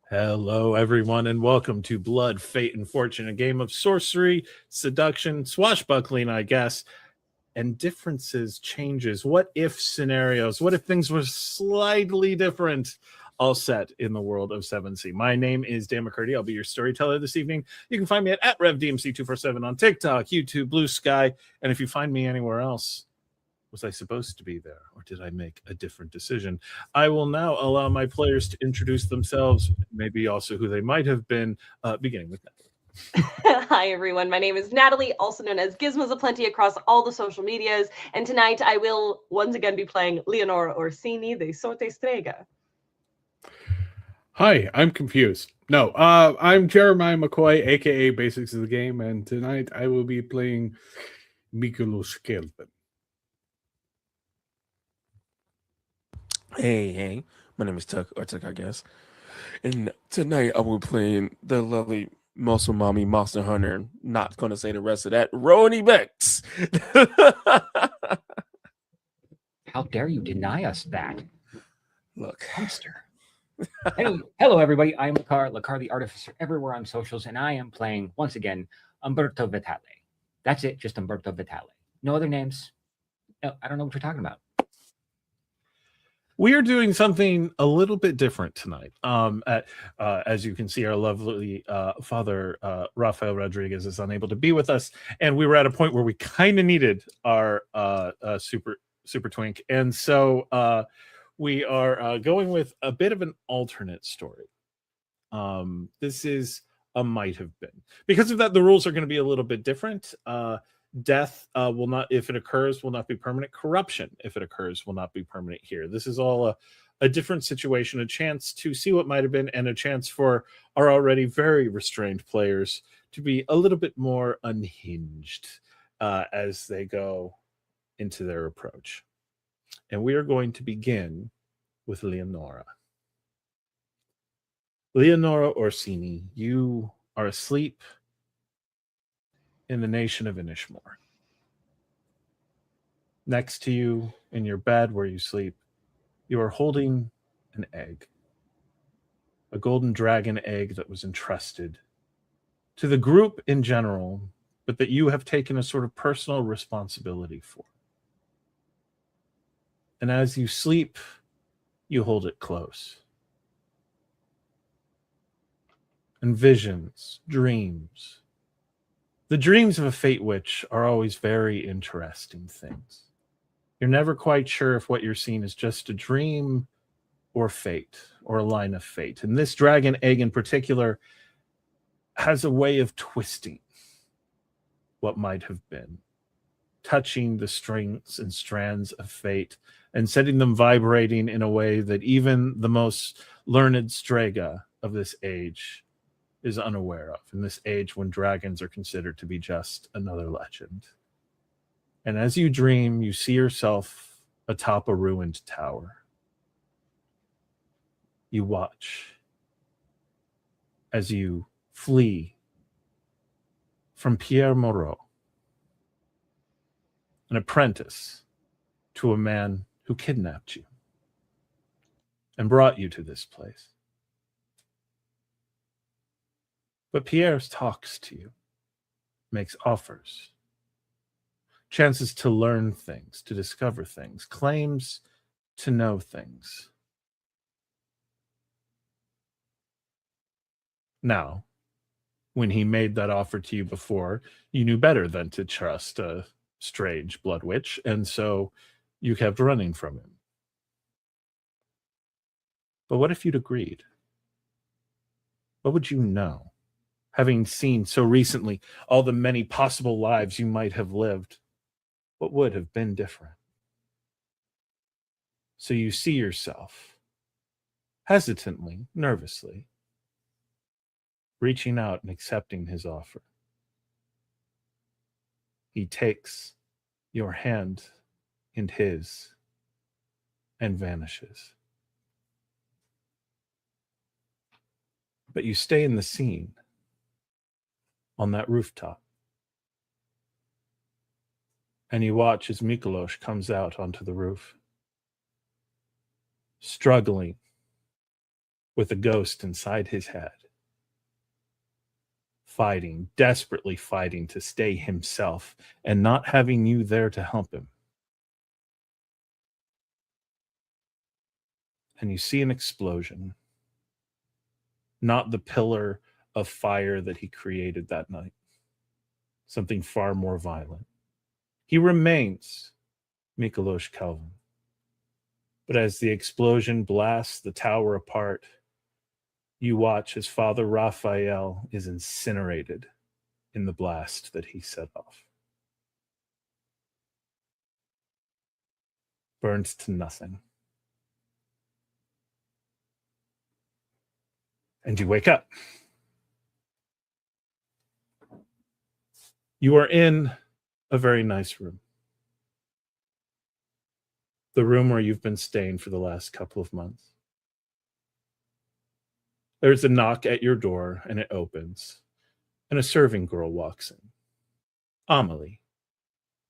Hello, everyone, and welcome to Blood, Fate, and Fortune, a game of sorcery, seduction, swashbuckling, I guess, and differences, changes. What if scenarios? What if things were slightly different? All set in the world of 7C. My name is Dan McCurdy. I'll be your storyteller this evening. You can find me at RevDMC247 on TikTok, YouTube, Blue Sky, and if you find me anywhere else, was I supposed to be there, or did I make a different decision? I will now allow my players to introduce themselves, maybe also who they might have been, beginning with Natalie. Hi, everyone. My name is Natalie, also known as Gizmos Aplenty across all the social medias. And tonight I will once again be playing Leonora Orsini, the Sorte Strega. Hi, I'm confused. No, I'm Jeremiah McCoy, aka Basics of the Game, and tonight I will be playing Mykolas Kelvan. Hey, my name is Tuck, or Tuck, I guess. And tonight I will be playing the lovely muscle mommy monster hunter. Not going to say the rest of that. Roan Ibex. How dare you deny us that? Look. Monster. Hello, everybody. I'm Lacar the Artificer everywhere on socials, and I am playing, once again, Umberto Vitale. That's it, just Umberto Vitale. No other names. No, I don't know what you're talking about. We are doing something a little bit different tonight. As you can see, our lovely Father Rafael Rodriguez is unable to be with us, and we were at a point where we kind of needed our super twink, and so we are going with a bit of an alternate story. This is a might have been. Because of that, the rules are going to be a little bit different. Death will not, if it occurs, will not be permanent. Corruption, if it occurs, will not be permanent here. This is all a different situation, a chance to see what might have been, and a chance for our already very restrained players to be a little bit more unhinged as they go into their approach. And we are going to begin with Leonora. Leonora Orsini, you are asleep in the nation of Inishmore. Next to you, in your bed where you sleep, you are holding an egg. A golden dragon egg that was entrusted to the group in general, but that you have taken a sort of personal responsibility for. And as you sleep, you hold it close. And visions, dreams. The dreams of a fate witch are always very interesting things. You're never quite sure if what you're seeing is just a dream or fate, or a line of fate. And this dragon egg in particular has a way of twisting what might have been, touching the strings and strands of fate and setting them vibrating in a way that even the most learned strega of this age is unaware of, in this age when dragons are considered to be just another legend. And as you dream, you see yourself atop a ruined tower. You watch as you flee from Pierre Moreau, an apprentice to a man who kidnapped you and brought you to this place. But Pierre talks to you, makes offers, chances to learn things, to discover things, claims to know things. Now, when he made that offer to you before, you knew better than to trust a strange blood witch, and so you kept running from him. But what if you'd agreed? What would you know? Having seen so recently all the many possible lives you might have lived, what would have been different? So you see yourself, hesitantly, nervously, reaching out and accepting his offer. He takes your hand in his and vanishes. But you stay in the scene on that rooftop. And you watch as Mykolas comes out onto the roof, struggling with a ghost inside his head, fighting, desperately fighting to stay himself and not having you there to help him. And you see an explosion, not the pillar of fire that he created that night, something far more violent. He remains Mykolas Kelvan. But as the explosion blasts the tower apart, you watch as Father Raphael is incinerated in the blast that he set off. Burned to nothing. And you wake up. You are in a very nice room. The room where you've been staying for the last couple of months. There's a knock at your door, and it opens, and a serving girl walks in. Amelie,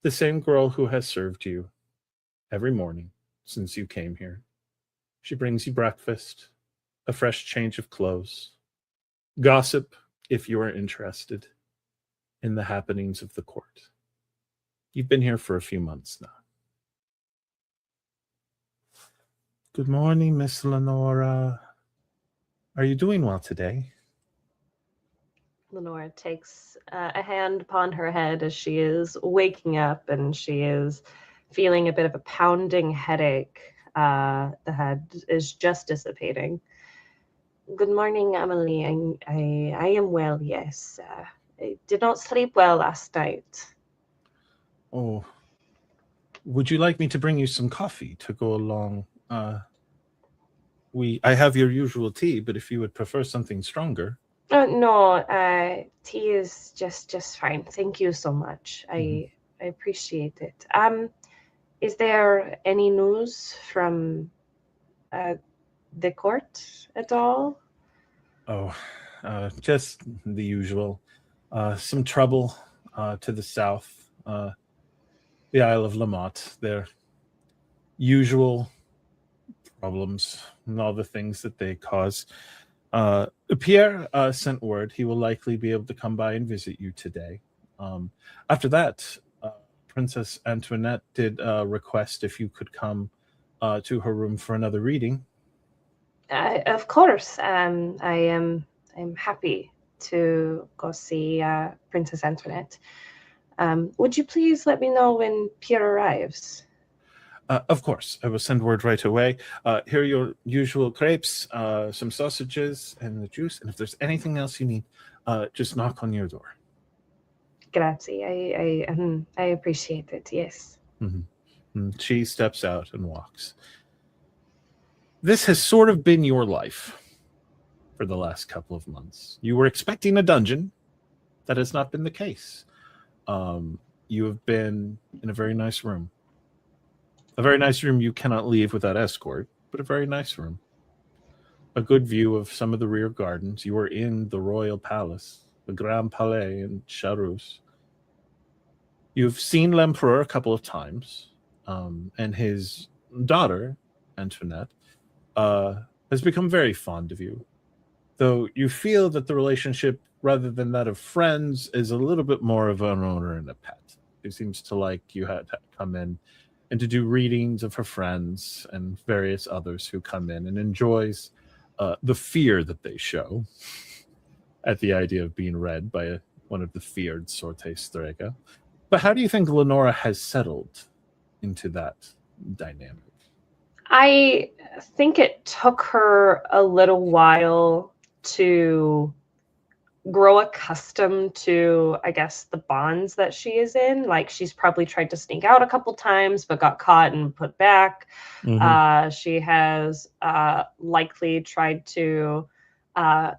the same girl who has served you every morning since you came here. She brings you breakfast, a fresh change of clothes, gossip if you are interested in the happenings of the court. You've been here for a few months now. Good morning, Miss Leonora. Are you doing well today? Lenora takes a hand upon her head as she is waking up, and she is feeling a bit of a pounding headache. The head is just dissipating. Good morning, Emily. I am well, yes. I did not sleep well last night. Oh, would you like me to bring you some coffee to go along? I have your usual tea, but if you would prefer something stronger. No, tea is just fine. Thank you so much. I appreciate it. Is there any news from the court at all? Oh, just the usual. Some trouble to the south. The Isle of Lamont. Their usual problems and all the things that they cause. Pierre sent word he will likely be able to come by and visit you today. After that, Princess Antoinette did request if you could come to her room for another reading. Of course. I'm happy to go see Princess Antoinette. Would you please let me know when Pierre arrives? Of course. I will send word right away. Here are your usual crepes, some sausages, and the juice. And if there's anything else you need, just knock on your door. Grazie. I appreciate it, yes. And she steps out and walks. This has sort of been your life for the last couple of months. You were expecting a dungeon. That has not been the case. You have been in a very nice room. A very nice room you cannot leave without escort, but a very nice room. A good view of some of the rear gardens. You are in the Royal Palace, the Grand Palais in Charus. You've seen L'Empereur a couple of times, and his daughter, Antoinette, has become very fond of you. Though you feel that the relationship, rather than that of friends, is a little bit more of an owner and a pet. It seems to like you had to come in and to do readings of her friends and various others who come in, and enjoys the fear that they show at the idea of being read by one of the feared Sorte Strega. But how do you think Leonora has settled into that dynamic? I think it took her a little while to grow accustomed to, I guess, the bonds that she is in. Like, she's probably tried to sneak out a couple times, but got caught and put back. She has likely tried to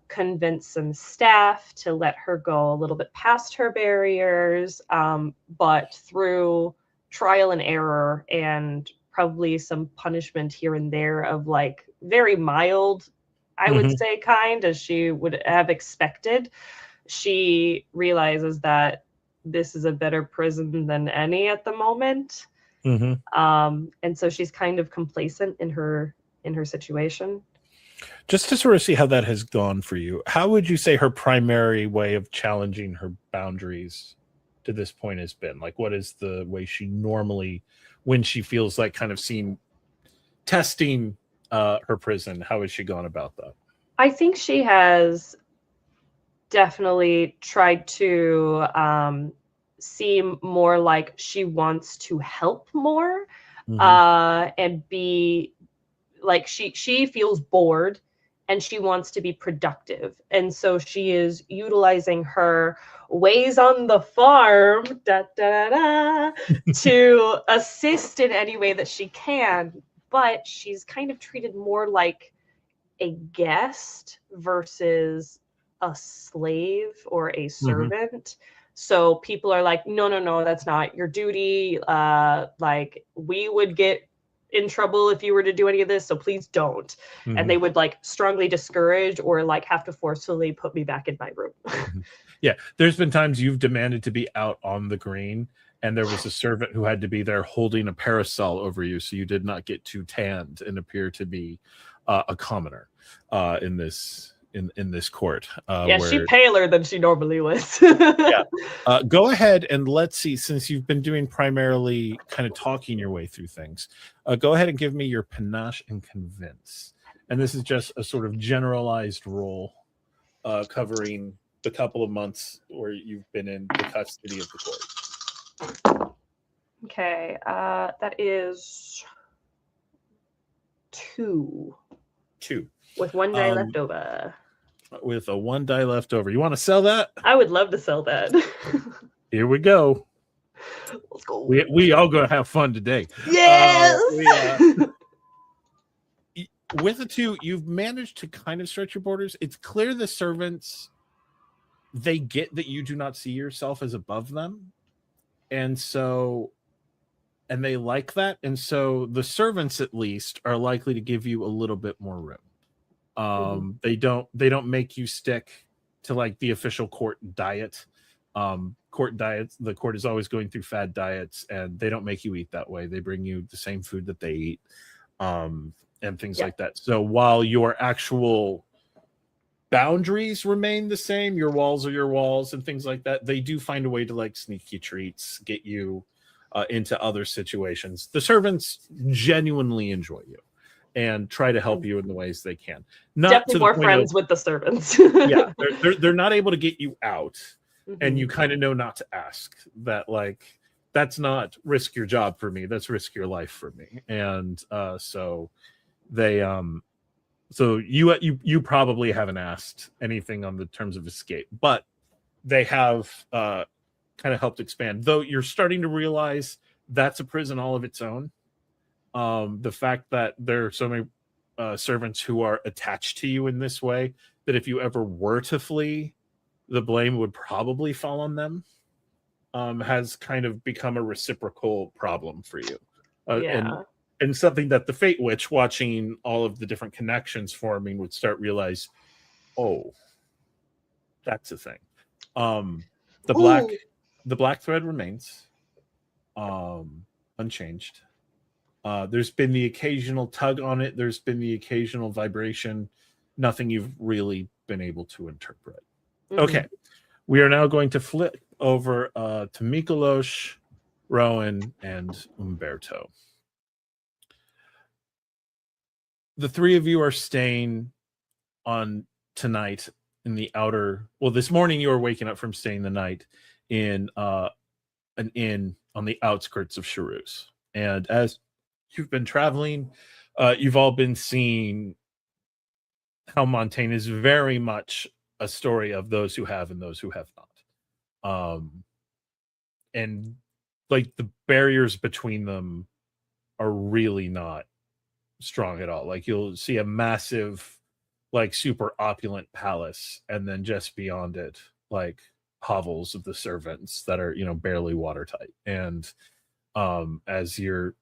convince some staff to let her go a little bit past her barriers. But through trial and error and probably some punishment here and there of like very mild, I would say, kind, as she would have expected, she realizes that this is a better prison than any at the moment. And so she's kind of complacent in her situation. Just to sort of see how that has gone for you, how would you say her primary way of challenging her boundaries to this point has been? Like, what is the way she normally, when she feels like kind of testing her prison, how has she gone about that? I think she has definitely tried to seem more like she wants to help more, and be like she feels bored and she wants to be productive, and so she is utilizing her ways on the farm to assist in any way that she can, but she's kind of treated more like a guest versus a slave or a servant. So people are like, no, that's not your duty. Like, we would get in trouble if you were to do any of this, so please don't. And they would like strongly discourage or like have to forcefully put me back in my room. Yeah, there's been times you've demanded to be out on the green, and there was a servant who had to be there holding a parasol over you so you did not get too tanned and appear to be a commoner in this court. Yeah, she's paler than she normally was. Yeah. Go ahead and let's see, since you've been doing primarily kind of talking your way through things, go ahead and give me your panache and convince. And this is just a sort of generalized roll covering the couple of months where you've been in the custody of the court. Okay, that is 2. 2. With 1 die left over. With a 1 die left over. You want to sell that? I would love to sell that. Here we go. Let's go. We all gonna have fun today. Yes. With the 2, you've managed to kind of stretch your borders. It's clear the servants, they get that you do not see yourself as above them, and they like that, and so the servants at least are likely to give you a little bit more room. They don't make you stick to like the official court diet. Court diets, the court is always going through fad diets, and they don't make you eat that way. They bring you the same food that they eat, and things like that. So while your actual boundaries remain the same, your walls are your walls and things like that, they do find a way to like sneaky treats, get you into other situations. The servants genuinely enjoy you and try to help you in the ways they can. Not definitely to the more point friends of, with the servants. yeah, they're not able to get you out, and you kind of know not to ask that. Like, that's not risk your job for me. That's risk your life for me. And so they so you probably haven't asked anything on the terms of escape, but they have kind of helped expand. Though you're starting to realize that's a prison all of its own. The fact that there are so many servants who are attached to you in this way, that if you ever were to flee, the blame would probably fall on them, has kind of become a reciprocal problem for you. And something that the Fate Witch, watching all of the different connections forming, would start realize, oh, that's a thing. The black thread remains unchanged. There's been the occasional tug on it. There's been the occasional vibration. Nothing you've really been able to interpret. Okay. We are now going to flip over to Mykolas, Roan, and Umberto. The 3 of you are staying on tonight in the outer. Well, this morning you were waking up from staying the night in an inn on the outskirts of Charus. And as you've been traveling, you've all been seeing how Montaigne is very much a story of those who have and those who have not. And like the barriers between them are really not strong at all. Like, you'll see a massive, like, super opulent palace, and then just beyond it, like, hovels of the servants that are, barely watertight. And as you've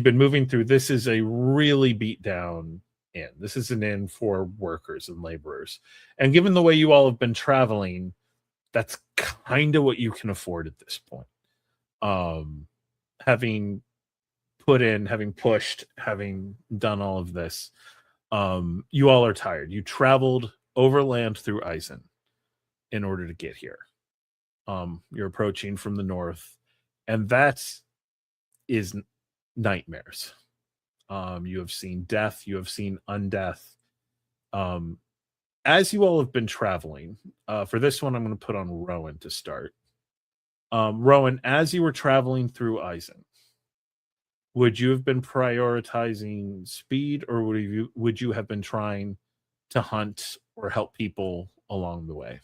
been moving through, this is a really beat down inn. This is an inn for workers and laborers. And given the way you all have been traveling, that's kind of what you can afford at this point. Having put in, having pushed, having done all of this, You all are tired. You traveled overland through Eisen in order to get here. You're approaching from the north, and that is nightmares. You have seen death, you have seen undeath. As you all have been traveling, for this one, I'm going to put on Rowan to start. Rowan, as you were traveling through Eisen, would you have been prioritizing speed, or would you have been trying to hunt or help people along the way?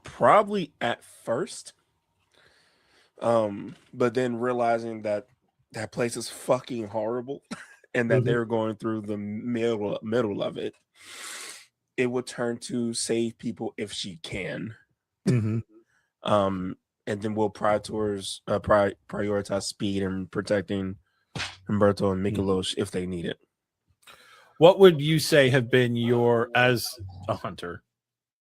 Probably at first. But then realizing that that place is fucking horrible and that they're going through the middle of it, it would turn to save people if she can. Mm-hmm. And then we'll prioritize speed and protecting Umberto and Mykolas if they need it. What would you say have been your, as a hunter,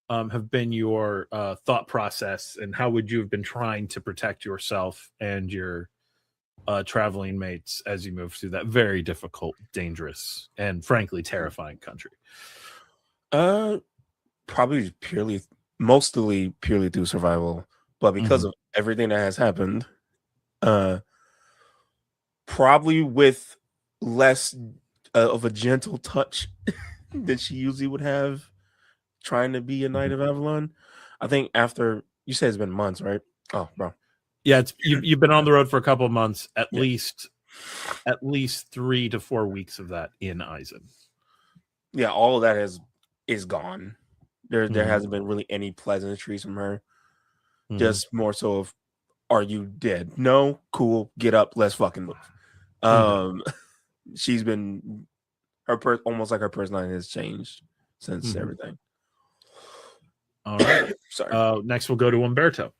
have been your thought process, and how would you have been trying to protect yourself and your traveling mates as you move through that very difficult, dangerous, and frankly terrifying country? Probably mostly purely through survival, but because of everything that has happened, probably with less of a gentle touch than she usually would have trying to be a Knight of Avalon. I think after, you said it's been months, right? Oh, bro. Yeah, you've been on the road for a couple of months, at least 3 to 4 weeks of that in Eisen. Yeah, all of that is gone. There hasn't been really any pleasantries from her. Just more so of, are you dead? No, cool, get up, let's fucking move. She's been almost like her personality has changed since everything. All right. Sorry. Next, we'll go to Umberto.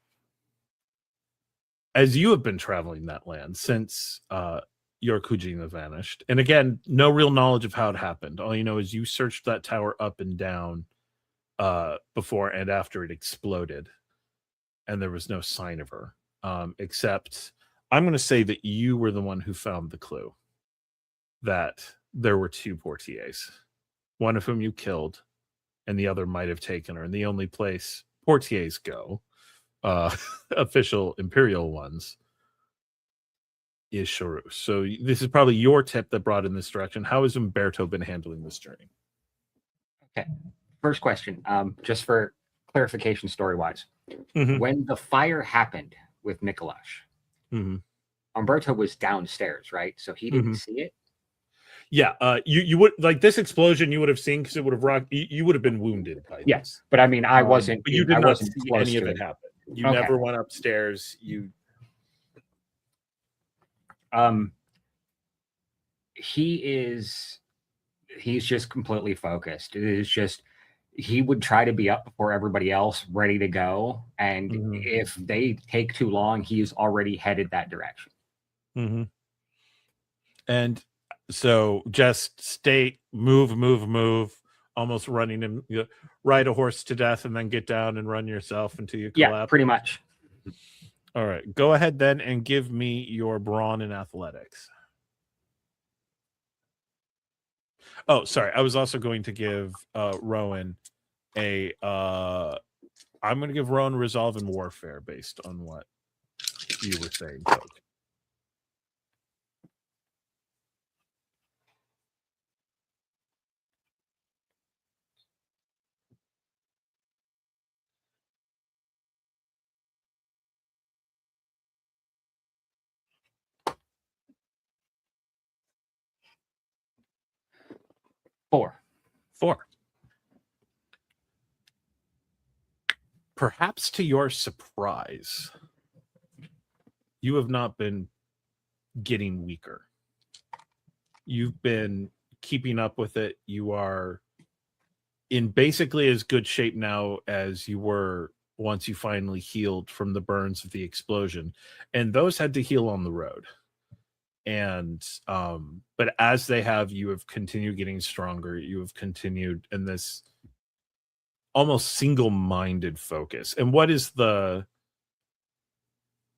As you have been traveling that land since your Kujina vanished, and again, no real knowledge of how it happened. All you know is you searched that tower up and down before and after it exploded, and there was no sign of her, except I'm going to say that you were the one who found the clue that there were 2 portiers, one of whom you killed, and the other might have taken her. And the only place portiers go, official imperial ones, is Charu. So this is probably your tip that brought in this direction. How has Umberto been handling this journey? Okay. First question, just for clarification story-wise. Mhm. When the fire happened with Mykolas, Umberto was downstairs, right? So he didn't see it? Yeah, you would, like, this explosion you would have seen, because it would have rocked. You would have been wounded by this. Yes, but I mean, I wasn't. But you did I not wasn't see close any of to it happen. You Okay. never went upstairs. He's just completely focused. It is just, he would try to be up before everybody else, ready to go. And if they take too long, he's already headed that direction. And so just move, almost running him, ride a horse to death and then get down and run yourself until you collapse. Yeah, pretty much. All right, go ahead then and give me your brawn and athletics. Oh, sorry. I was also going to give Rowan I'm going to give Rowan resolve and warfare based on what you were saying, Coke. Four. Perhaps to your surprise, you have not been getting weaker. You've been keeping up with it. You are in basically as good shape now as you were once you finally healed from the burns of the explosion. And those had to heal on the road. And but as they have, you have continued getting stronger. You have continued in this almost single-minded focus. And what is the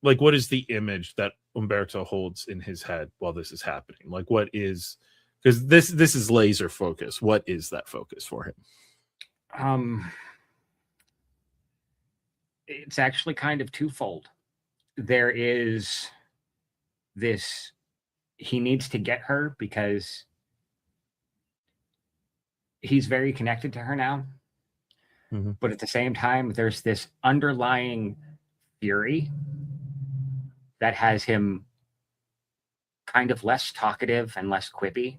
image that Umberto holds in his head while this is happening? Like, what is, because this is laser focus. What is that focus for him? It's actually kind of twofold. There is this, he needs to get her because he's very connected to her now. Mhm. But at the same time, there's this underlying fury that has him kind of less talkative and less quippy.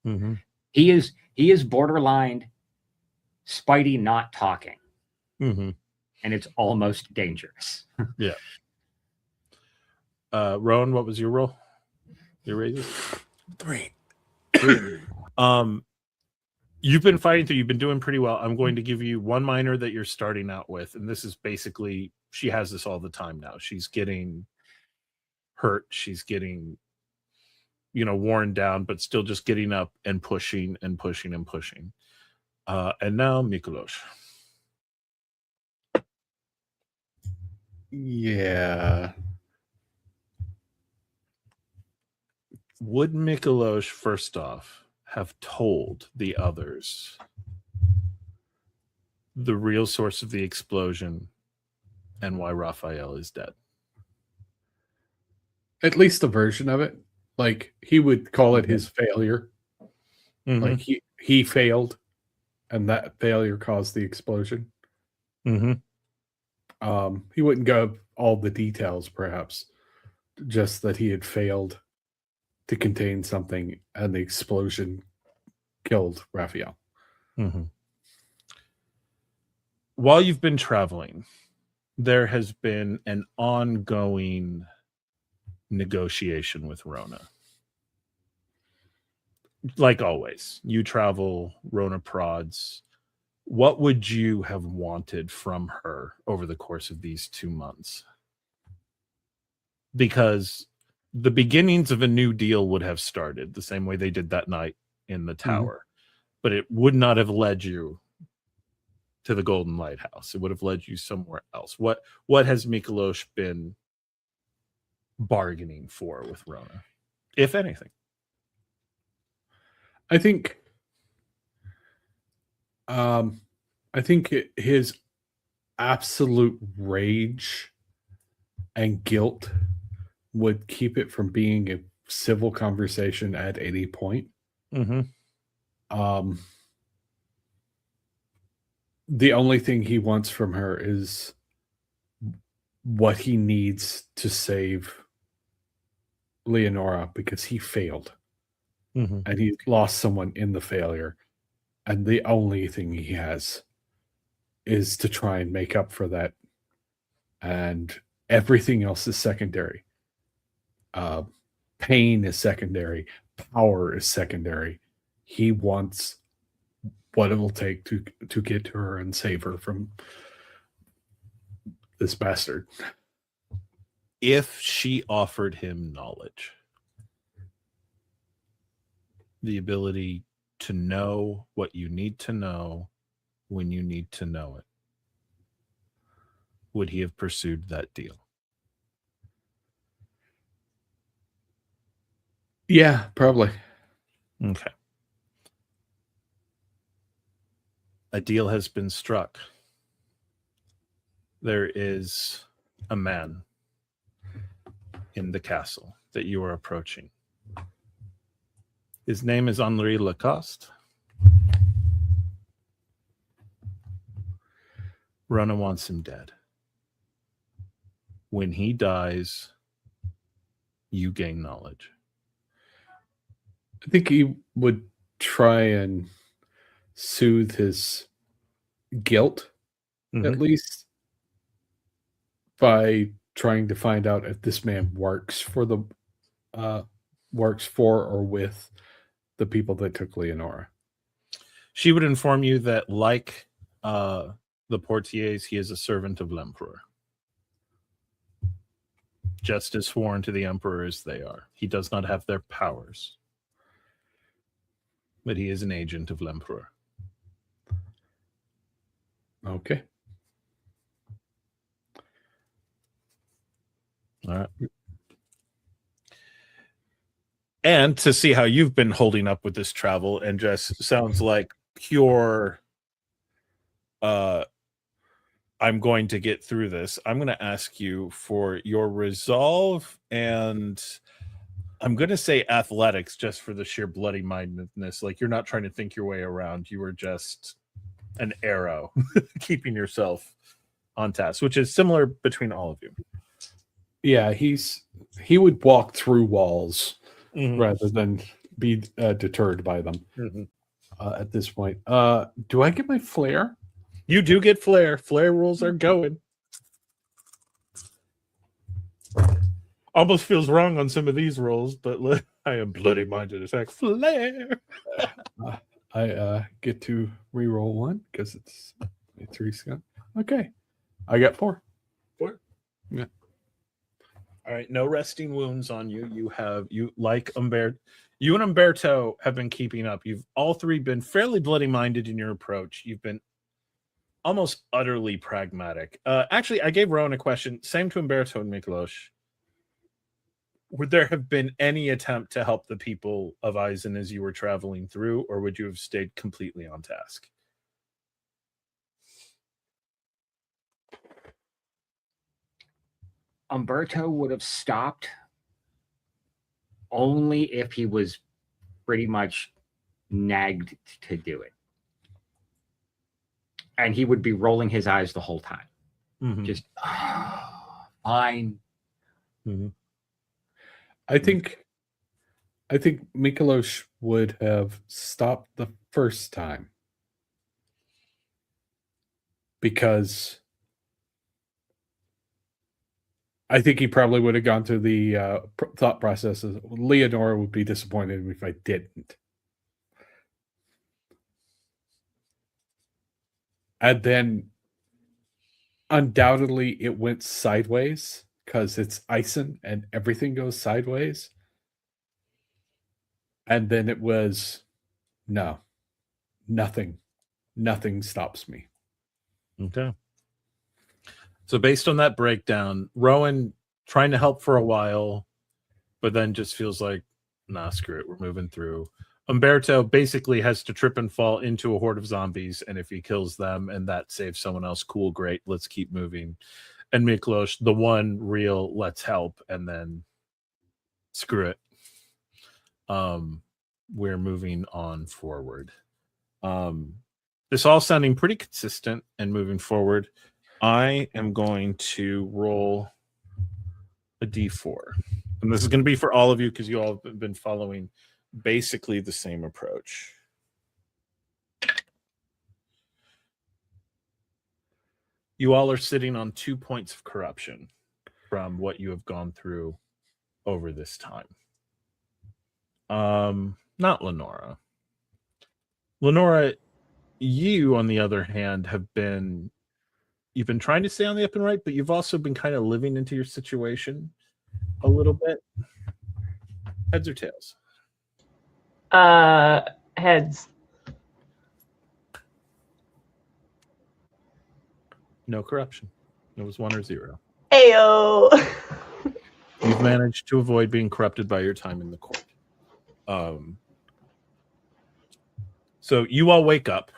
Mm-hmm. He is borderline Spidey not talking, Mm-hmm. and it's almost dangerous. Yeah. Roan, what was your roll? Your raises? 3. You've been fighting through. You've been doing pretty well. I'm going to give you one minor that you're starting out with, and this is basically, she has this all the time now. She's getting hurt. She's getting, worn down, but still just getting up and pushing and pushing and pushing. And now Mykolas. Yeah. Would Mykolas, first off, have told the others the real source of the explosion and why Raphael is dead? At least a version of it. Like, he would call it his failure. Mm-hmm. Like, he failed, and that failure caused the explosion. Mm-hmm. He wouldn't go all the details, perhaps, just that he had failed to contain something, and the explosion killed Raphael. Mm-hmm. While you've been traveling, there has been an ongoing negotiation with Rona. Like always, you travel, Rona prods. What would you have wanted from her over the course of these 2 months? Because the beginnings of a new deal would have started the same way they did that night in the tower, but it would not have led you to the Golden Lighthouse. It would have led you somewhere else. What has Mykolas been bargaining for with Rona, if anything? I think his absolute rage and guilt would keep it from being a civil conversation at any point. Mm-hmm. The only thing he wants from her is what he needs to save Leonora, because he failed. Mm-hmm. And he lost someone in the failure. And the only thing he has is to try and make up for that. And everything else is secondary. Pain is secondary. Power is secondary. He wants what it will take to get to her and save her from this bastard. If she offered him knowledge, the ability to know what you need to know when you need to know it, would he have pursued that deal? Yeah, probably. Okay. A deal has been struck. There is a man in the castle that you are approaching. His name is Henri Lacoste. Rona wants him dead. When he dies, you gain knowledge. I think he would try and soothe his guilt, at least, by trying to find out if this man works for or with the people that took Leonora. She would inform you that, like the Portiers, he is a servant of l'Empereur. Just as sworn to the Emperor as they are. He does not have their powers, but he is an agent of l'Empereur. Okay. All right. and to see how you've been holding up with this travel, and just sounds like pure I'm going to get through this. I'm going to ask you for your resolve, and I'm going to say athletics, just for the sheer bloody mindedness. Like, you're not trying to think your way around. You were just an arrow keeping yourself on task, which is similar between all of you. Yeah, he would walk through walls Mhm. rather than be deterred by them Mhm. at this point. Do I get my flair? You do get flair. Flair rules are going. Almost feels wrong on some of these rolls, but I am bloody minded attack. Flair. I get to reroll one because it's a 3 scan. Okay, I got 4. All right, no resting wounds on you. You like Umberto. You and Umberto have been keeping up. You've all three been fairly bloody minded in your approach. You've been almost utterly pragmatic. Actually, I gave Rowan a question. Same to Umberto and Mykolas. Would there have been any attempt to help the people of Eisen as you were traveling through, or would you have stayed completely on task? Umberto would have stopped only if he was pretty much nagged to do it. And he would be rolling his eyes the whole time. Mhm. Just, fine. Mhm. I think Mykolas would have stopped the first time because I think he probably would have gone through the thought process of Leonora would be disappointed if I didn't. And then undoubtedly it went sideways because it's Eisen and everything goes sideways. And then it was, no, nothing stops me. Okay. So based on that breakdown, Rowan trying to help for a while, but then just feels like, nah, screw it, we're moving through. Umberto basically has to trip and fall into a horde of zombies, and if he kills them and that saves someone else, cool, great, let's keep moving. And Mykolas, the one real let's help, and then screw it. We're moving on forward. This all sounding pretty consistent and moving forward. I am going to roll a d4. And this is going to be for all of you because you all have been following basically the same approach. You all are sitting on 2 points of corruption from what you have gone through over this time. Not Lenora. Lenora, you, on the other hand, you've been trying to stay on the up and right, but you've also been kind of living into your situation a little bit. Heads or tails? Heads. No corruption. It was 1 or 0. Ayo. You've managed to avoid being corrupted by your time in the court. So you all wake up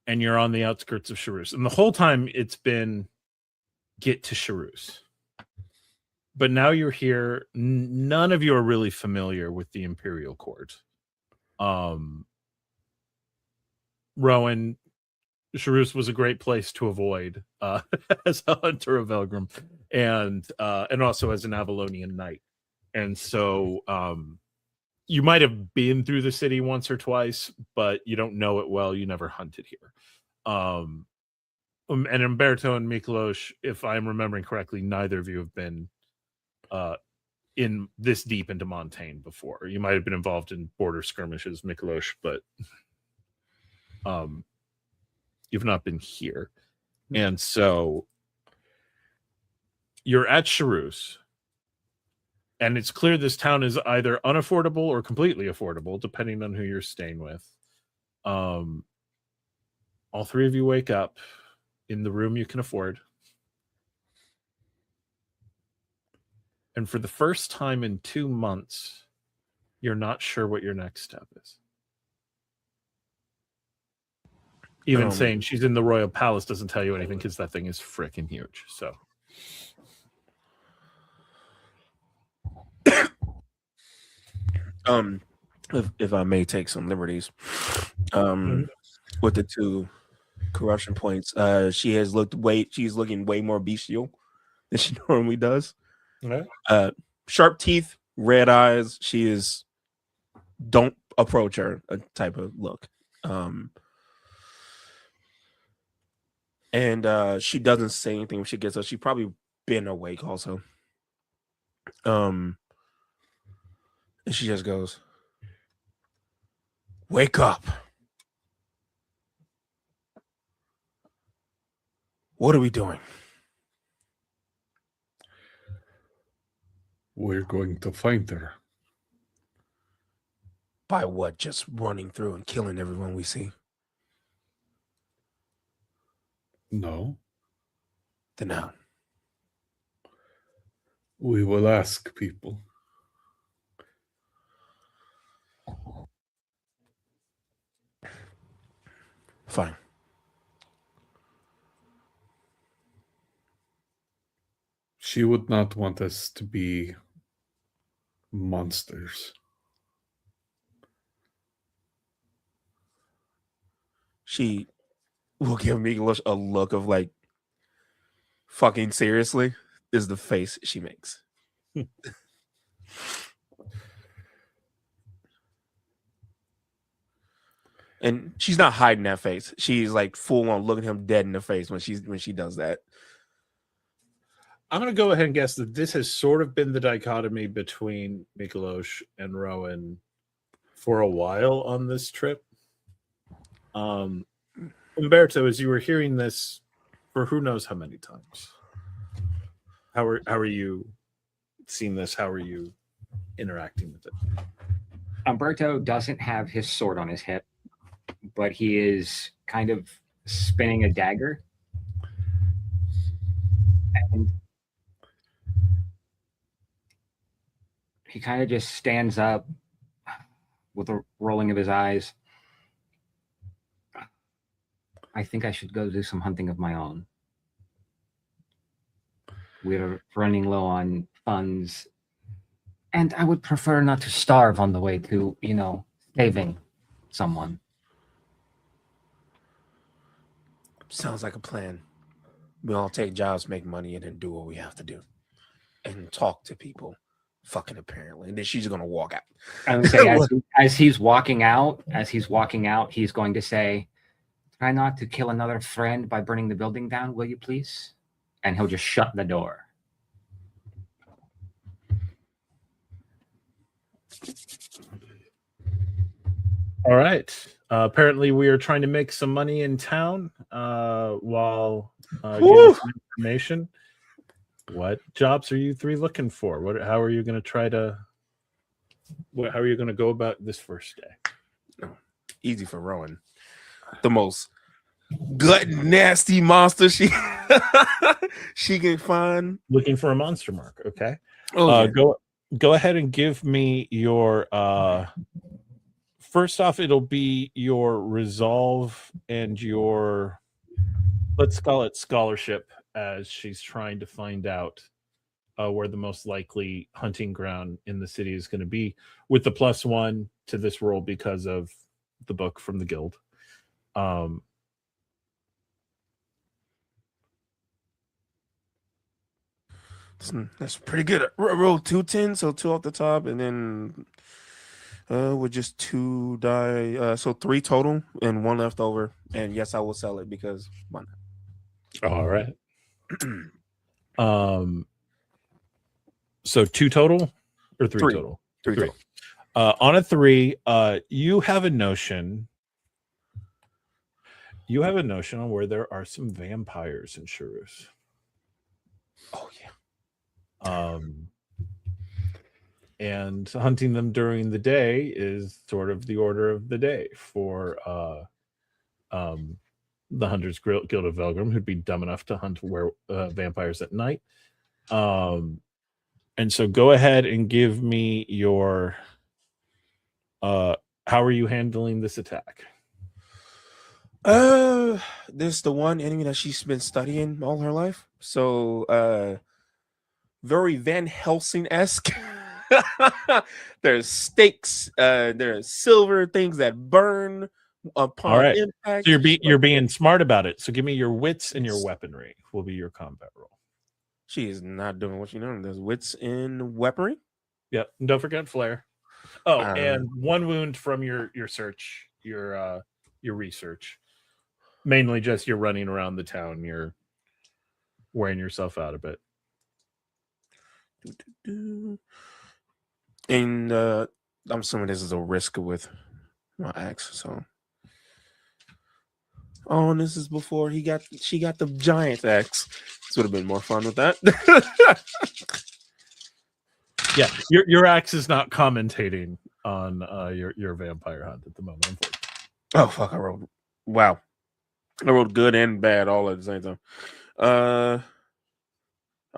and you're on the outskirts of Charus. And the whole time it's been get to Charus. But now you're here. None of you are really familiar with the Imperial Court. Rowan, Charus was a great place to avoid as a hunter of Elgrim and also as an Avalonian knight. And so you might have been through the city once or twice, but you don't know it well. You never hunted here. And Umberto and Mykolas, if I'm remembering correctly, neither of you have been in this deep into Montaigne before. You might have been involved in border skirmishes, Mykolas, but you've not been here. And so you're at Charus, and it's clear this town is either unaffordable or completely affordable, depending on who you're staying with. All three of you wake up in the room you can afford. And for the first time in 2 months, You're not sure what your next step is. Even saying she's in the royal palace doesn't tell you anything because that thing is freaking huge. So, if I may take some liberties, with the 2 corruption points, she's looking way more bestial than she normally does. okay. Sharp teeth, red eyes. She is don't approach her a type of look. And she doesn't say anything when she gets up. She probably been awake also. And she just goes, "Wake up. What are we doing?" We're going to find her. By what? Just running through and killing everyone we see? No, Then how? we will ask people. Fine. She would not want us to be monsters. She will give Mykolas a look of like, fucking seriously, is the face she makes. And she's not hiding that face. She's like full on looking him dead in the face when she does that. I'm going to go ahead and guess that this has sort of been the dichotomy between Mykolas and Roan for a while on this trip. Umberto, as you were hearing this for who knows how many times, how are you seeing this? How are you interacting with it? Umberto doesn't have his sword on his hip, but he is kind of spinning a dagger. And he kind of just stands up with a rolling of his eyes. I think I should go do some hunting of my own. We're running low on funds, and I would prefer not to starve on the way to, saving someone. Sounds like a plan. We all take jobs, make money, and then do what we have to do. And talk to people. Fucking apparently. And then she's gonna walk out. I would say as he's walking out, he's going to say, "Try not to kill another friend by burning the building down, will you please?" And he'll just shut the door. All right. Apparently, we are trying to make some money in town while getting some information. What jobs are you 3 looking for? How are you going to try to? How are you going to go about this first day? Easy for Rowan. The most gut nasty monster she can find. Looking for a monster mark. Okay. Oh, yeah. Go ahead and give me your. First off, it'll be your resolve and your, let's call it scholarship, as she's trying to find out where the most likely hunting ground in the city is going to be, with the +1 to this roll because of the book from the guild. That's pretty good. Roll 2 10, so 2 off the top, and then with just 2 die, so 3 total and 1 left over. And yes, I will sell it because why not? All right. So 2 total or 3 total? 3 3. total. On a 3, you have a notion. You have a notion on where there are some vampires in Shurus. Oh yeah. And hunting them during the day is sort of the order of the day for the Hunters Guild of Velgrim, who'd be dumb enough to hunt vampires at night. And so go ahead and give me your How are you handling this attack? This is the one enemy that she's been studying all her life. So, very Van Helsing-esque. There's stakes. There's silver things that burn upon All right. impact. So you're being smart about it. So give me your wits and your weaponry. Will be your combat roll. She is not doing what she knows. There's wits in weaponry. Yep. And don't forget flair. Oh, Um, and one wound from your search, your research. Mainly just you're running around the town. You're wearing yourself out a bit. And I'm assuming this is a risk with my axe. So, oh, and this is before she got the giant axe. This would have been more fun with that. Yeah, your axe is not commentating on your vampire hunt at the moment. Unfortunately. Oh fuck! I rolled. Wow, I rolled good and bad all at the same time. I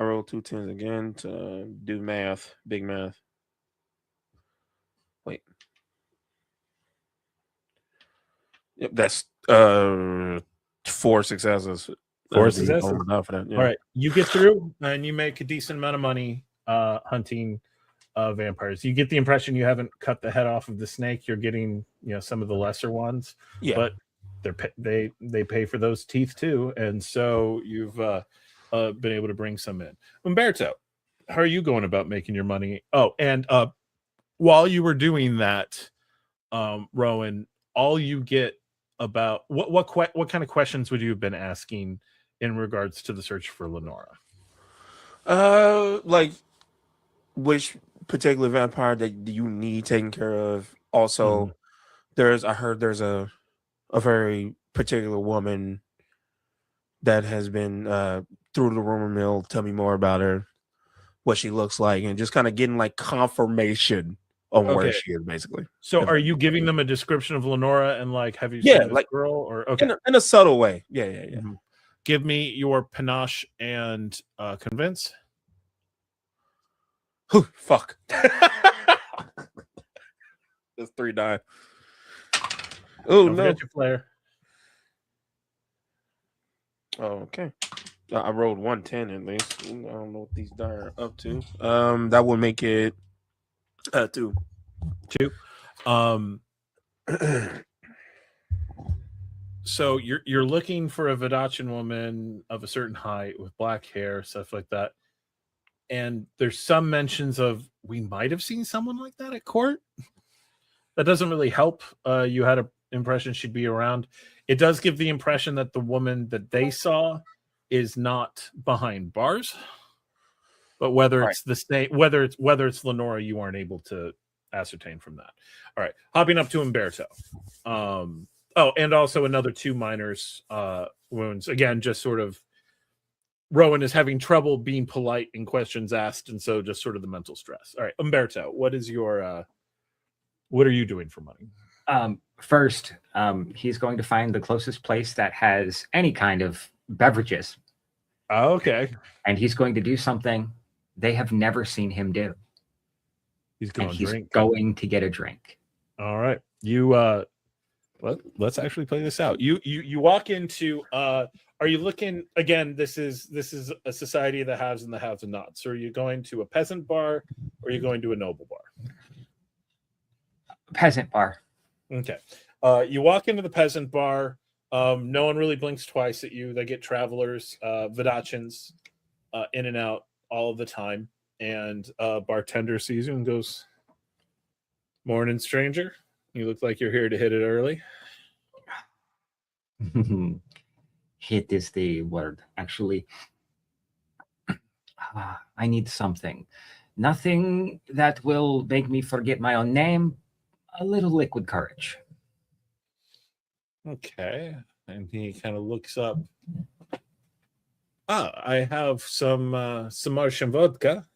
rolled 2 10s again to do math, big math. Wait. Yep, that's 4 successes. 4 successes. Enough for that. Yeah. All right, you get through and you make a decent amount of money hunting vampires. You get the impression you haven't cut the head off of the snake. You're getting some of the lesser ones, Yeah. but they pay for those teeth too, and so you've been able to bring some in. Umberto, how are you going about making your money? Oh, and while you were doing that, Rowan, all you get about what kind of questions would you have been asking in regards to the search for Leonora? Like which particular vampire that you need taken care of. Also, I heard there's a very particular woman that has been through the rumor mill. Tell me more about her, what she looks like, and just kind of getting like confirmation on where she is, basically. So are you giving them a description of Leonora and like, have you Yeah, seen this like girl or okay? in a subtle way. Yeah. Mm-hmm. Give me your panache and convince. Whew, fuck. That's 3 die. Oh Don't no. forget your flair. Oh, okay. I rolled 110 at least. I don't know what these die are up to. That would make it 2. So you're looking for a Vidachan woman of a certain height with black hair, stuff like that. And there's some mentions of we might have seen someone like that at court. That doesn't really help. You had an impression she'd be around. It does give the impression that the woman that they saw is not behind bars. But whether it's the state, whether it's Leonora, you aren't able to ascertain from that. All right, hopping up to Umberto. Oh, and also another 2 minors wounds. Again, just sort of Rowan is having trouble being polite in questions asked, and so just sort of the mental stress. All right, Umberto, what is your what are you doing for money? First, he's going to find the closest place that has any kind of beverages. Okay. And he's going to do something they have never seen him do. He's going to drink. Going to get a drink. All right. You let's actually play this out. You walk into are you looking again, this is a society of the haves and the haves and nots. So are you going to a peasant bar or are you going to a noble bar? Peasant bar. Okay. You walk into the peasant bar. No one really blinks twice at you. They get travelers, Vidachans, in and out all the time. And bartender sees you and goes, "Morning, stranger. You look like you're here to hit it early." Hit is the word. Actually, I need something. Nothing that will make me forget my own name. A little liquid courage. Okay. And he kind of looks up. I have some Martian vodka.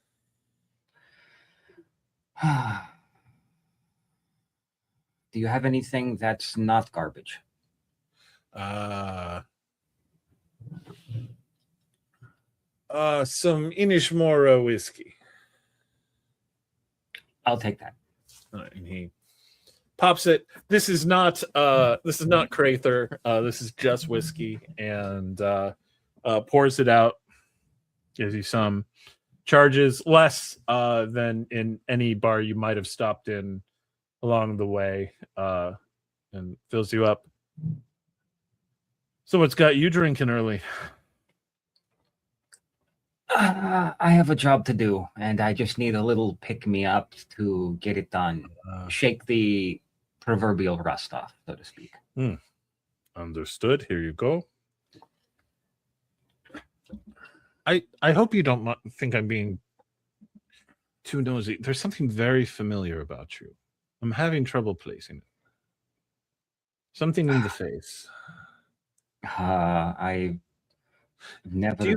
Do you have anything that's not garbage? Some Inishmore whiskey. I'll take that. And he pops it. This is not Crather. This is just whiskey, and pours it out. Gives you some, charges less than in any bar you might have stopped in along the way, and fills you up. So what's got you drinking early? I have a job to do, and I just need a little pick-me-up to get it done. Shake the proverbial rust off, so to speak. Understood. Here you go. I hope you don't think I'm being too nosy. There's something very familiar about you. I'm having trouble placing it. Something in the face. I never.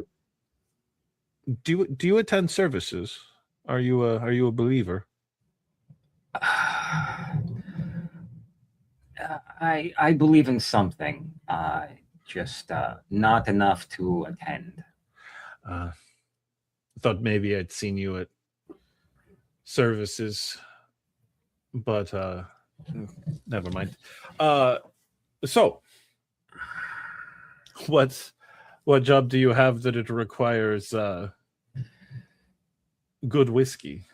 Do you attend services? Are you a believer? I believe in something, just not enough to attend. I thought maybe I'd seen you at services, but never mind. So, what job do you have that it requires good whiskey?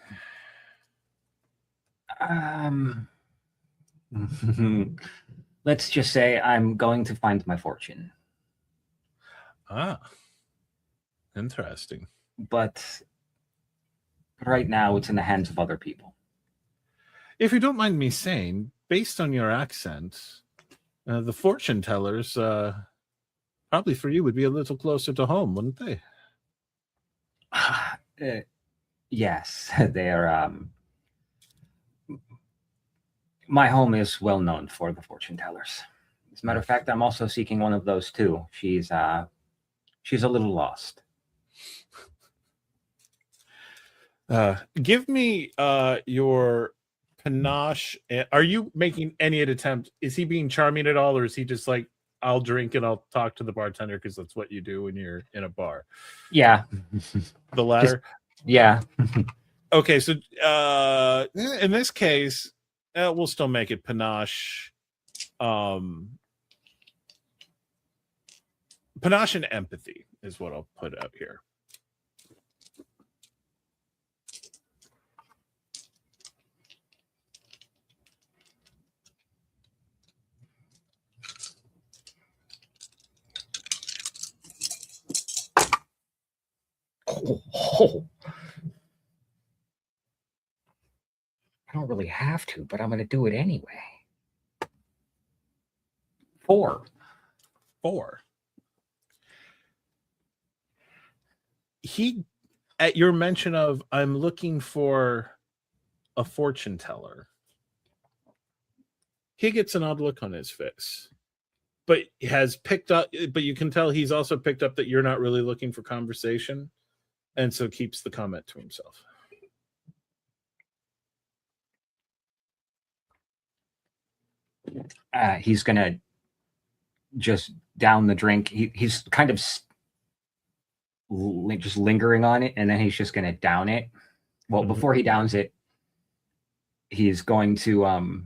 Let's just say I'm going to find my fortune. Interesting. But right now it's in the hands of other people. If you don't mind me saying, based on your accent, the fortune tellers probably for you would be a little closer to home, wouldn't they? Yes, they're. My home is well known for the fortune tellers. As a matter of fact, I'm also seeking one of those too. She's a little lost. Give me your panache. Are you making any attempt? Is he being charming at all, or is he just like, I'll drink and I'll talk to the bartender because that's what you do when you're in a bar? Yeah. The latter? Yeah. Okay, so in this case, we'll still make it panache. Panache and empathy is what I'll put out here. Oh. I don't really have to, but I'm going to do it anyway. 4. He, at your mention of, I'm looking for a fortune teller, he gets an odd look on his face, but has picked up, but you can tell he's also picked up that you're not really looking for conversation, and so keeps the comment to himself. He's going to just down the drink. He's kind of just lingering on it, and then he's just going to down it. Well, before he downs it, he's going to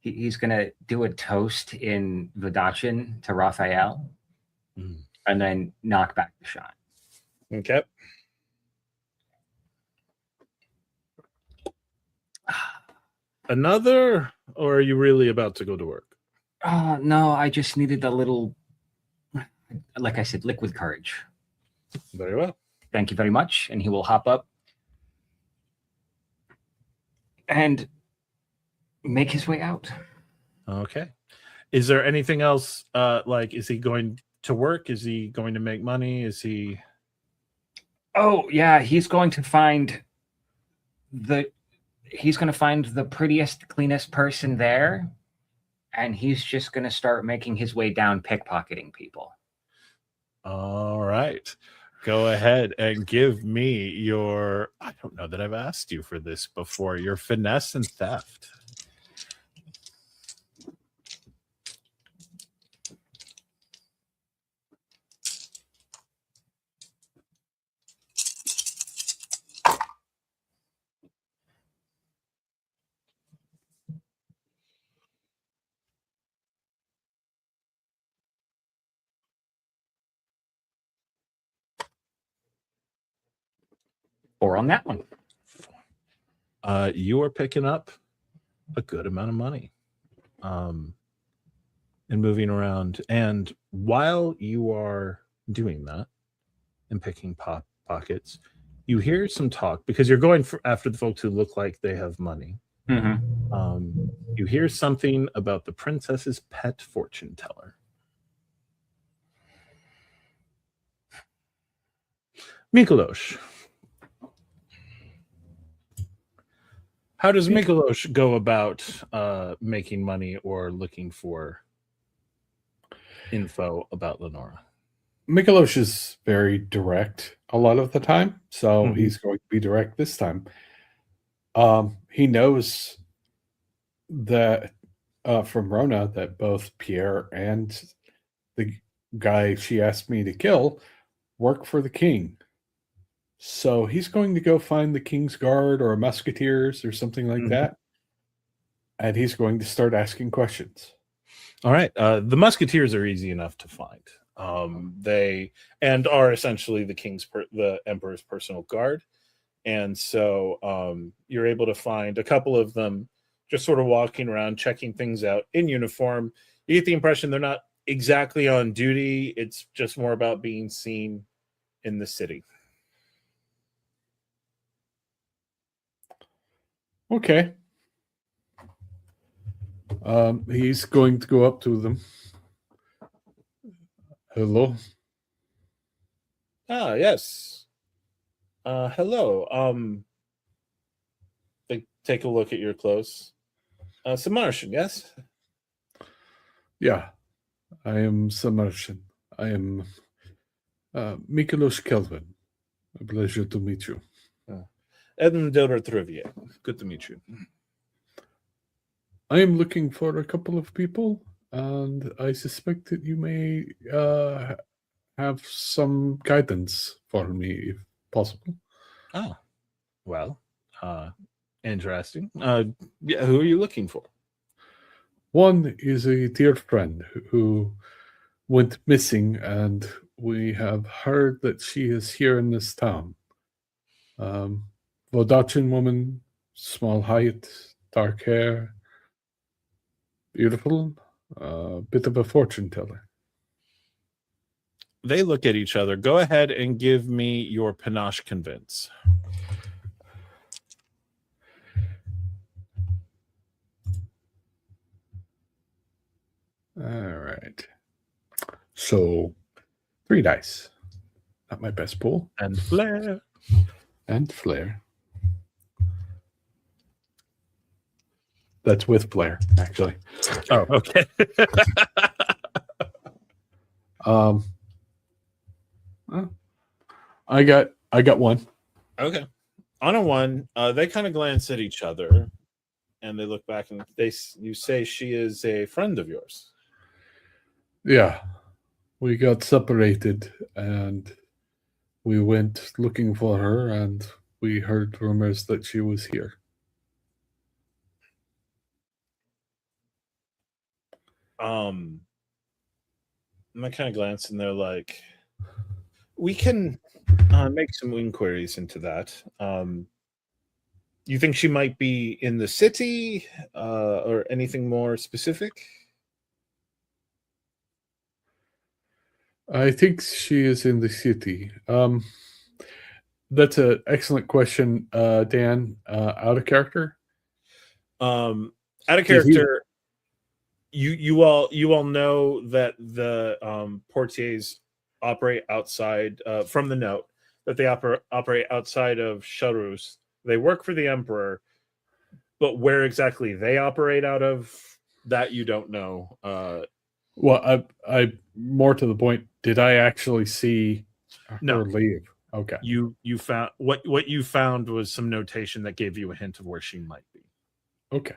he's going to do a toast in Vidachin to Raphael, and then knock back the shot. Okay. Another, or are you really about to go to work? No, I just needed a little, like I said, liquid courage. Very well. Thank you very much. And he will hop up and make his way out. Okay. Is there anything else? Like, is he going to work? Is he going to make money? Is he? Oh yeah, he's going to find the prettiest, cleanest person there, and he's just going to start making his way down, pickpocketing people. All right. Go ahead and give me your, I don't know that I've asked you for this before, your finesse and theft. 4 on that one. You are picking up a good amount of money and moving around. And while you are doing that and picking pockets, you hear some talk because you're going after the folks who look like they have money. You hear something about the princess's pet fortune teller. Mykolas. How does Mykolas go about making money or looking for info about Leonora? Mykolas is very direct a lot of the time, so he's going to be direct this time. He knows that from Rona that both Pierre and the guy she asked me to kill work for the king. So he's going to go find the king's guard or musketeers or something like that. And he's going to start asking questions. All right. The musketeers are easy enough to find. They are essentially the emperor's personal guard. And so you're able to find a couple of them just sort of walking around, checking things out in uniform. You get the impression they're not exactly on duty. It's just more about being seen in the city. Okay. He's going to go up to them. Hello. Ah, yes. Hello. They take a look at your clothes. Some Martian, yes? Yeah, I am Samartian. I am Mykolas Kelvan. A pleasure to meet you. Edmund Delbert Trivier. Good to meet you. I am looking for a couple of people, and I suspect that you may have some guidance for me, if possible. Oh, well, interesting. Yeah, who are you looking for? One is a dear friend who went missing, and we have heard that she is here in this town. Vodachin woman, small height, dark hair, beautiful, bit of a fortune teller. They look at each other. Go ahead and give me your panache convince. All right. So 3 dice. Not my best pool. And flair. And flair. That's with flair, actually. Oh, okay. I got 1. Okay. On a 1, they kind of glance at each other and they look back and you say she is a friend of yours. Yeah. We got separated and we went looking for her and we heard rumors that she was here. And I kind of glance and they're like, we can make some inquiries into that. You think she might be in the city or anything more specific? I think she is in the city. That's an excellent question, Dan. Out of character? Out of character, you all know that the portiers operate outside from the note that they operate outside of Charus. They work for the Emperor, but where exactly they operate out of, that you don't know. Well, I more to the point, did I actually see her No. leave? Okay. You found what you found was some notation that gave you a hint of where she might be. Okay.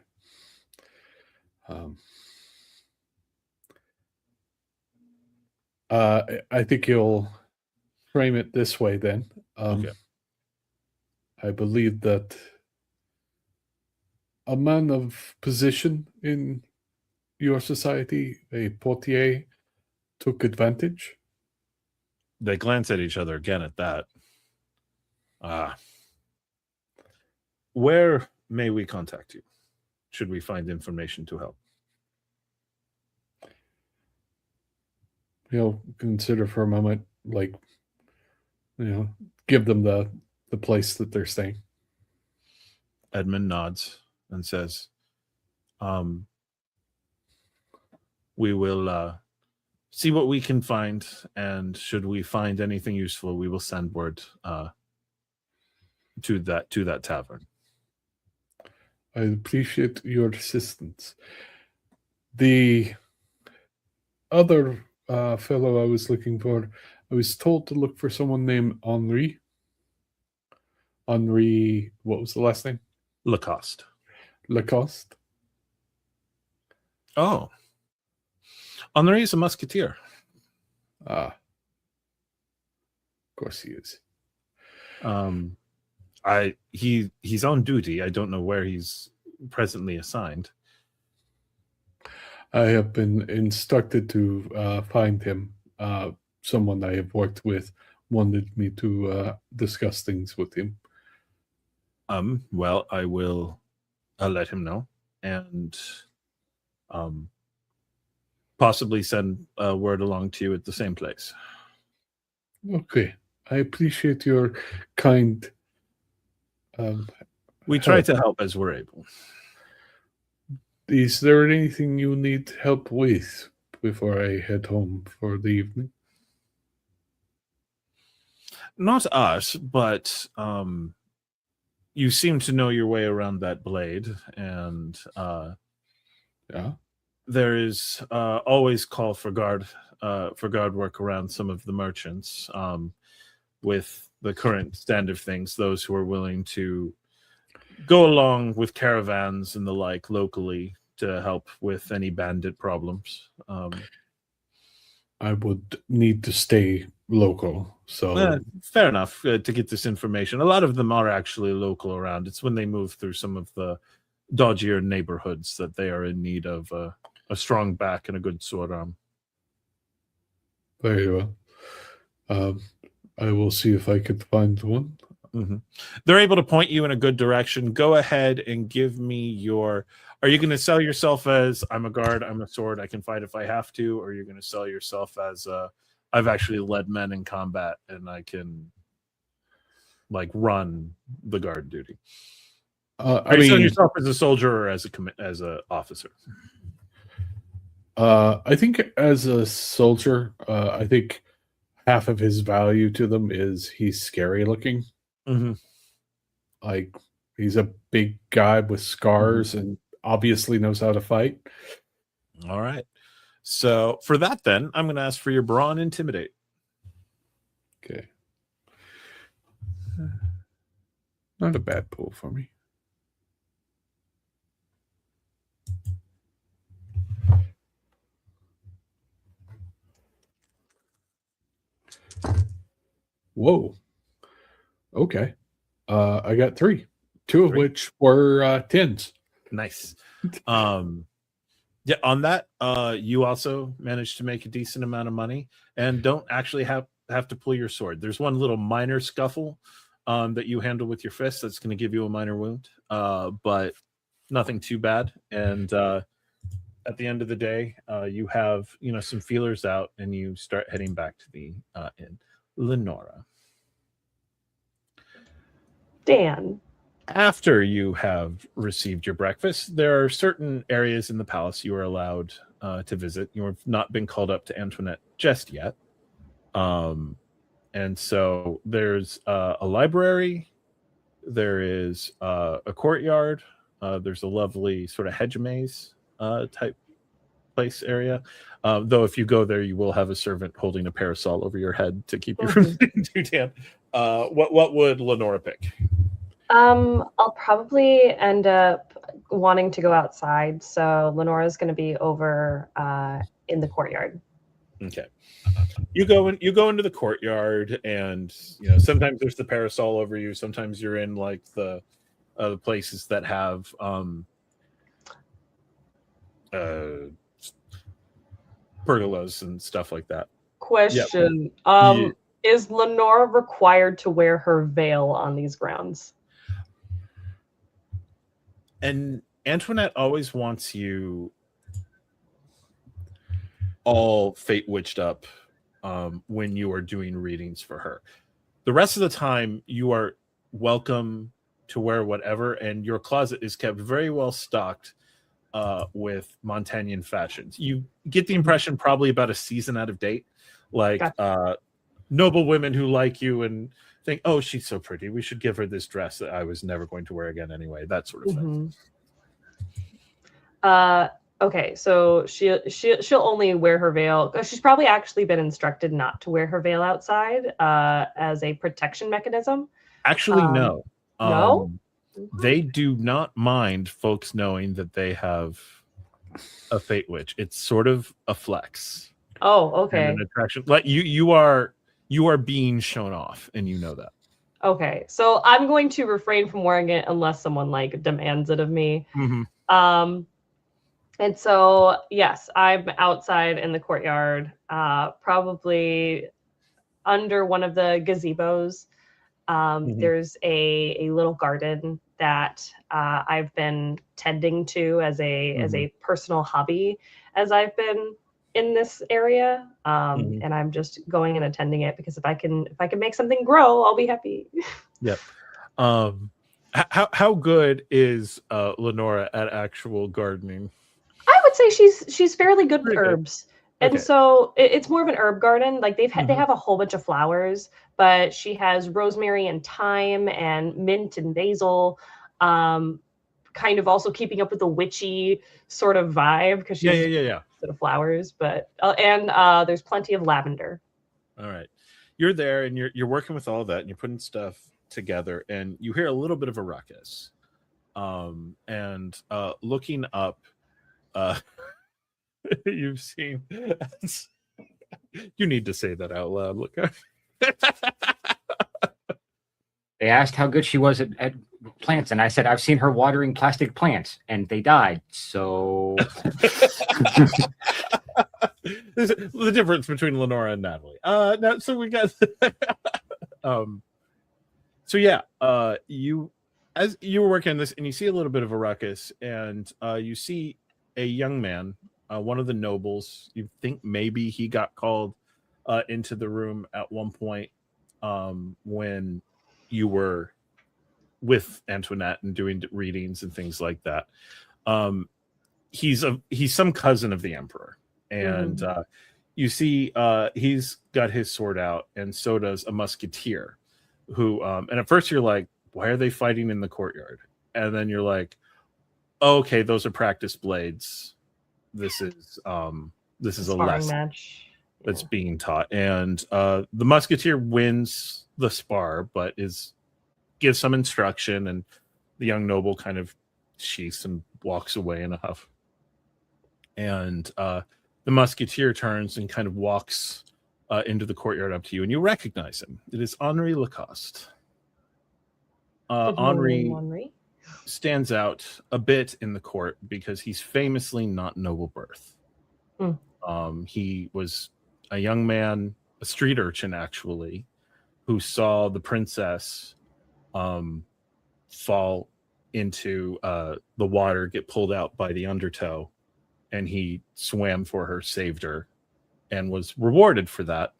I think you'll frame it this way then. Okay. I believe that a man of position in your society, a portier, took advantage. They glance at each other again at that. Where may we contact you? Should we find information to help? Consider for a moment, give them the place that they're staying. Edmund nods and says, we will see what we can find, and should we find anything useful, we will send word to that tavern. I appreciate your assistance. The other fellow I was looking for, I was told to look for someone named Henri. Henri, what was the last name? Lacoste. Lacoste. Oh. Henri is a musketeer. Of course he is. He's on duty. I don't know where he's presently assigned. I have been instructed to find him. Someone I have worked with wanted me to discuss things with him. Well, I'll let him know, and possibly send a word along to you at the same place. Okay. I appreciate your kind. We try to help as we're able. Is there anything you need help with before I head home for the evening? Not us, but you seem to know your way around that blade, and Yeah. there is always call for guard work around some of the merchants. With the current stand of things, those who are willing to go along with caravans and the like locally to help with any bandit problems. I would need to stay local, so Fair enough to get this information. A lot of them are actually local around. It's when they move through some of the dodgier neighborhoods that they are in need of a strong back and a good sword arm. very well. I will see if I could find one. Mm-hmm. They're able to point you in a good direction. Go ahead and give me your... Are you going to sell yourself as, I'm a guard, I'm a sword, I can fight if I have to, or are you going to sell yourself as, I've actually led men in combat and I can run the guard duty? Are you selling yourself as a soldier or as a officer? I think as a soldier, I think half of his value to them is he's scary looking. Mm-hmm. He's a big guy with scars and obviously knows how to fight. All right. So for that, then I'm going to ask for your brawn intimidate. Okay. Not a bad pull for me. Whoa. Okay. I got 3. 2 of which were 10s. Nice. Yeah, on that, you also managed to make a decent amount of money and don't actually have to pull your sword. There's one little minor scuffle that you handle with your fist that's going to give you a minor wound, but nothing too bad. And at the end of the day, you have some feelers out and you start heading back to the inn. Leonora. Dan. After you have received your breakfast, there are certain areas in the palace you are allowed to visit. You have not been called up to Antoinette just yet. And so there's a library, there is a courtyard, there's a lovely sort of hedge maze type place area. Though if you go there, you will have a servant holding a parasol over your head to keep you from being too tan. What would Lenora pick? I'll probably end up wanting to go outside, so Lenora's going to be over in the courtyard. Okay. You go into the courtyard, and sometimes there's the parasol over you. Sometimes you're in the places that have pergolas and stuff like that. Question: Yep. Is Lenora required to wear her veil on these grounds? And Antoinette always wants you all fate witched up when you are doing readings for her. The rest of the time, you are welcome to wear whatever, and your closet is kept very well stocked with Montagnan fashions. You get the impression probably about a season out of date, like noble women who like you and think, oh, she's so pretty, we should give her this dress that I was never going to wear again anyway, that sort of thing. Okay, so she'll only wear her veil. She's probably actually been instructed not to wear her veil outside as a protection mechanism. Actually, no. No? They do not mind folks knowing that they have a fate witch. It's sort of a flex. Oh, okay. And an attraction. Like you are being shown off, and you know that. Okay, so I'm going to refrain from wearing it unless someone like demands it of me. And so, yes, I'm outside in the courtyard, probably under one of the gazebos. There's a little garden that I've been tending to as a personal hobby as I've been in this area, and I'm just going and attending it because if I can make something grow, I'll be happy. Yep. How good is Leonora at actual gardening? I would say she's fairly good with herbs. And Okay. so it's more of an herb garden. Like they have a whole bunch of flowers, but she has rosemary and thyme and mint and basil, kind of also keeping up with the witchy sort of vibe because she's sort of flowers. But and there's plenty of lavender. All right, you're there and you're working with all that and you're putting stuff together and you hear a little bit of a ruckus, and looking up. You've seen. You need to say that out loud. Look. They asked how good she was at plants, and I said I've seen her watering plastic plants, and they died. So This is the difference between Lenora and Natalie. Now, so we got. So yeah, you as you were working on this, and you see a little bit of a ruckus, and you see a young man, one of the nobles. You think maybe he got called into the room at one point when you were with Antoinette and doing readings and things like that. He's some cousin of the emperor, and you see he's got his sword out, and so does a musketeer. Who and at first you're like, why are they fighting in the courtyard? And then you're like, oh, okay, those are practice blades. This is a lesson match that's being taught, and the musketeer wins the spar, but gives some instruction, and the young noble kind of sheaths and walks away in a huff. And the musketeer turns and kind of walks into the courtyard up to you, and you recognize him. It is Henri Lacoste. Henri stands out a bit in the court because he's famously not noble birth. He was a young man, a street urchin actually, who saw the princess fall into the water, get pulled out by the undertow, and he swam for her, saved her, and was rewarded for that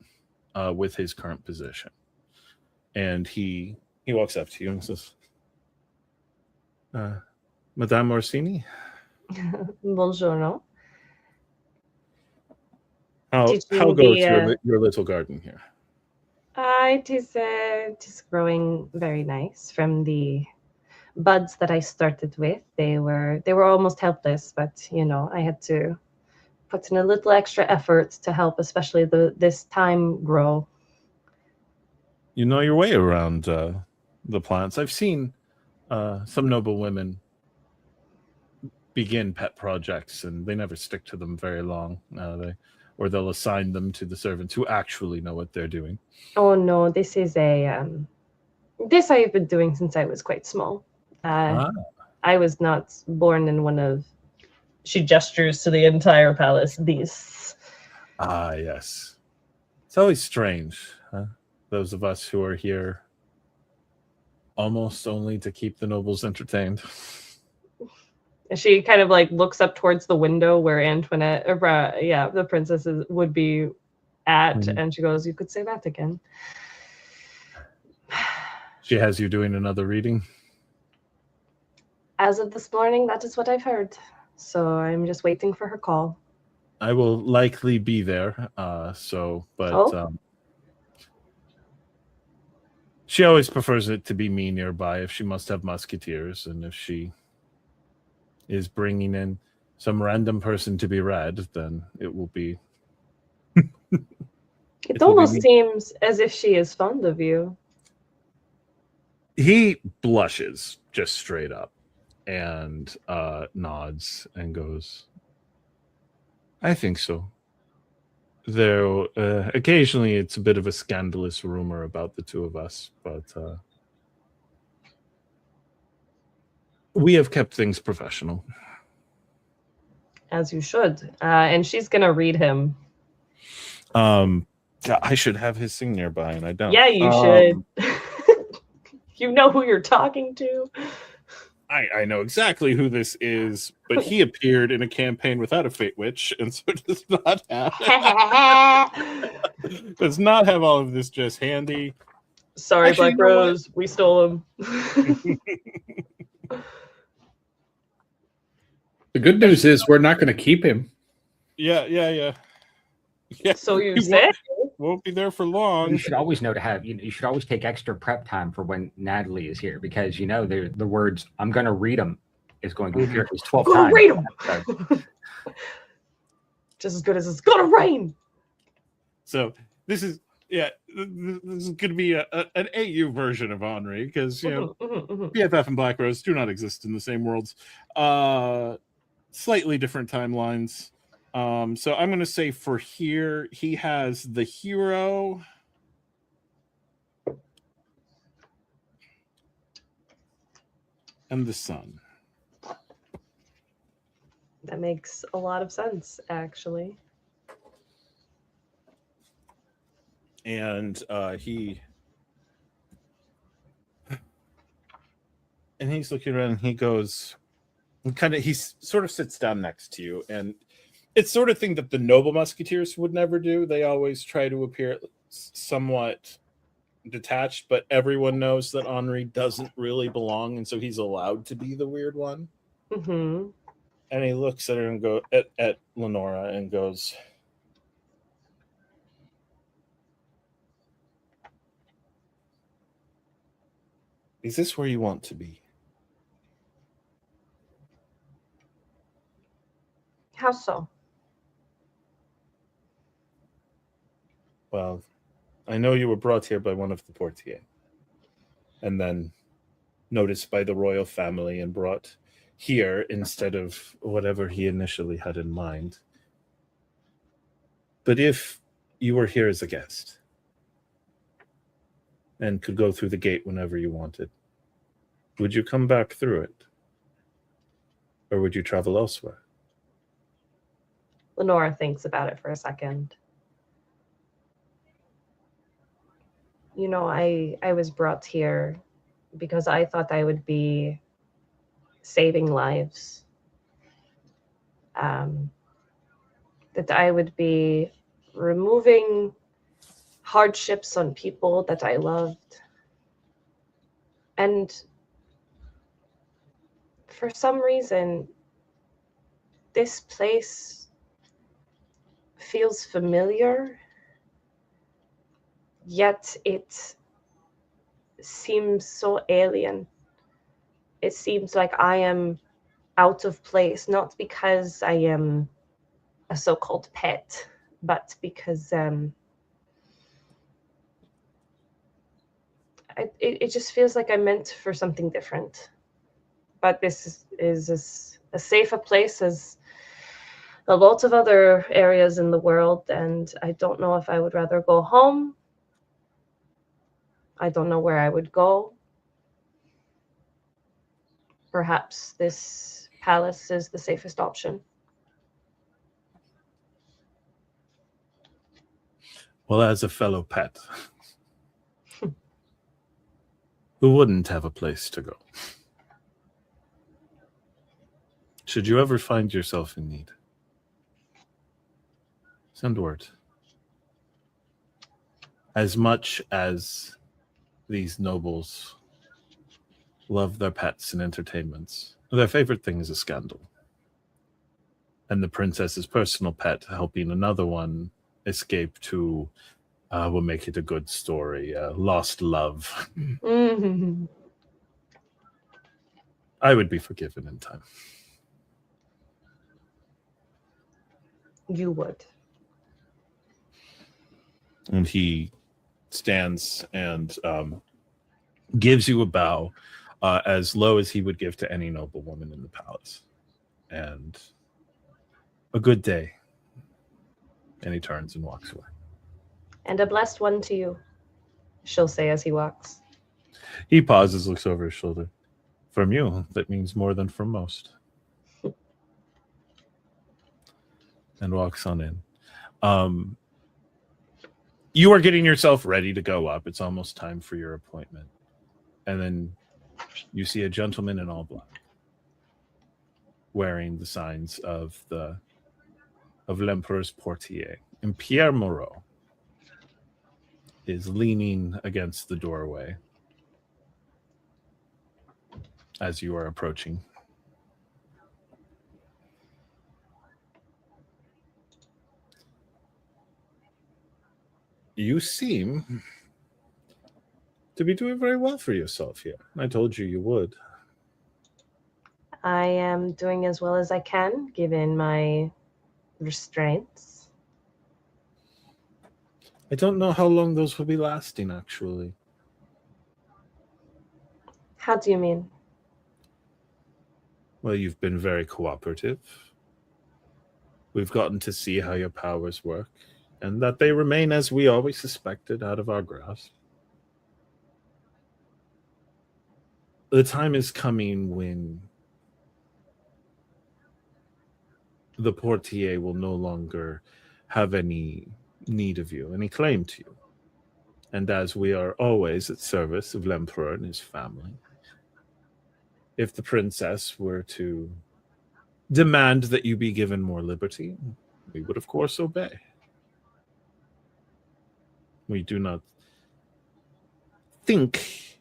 with his current position. And he walks up to you and says, Madame Orsini? Buongiorno. How goes your little garden here? It is growing very nice. From the buds that I started with, they were almost helpless, but I had to put in a little extra effort to help, especially this time grow. You know your way around the plants. I've seen some noble women begin pet projects and they never stick to them very long. They'll assign them to the servants who actually know what they're doing. Oh no, this is this I have been doing since I was quite small. I was not born in one of. She gestures to the entire palace. These. Ah, yes. It's always strange, huh? Those of us who are here almost only to keep the nobles entertained. And she kind of like looks up towards the window where Antoinette, the princesses would be at, and she goes, "You could say that again." She has you doing another reading? As of this morning, that is what I've heard. So I'm just waiting for her call. I will likely be there. She always prefers it to be me nearby if she must have musketeers, and if she is bringing in some random person to be read, then it will be. It almost seems as if she is fond of you. He blushes just straight up and nods and goes, "I think so. Though occasionally it's a bit of a scandalous rumor about the two of us, but we have kept things professional." As you should. And she's going to read him. I should have his thing nearby, and I don't. Yeah, you should. You know who you're talking to. I know exactly who this is, but he appeared in a campaign without a Fate Witch, and so does not have all of this just handy. Sorry, Actually, Black Rose. We stole him. The good news is we're not going to keep him. Yeah. So you He say? won't be there for long. You should always know to have, you should always take extra prep time for when Natalie is here, because the words "I'm going to read them" is going to appear at least 12 times. Read them. Just as good as it's gonna rain. So this is going to be an AU version of Henri, because BFF and Black Rose do not exist in the same worlds. Slightly different timelines. So I'm going to say for here, he has the hero. And the sun. That makes a lot of sense, actually. And he's looking around, and he goes, he sort of sits down next to you, and it's sort of thing that the noble musketeers would never do. They always try to appear somewhat detached, but everyone knows that Henri doesn't really belong, and so he's allowed to be the weird one. Mm-hmm. And he looks at her and at Leonora and goes, "Is this where you want to be?" How so? "Well, I know you were brought here by one of the portiers, and then noticed by the royal family and brought here instead of whatever he initially had in mind. But if you were here as a guest and could go through the gate whenever you wanted, would you come back through it? Or would you travel elsewhere?" Lenora thinks about it for a second. I was brought here because I thought I would be saving lives. That I would be removing hardships on people that I loved. And for some reason, this place feels familiar, yet it seems so alien. It seems like I am out of place, not because I am a so-called pet, but because it just feels like I'm meant for something different. But this is as safe a place as a lot of other areas in the world, and I don't know if I would rather go home. I don't know where I would go. Perhaps this palace is the safest option. Well, as a fellow pet, who wouldn't have a place to go? Should you ever find yourself in need, send word. As much as these nobles love their pets and entertainments, their favorite thing is a scandal. And the princess's personal pet helping another one escape to will make it a good story. Lost love. Mhm. I would be forgiven in time. You would. And he stands and gives you a bow as low as he would give to any noblewoman in the palace. And a good day. And he turns and walks away. And a blessed one to you, she'll say as he walks. He pauses, looks over his shoulder. From you, that means more than from most. And walks on in. You are getting yourself ready to go up. It's almost time for your appointment. And then you see a gentleman in all black, wearing the signs of l'Emperor's Portier. And Pierre Moreau is leaning against the doorway as you are approaching. You seem to be doing very well for yourself here. I told you you would. I am doing as well as I can, given my restraints. I don't know how long those will be lasting, actually. How do you mean? Well, you've been very cooperative. We've gotten to see how your powers work, and that they remain, as we always suspected, out of our grasp. The time is coming when the Portier will no longer have any need of you, any claim to you. And as we are always at service of l'Emperor and his family, if the princess were to demand that you be given more liberty, we would of course obey. We do not think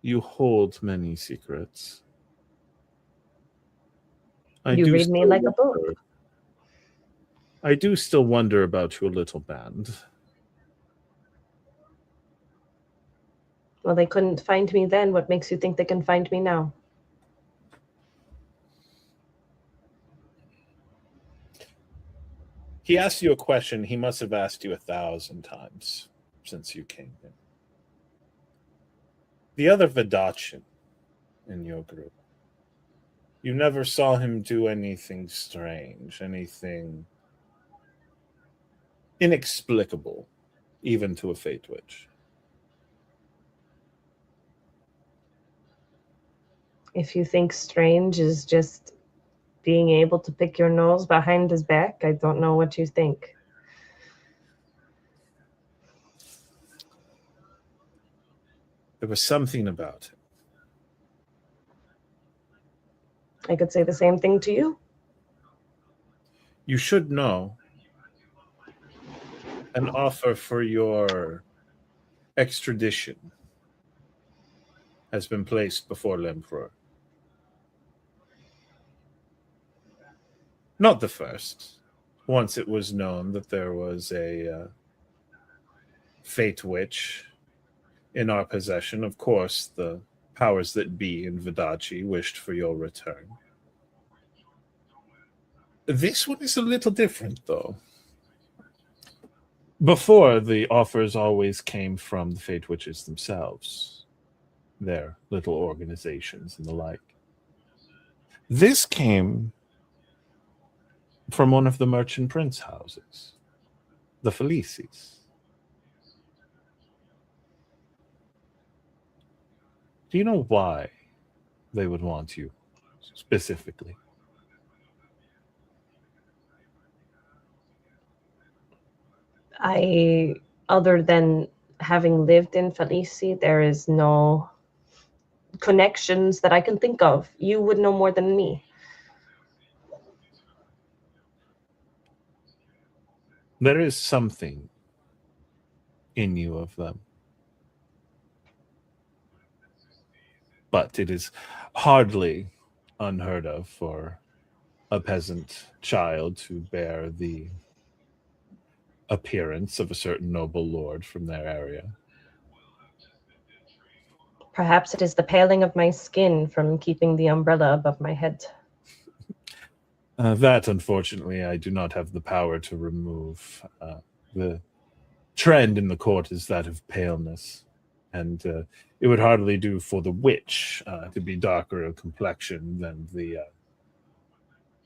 you hold many secrets. You read me like a book. I do still wonder about your little band. Well, they couldn't find me then. What makes you think they can find me now? He asked you a question he must have asked you 1,000 times since you came in. The other Vidachin in your group, you never saw him do anything strange, anything inexplicable, even to a Fate Witch. If you think strange is just being able to pick your nose behind his back, I don't know what you think. There was something about him. I could say the same thing to you. You should know an offer for your extradition has been placed before l'Emperor. Not the first. Once it was known that there was a Fate Witch in our possession, of course, the powers that be in Vidachi wished for your return. This one is a little different, though. Before, the offers always came from the Fate Witches themselves, their little organizations and the like. This came from one of the merchant prince houses, the Felicis. Do you know why they would want you specifically? Other than having lived in Felici, there is no connections that I can think of. You would know more than me. There is something in you of them. But it is hardly unheard of for a peasant child to bear the appearance of a certain noble lord from their area. Perhaps it is the paling of my skin from keeping the umbrella above my head. That, unfortunately, I do not have the power to remove. The trend in the court is that of paleness, and it would hardly do for the witch to be darker of complexion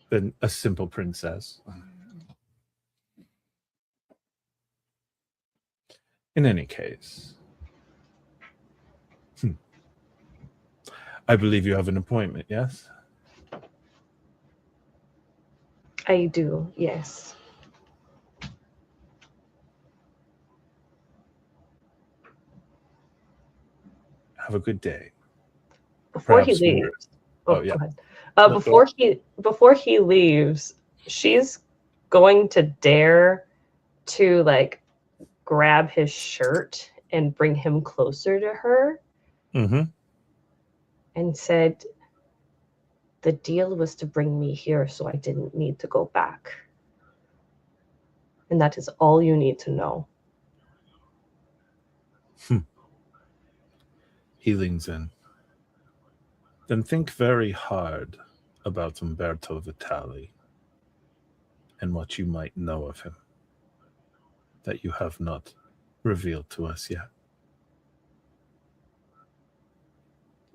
than a simple princess. In any case, I believe you have an appointment, yes? I do, yes. Have a good day. Before he Perhaps we're- leaves. Oh, yeah. Go ahead. No, Before he leaves, she's going to dare to like grab his shirt and bring him closer to her Mm-hmm. and said, the deal was to bring me here so I didn't need to go back. And that is all you need to know. He leans in. Then think very hard about Umberto Vitale and what you might know of him that you have not revealed to us yet.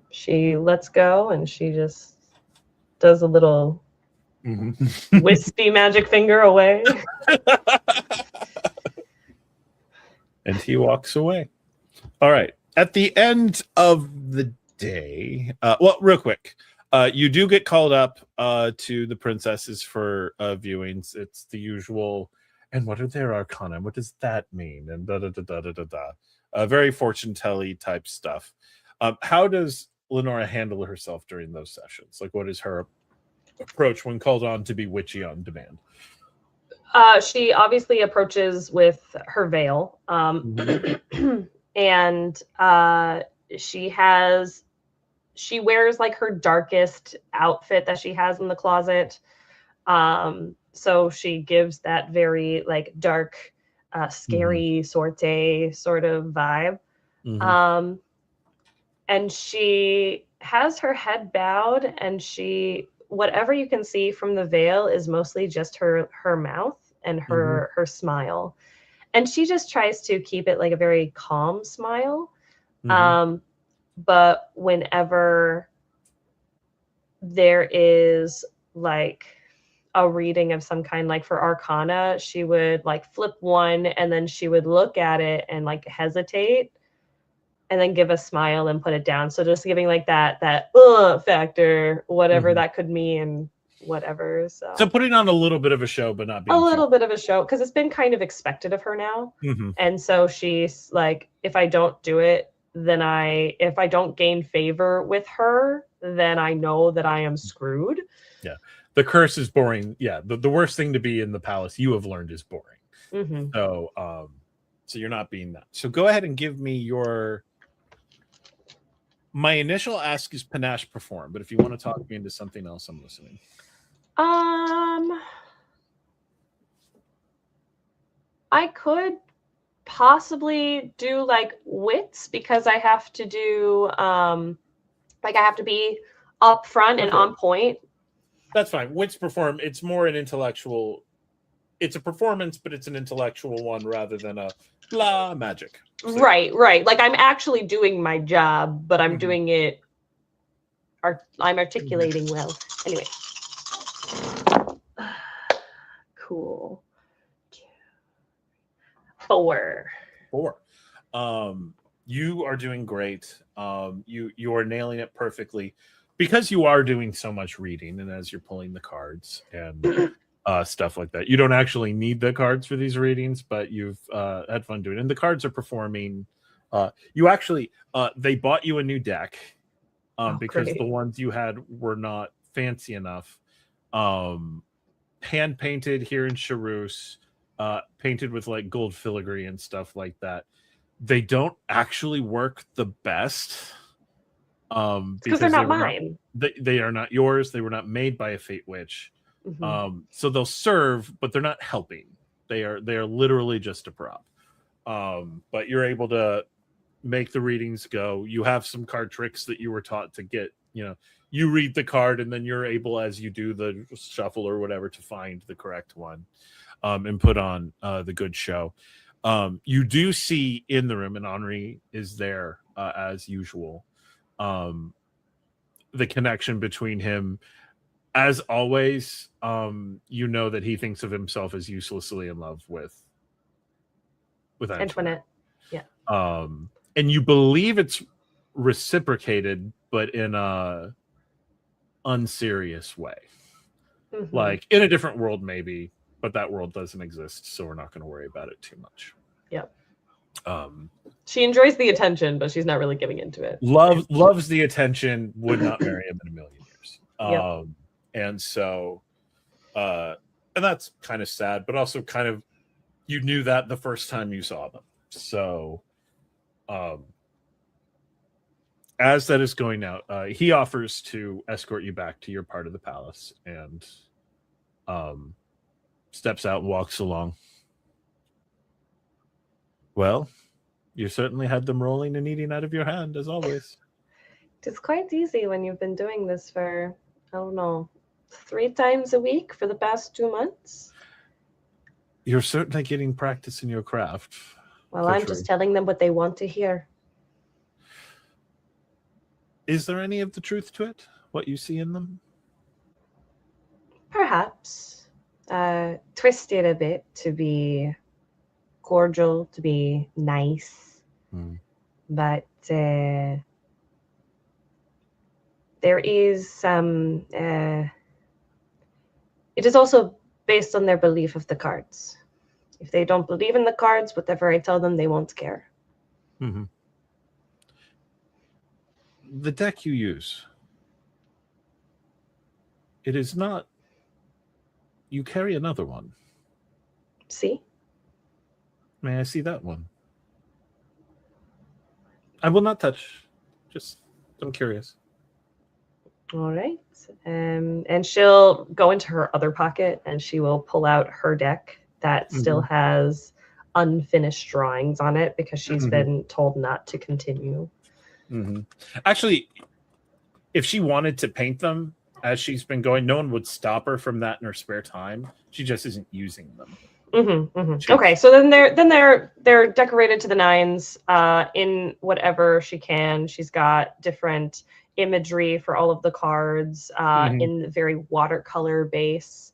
She lets go and she just does a little wispy magic finger away. And he walks away. All right. At the end of the day, well, real quick, you do get called up to the princesses for viewings. It's the usual. And what are their arcana? What does that mean? And da da da da da da da. Very fortune telly type stuff. How does Leonora handle herself during those sessions? Like, what is her approach when called on to be witchy on demand? She obviously approaches with her veil. And she wears like her darkest outfit that she has in the closet. So she gives that very like dark, scary sorte sort of vibe. And she has her head bowed, and whatever you can see from the veil is mostly just her mouth and her smile. And she just tries to keep it like a very calm smile. But whenever there is like a reading of some kind, like for Arcana, she would like flip one and then she would look at it and like hesitate and then give a smile and put it down. So just giving like that factor, whatever that could mean, whatever. So putting on a little bit of a show, but not being a little bit of a show, because it's been kind of expected of her now. And so she's like, if I don't do it, then if I don't gain favor with her, then I know that I am screwed. Yeah. The curse is boring. Yeah. The worst thing to be in the palace, you have learned, is boring. So you're not being that. So go ahead and give me my initial ask is panache perform, but if you want to talk me into something else, I'm listening. I could possibly do like wits, because I have to do like I have to be up front and on point. That's fine. Wits perform, it's more an intellectual, it's a performance, but it's an intellectual one rather than a blah magic. So, right. Like I'm actually doing my job, but I'm doing it, I'm articulating well. Anyway. Cool. 4. You are doing great. You are nailing it perfectly because you are doing so much reading, and as you're pulling the cards and stuff like that, you don't actually need the cards for these readings, but you've had fun doing it. And the cards are performing. You actually they bought you a new deck because great. the ones you had were not fancy enough. Hand painted here in Charus. painted with like gold filigree and stuff like that. They don't actually work the best. Because they're not mine. They are not yours. They were not made by a fate witch. So they'll serve, but they're not helping. They are literally just a prop. But you're able to make the readings go. You have some card tricks that you were taught to get. You read the card, and then you're able, as you do the shuffle or whatever, to find the correct one and put on the good show. You do see in the room, and Henri is there as usual. The connection between him, as always, you know that he thinks of himself as uselessly in love with Antoinette. Yeah. And you believe it's reciprocated, but in a unserious way. Like in a different world, maybe, but that world doesn't exist, so we're not going to worry about it too much. Yep. She enjoys the attention, but she's not really giving into it. Loves the attention, would not marry him in a million years. Yep. And so, and that's kind of sad, but also kind of, you knew that the first time you saw them. So, as that is going out, he offers to escort you back to your part of the palace and steps out and walks along. Well, you certainly had them rolling and eating out of your hand, as always. It's quite easy when you've been doing this for, I don't know, 3 times a week for the past 2 months. You're certainly getting practice in your craft. Well, I'm just telling them what they want to hear. Is there any of the truth to it? What you see in them? Perhaps. Twisted a bit to be cordial, to be nice. But there is some... it is also based on their belief of the cards. If they don't believe in the cards, whatever I tell them, they won't care. The deck you use, it is not... You carry another one. See? May I see that one? I will not touch. I'm curious. All right. And she'll go into her other pocket and she will pull out her deck that still has unfinished drawings on it because she's been told not to continue. Actually, if she wanted to paint them as she's been going, no one would stop her from that in her spare time. She just isn't using them. Okay, so then they're decorated to the nines in whatever she can. She's got different imagery for all of the cards in the very watercolor base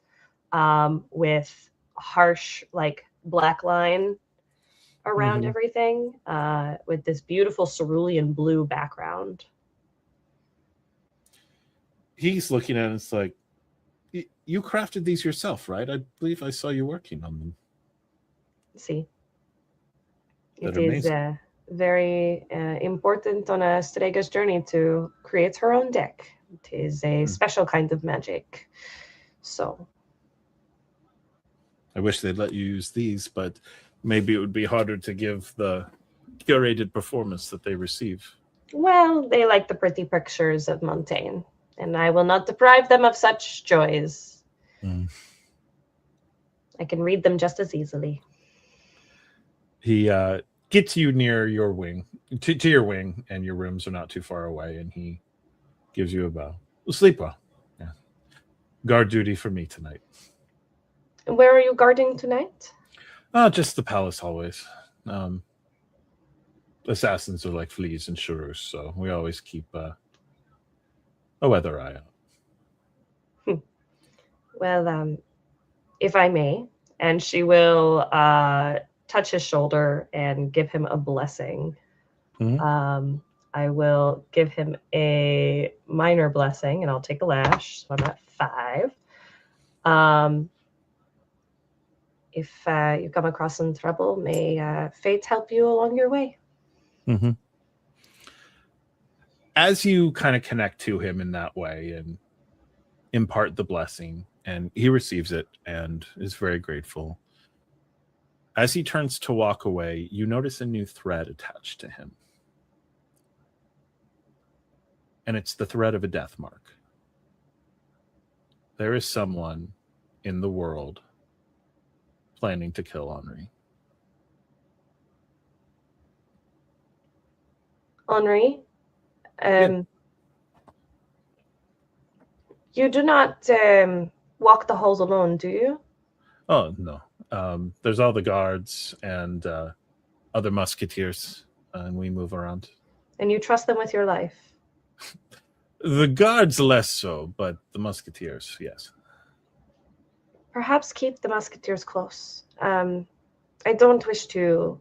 with harsh like black line around everything with this beautiful cerulean blue background. He's looking at it, it's like, you crafted these yourself, right? I believe I saw you working on them. See, it is very important on a Strega's journey to create her own deck. It is a special kind of magic. So I wish they'd let you use these, but maybe it would be harder to give the curated performance that they receive. Well, they like the pretty pictures of Montaigne, and I will not deprive them of such joys. I can read them just as easily. He gets you near your wing, to your wing, and your rooms are not too far away, and he gives you a bow. Well, sleep well. Yeah. Guard duty for me tonight. And where are you guarding tonight? Just the palace hallways. Assassins are like fleas and shrews, so we always keep a weather eye out. Well, if I may, and she will touch his shoulder and give him a blessing. I will give him a minor blessing, and I'll take a lash, so I'm at 5. If you come across some trouble, may fate help you along your way. As you kind of connect to him in that way and impart the blessing, and he receives it and is very grateful, As he turns to walk away, you notice a new thread attached to him. And it's the thread of a death mark. There is someone in the world planning to kill Henri. Henri, you do not walk the halls alone, do you? Oh, no. There's all the guards and other musketeers, and we move around. And you trust them with your life? The guards less so, but the musketeers, yes. Perhaps keep the musketeers close. I don't wish to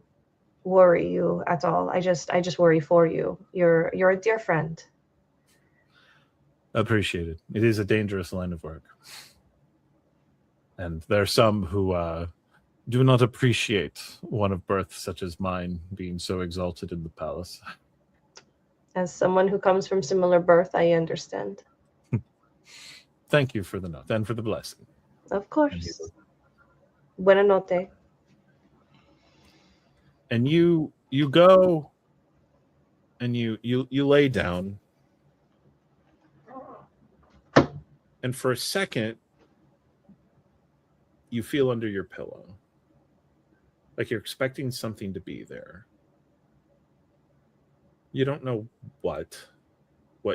worry you at all. I just worry for you. You're a dear friend. Appreciated. It is a dangerous line of work. And there are some who do not appreciate one of birth such as mine being so exalted in the palace. As someone who comes from similar birth, I understand. Thank you for the note and for the blessing. Of course. Buena notte. And you go and you lay down. And for a second, you feel under your pillow. Like you're expecting something to be there. You don't know what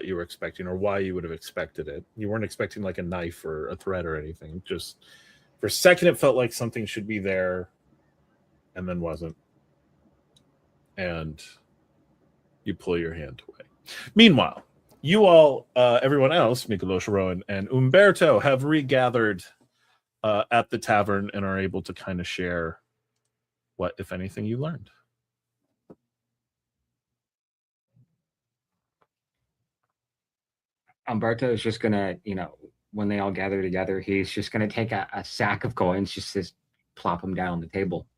you were expecting or why you would have expected it. You weren't expecting like a knife or a thread or anything. Just for a second, it felt like something should be there and then wasn't. And you pull your hand away. Meanwhile, you all, everyone else, Mykolas, Roan, and Umberto have regathered at the tavern and are able to kind of share what, if anything, you learned. Umberto is just gonna, when they all gather together, he's just gonna take a sack of coins, just plop them down on the table.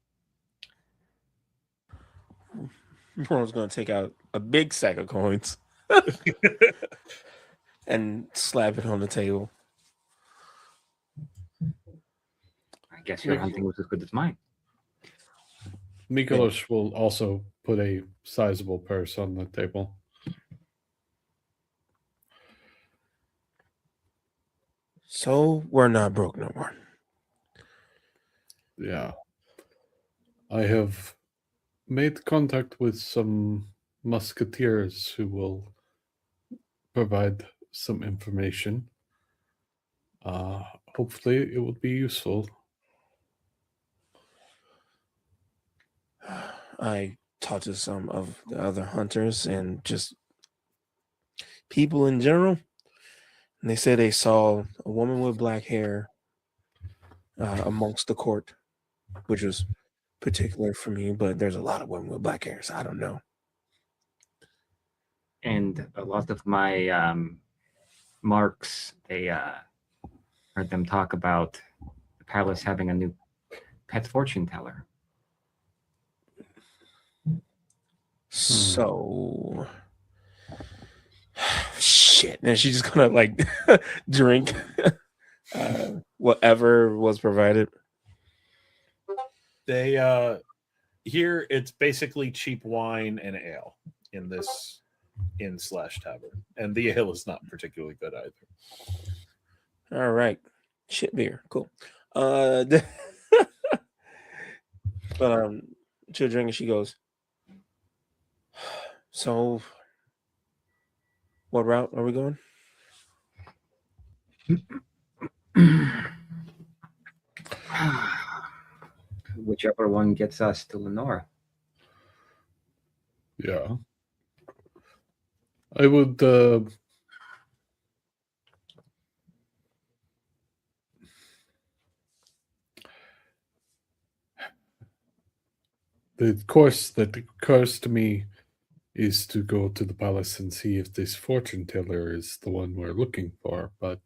Ron's going to take out a big sack of coins and slap it on the table. I guess your hunting was as good as mine. Mykolas will also put a sizable purse on the table. So we're not broke no more. Yeah. I have made contact with some musketeers who will provide some information. Hopefully it will be useful. I talked to some of the other hunters and just people in general. And they said they saw a woman with black hair amongst the court, which was particular for me, but there's a lot of women with black hair, so I don't know. And a lot of my marks, they heard them talk about the palace having a new pet fortune teller. So shit. And she's just gonna like drink whatever was provided. They here it's basically cheap wine and ale in this inn/tavern, and the ale is not particularly good either. All right, shit beer, cool. But she'll drink and she goes, so what route are we going? Whichever one gets us to Lenora. Yeah. I would the course that occurs to me is to go to the palace and see if this fortune teller is the one we're looking for, but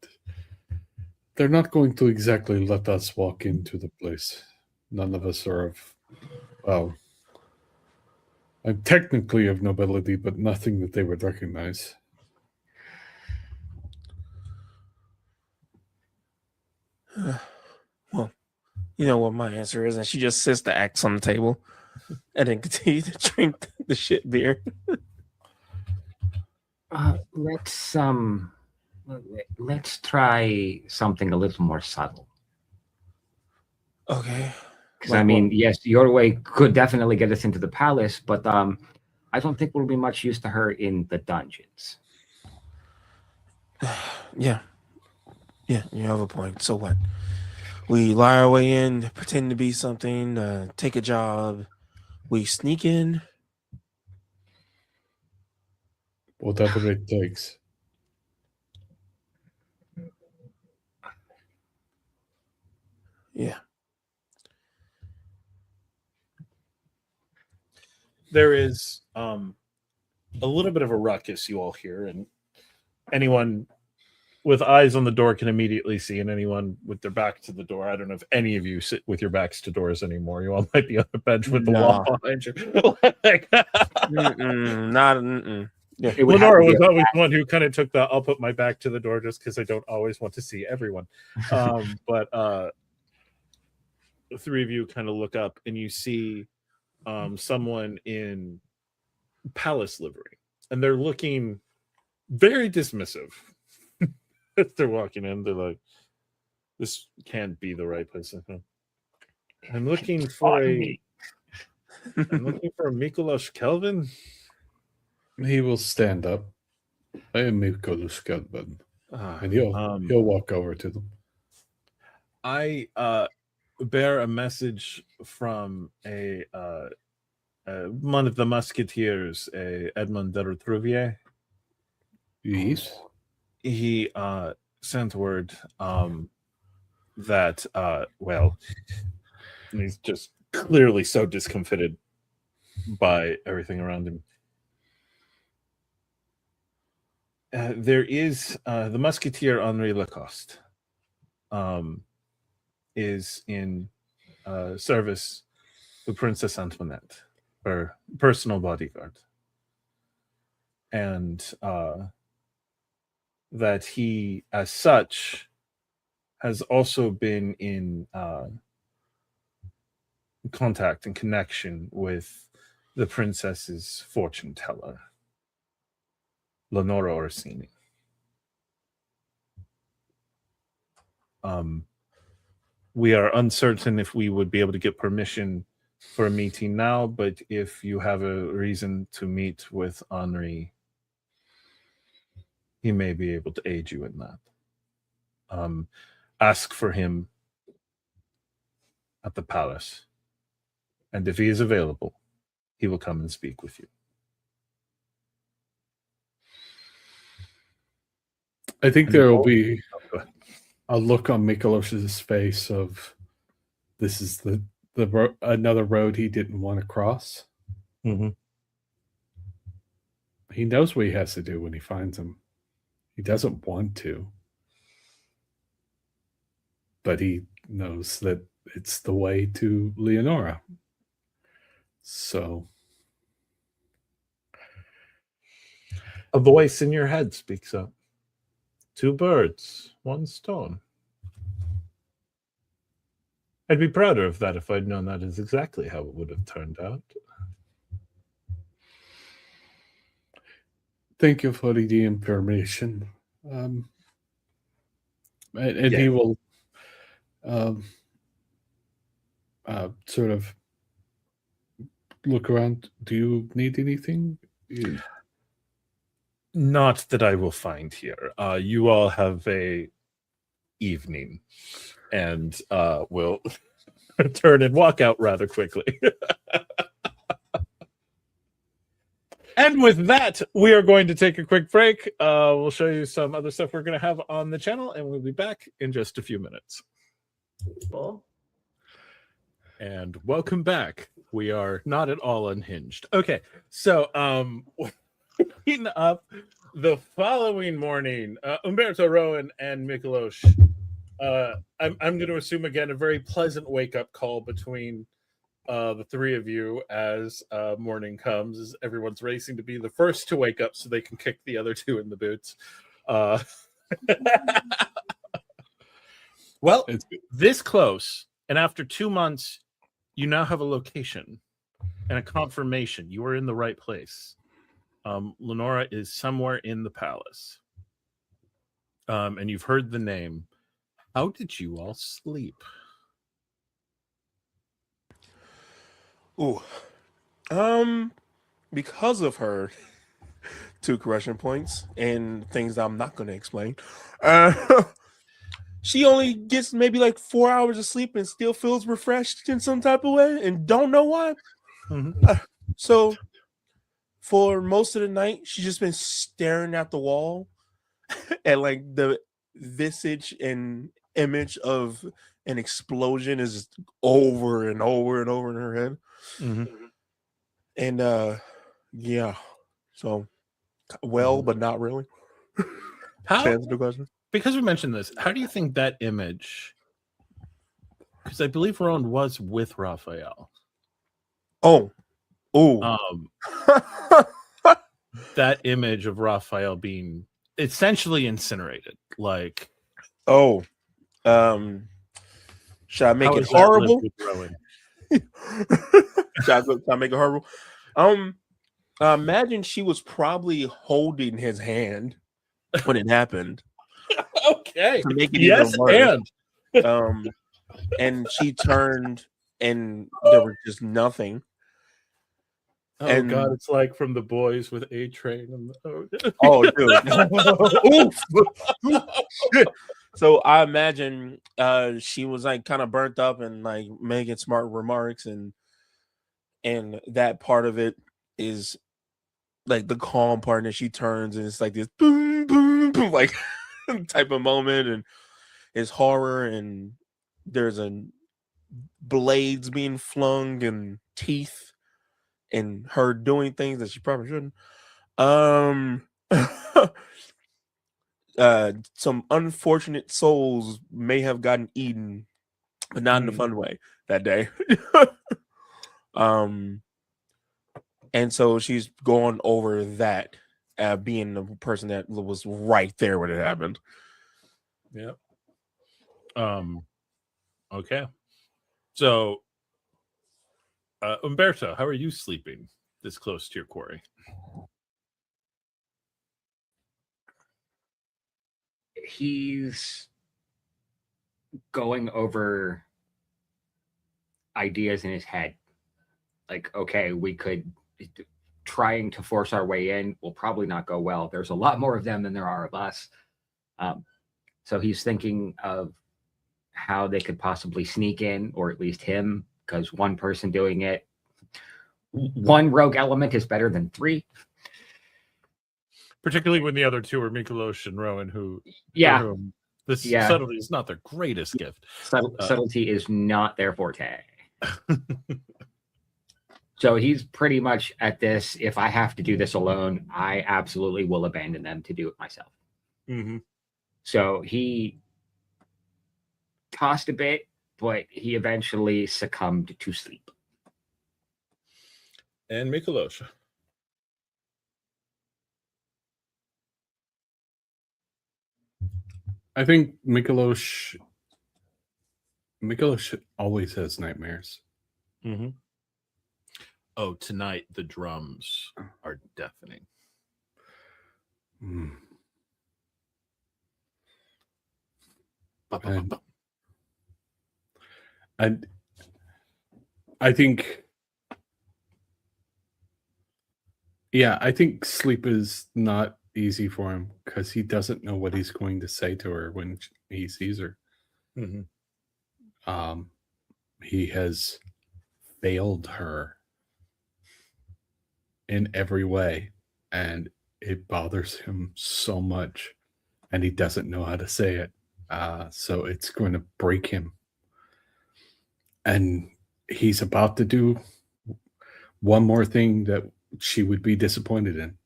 they're not going to exactly let us walk into the place. None of us are of, well, I'm technically of nobility, but nothing that they would recognize. Well, You know what my answer is, and she just sits the axe on the table, and then continue to drink the shit beer. Let's try something a little more subtle. Okay. Because I mean, yes, your way could definitely get us into the palace, but I don't think we'll be much use to her in the dungeons. Yeah, you have a point. So what? We lie our way in, pretend to be something, take a job. We sneak in. Whatever it takes. Yeah. There is a little bit of a ruckus you all hear, and anyone with eyes on the door can immediately see, and anyone with their back to the door, I don't know if any of you sit with your backs to doors anymore. You all might be on the bench with the wall behind you. Yeah. Lenora was always one who kind of took the I'll put my back to the door just because I don't always want to see everyone. But the three of you kind of look up and you see someone in palace livery, and they're looking very dismissive. They're walking in, they're like, this can't be the right place. I'm looking for a Mykolas Kelvan. He will stand up. I am Mykolas Kelvan. And he'll walk over to them. I bear a message from a one of the musketeers, Edmond de Retrouvier. Yes. He sent word that well, he's just clearly so discomfited by everything around him. There is the musketeer Henri Lacoste is in service to Princess Antoinette, her personal bodyguard, and that he, as such, has also been in contact and connection with the princess's fortune teller, Leonora Orsini. We are uncertain if we would be able to get permission for a meeting now, but if you have a reason to meet with Henri, he may be able to aid you in that. Ask for him at the palace, and if he is available, he will come and speak with you. I think there will be a look on Mykolos's face of this is the another road he didn't want to cross. Mm-hmm. He knows what he has to do when he finds him. He doesn't want to, but he knows that it's the way to Leonora. So a voice in your head speaks up. 2 birds, 1 stone. I'd be prouder of that if I'd known that is exactly how it would have turned out. thank you for the information. And Yeah. he will sort of look around. Do you need anything? Not that I will find here. You all have a evening, and will turn and walk out rather quickly. And with that, we are going to take a quick break. We'll show you some other stuff we're going to have on the channel, and we'll be back in just a few minutes. Cool. And welcome back. We are not at all unhinged. Okay, so waking up the following morning, Umberto, Roan, and Mykolas. I'm going to assume again a very pleasant wake-up call between the three of you as morning comes, as everyone's racing to be the first to wake up so they can kick the other two in the boots. Well, It's this close And after 2 months, you now have a location and a confirmation you are in the right place. Leonora is somewhere in the palace. And you've heard the name. How did you all sleep? Ooh. Because of her 2 correction points and things I'm not going to explain, she only gets maybe like 4 hours of sleep and still feels refreshed in some type of way and don't know why. So for most of the night, she's just been staring at the wall and like the visage and image of an explosion is just over and over and over in her head. And yeah, so well, but not really. How? To answer the question. Because we mentioned this, how do you think that image? Because I believe Roan was with Raphael. Oh. That image of Raphael being essentially incinerated. Like, should I make how it has that lived horrible? with Rowan? Should I make it horrible? Imagine she was probably holding his hand when it happened. Okay. To make it Yes, even worse. And she turned and there was just nothing. Oh And- God, it's like from The Boys with A Train. And Oh, dude. Oof. Shit. So I imagine she was like kind of burnt up and like making smart remarks, and that part of it is like the calm part, and she turns and it's like this boom, boom, boom, like type of moment, and it's horror, and there's a blades being flung and teeth and her doing things that she probably shouldn't. Some unfortunate souls may have gotten eaten, but not in a fun way that day. And so she's going over that, being the person that was right there when it happened. Yeah. Okay. So, Umberto, how are you sleeping this close to your quarry? He's going over ideas in his head. Like, okay, we could trying to force our way in will probably not go well. There's a lot more of them than there are of us. So he's thinking of how they could possibly sneak in, or at least him, because one person doing it, one rogue element is better than 3. Particularly when the other 2 are Mykolas and Rowan, who Yeah, for whom this Yeah. subtlety is not their greatest gift. subtlety is not their forte. So he's pretty much at this. If I have to do this alone, I absolutely will abandon them to do it myself. So he tossed a bit, but he eventually succumbed to sleep. And Mykolas. I think Mykolas always has nightmares. Oh, tonight the drums are deafening. And I think, I think sleep is not easy for him because he doesn't know what he's going to say to her when he sees her. He has failed her in every way, and it bothers him so much, and he doesn't know how to say it. So it's going to break him. And he's about to do one more thing that she would be disappointed in.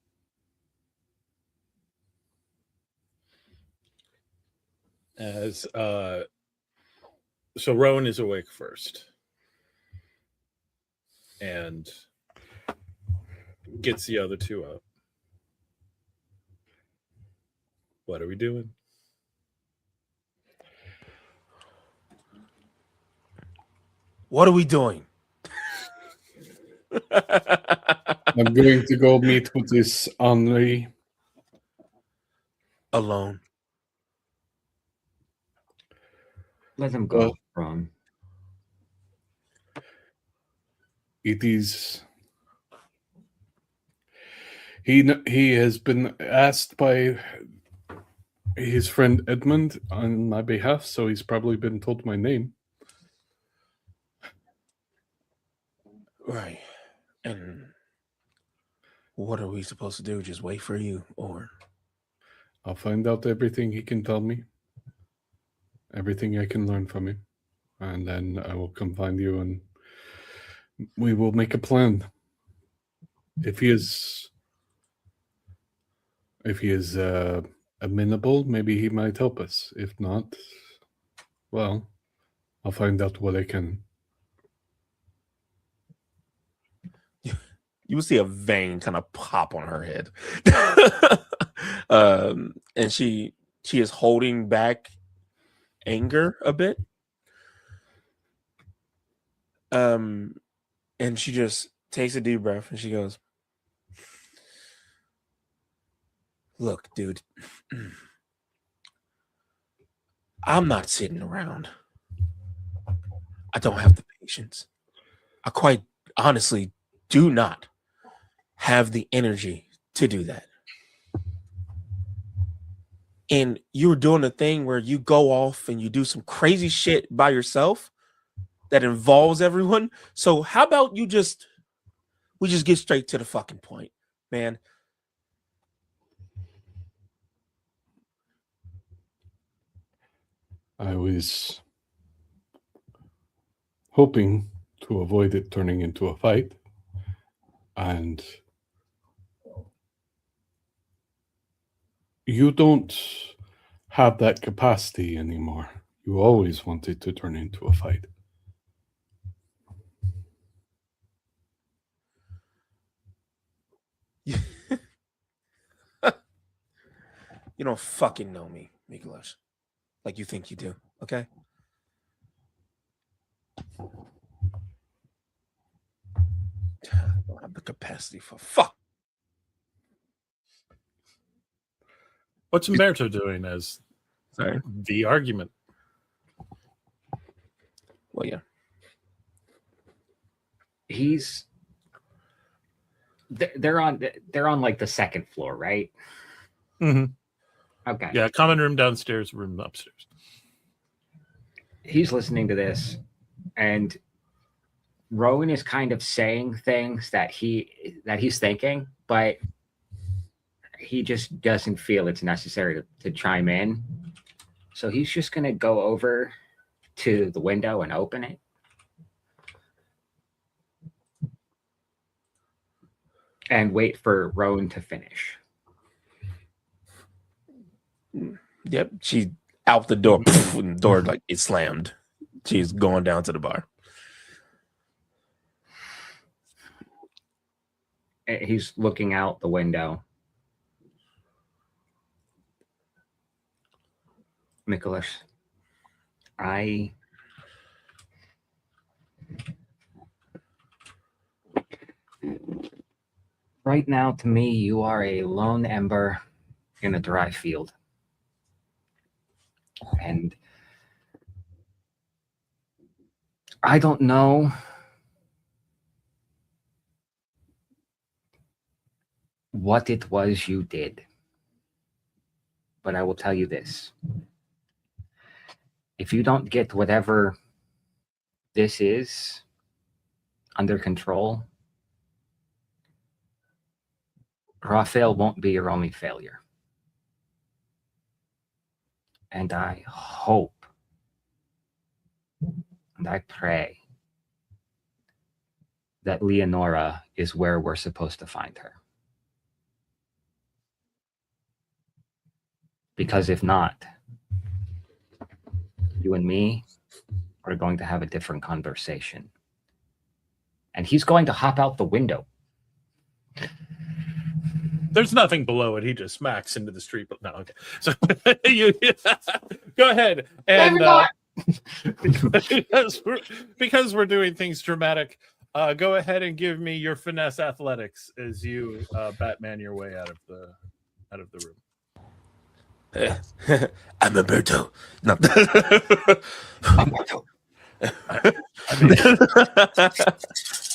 As so Rowan is awake first and gets the other 2 up. What are we doing? What are we doing? I'm going to go meet with this Henri. Alone. Let him go, Ron. It is. He has been asked by his friend Edmund on my behalf, so he's probably been told my name. Right. And what are we supposed to do? Just wait for you, or I'll find out everything he can tell me, everything I can learn from him, and then I will come find you and we will make a plan. If he is amenable, maybe he might help us. If not, well, I'll find out what I can. you will see a vein kind of pop on her head. And she is holding back anger a bit. And she just takes a deep breath and she goes, "Look, dude, I'm not sitting around. I don't have the patience. I quite honestly do not have the energy to do that. And you're doing a thing where you go off and you do some crazy shit by yourself that involves everyone. So how about we just get straight to the fucking point, man." I was hoping to avoid it turning into a fight, and you don't have that capacity anymore. You always want it to turn into a fight. You don't fucking know me, Mykolas, like you think you do, okay? I don't have the capacity for fuck. What's Umberto doing as Sorry. the argument? Well, yeah. They're on like the second floor, right? Mm-hmm. Okay. Yeah, common room downstairs, room upstairs. He's listening to this, and Rowan is kind of saying things that he's thinking, but he just doesn't feel it's necessary to chime in. So he's just going to go over to the window and open it. And wait for Rowan to finish. Yep, she's out the door. And the door like it slammed. She's going down to the bar. He's looking out the window. Mykolas, right now, to me, you are a lone ember in a dry field. And I don't know what it was you did, but I will tell you this. If you don't get whatever this is under control, Rafael won't be your only failure. And I hope and I pray that Leonora is where we're supposed to find her. Because if not, you and me are going to have a different conversation. And he's going to hop out the window. There's nothing below it. He just smacks into the street. But no, okay. So you go ahead and because we're doing things dramatic. Go ahead and give me your finesse athletics as you Batman your way out of the room. I'm Umberto. No.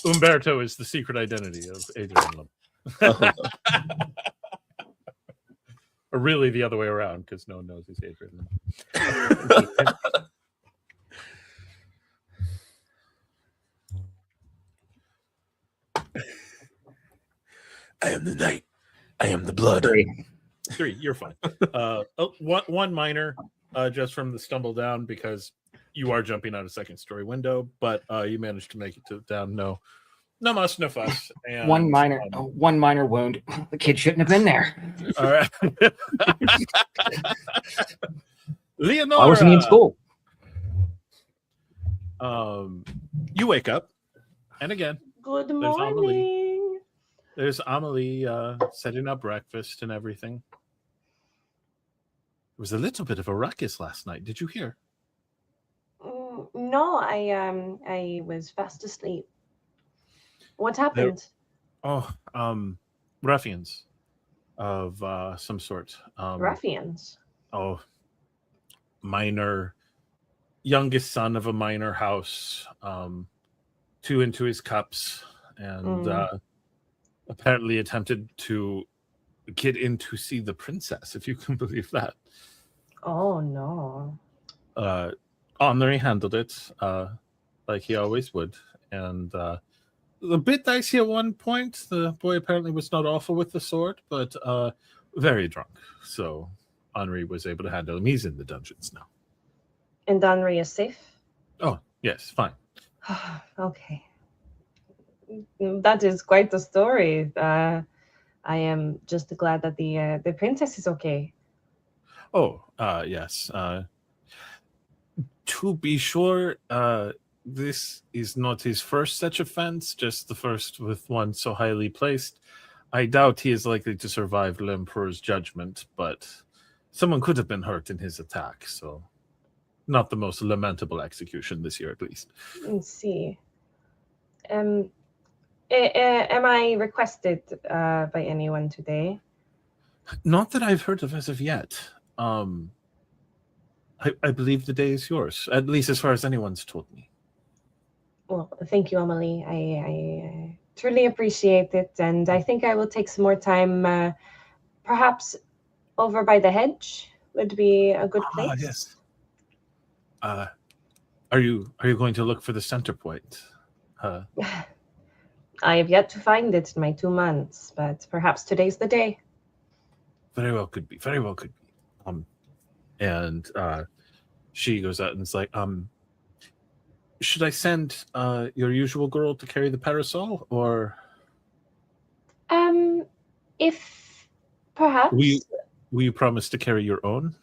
Umberto is the secret identity of Adrian Lim. Or really the other way around, because no one knows he's Adrian Lim. I am the night. I am the blood. 3, you're fine. One minor, just from the stumble down, because you are jumping out a second-story window, but you managed to make it down. No muss, no fuss. And, one minor wound. The kid shouldn't have been there. All right. Leonora, I wasn't in school. You wake up, and again, Good Amelie. morning. there's Amelie setting up breakfast and everything. There was a little bit of a ruckus last night. Did you hear? No, I was fast asleep. What happened? Ruffians of some sort. Ruffians. Minor, youngest son of a minor house, 2 into his cups, and apparently attempted to get in to see the princess, if you can believe that. Oh no. Henri handled it like he always would, and a bit dicey at one point. The boy apparently was not awful with the sword, but very drunk. So Henri was able to handle him. He's in the dungeons now. And Henri is safe? Oh, yes, fine. Okay. That is quite the story. I am just glad that the princess is okay. Oh, yes. To be sure, this is not his first such offense, just the first with one so highly placed. I doubt he is likely to survive L'Emperor's judgment, but someone could have been hurt in his attack, so not the most lamentable execution this year, at least. Let's see. Am I requested by anyone today? Not that I've heard of as of yet. I believe the day is yours, at least as far as anyone's told me. Well, thank you, Amelie. I truly appreciate it, and I think I will take some more time. Perhaps over by the hedge would be a good place. Yes. Are you going to look for the center point? I have yet to find it in my 2 months, but perhaps today's the day. Very well could be. Very well could be. And she goes out and is like, should I send your usual girl to carry the parasol, or if perhaps will you promise to carry your own?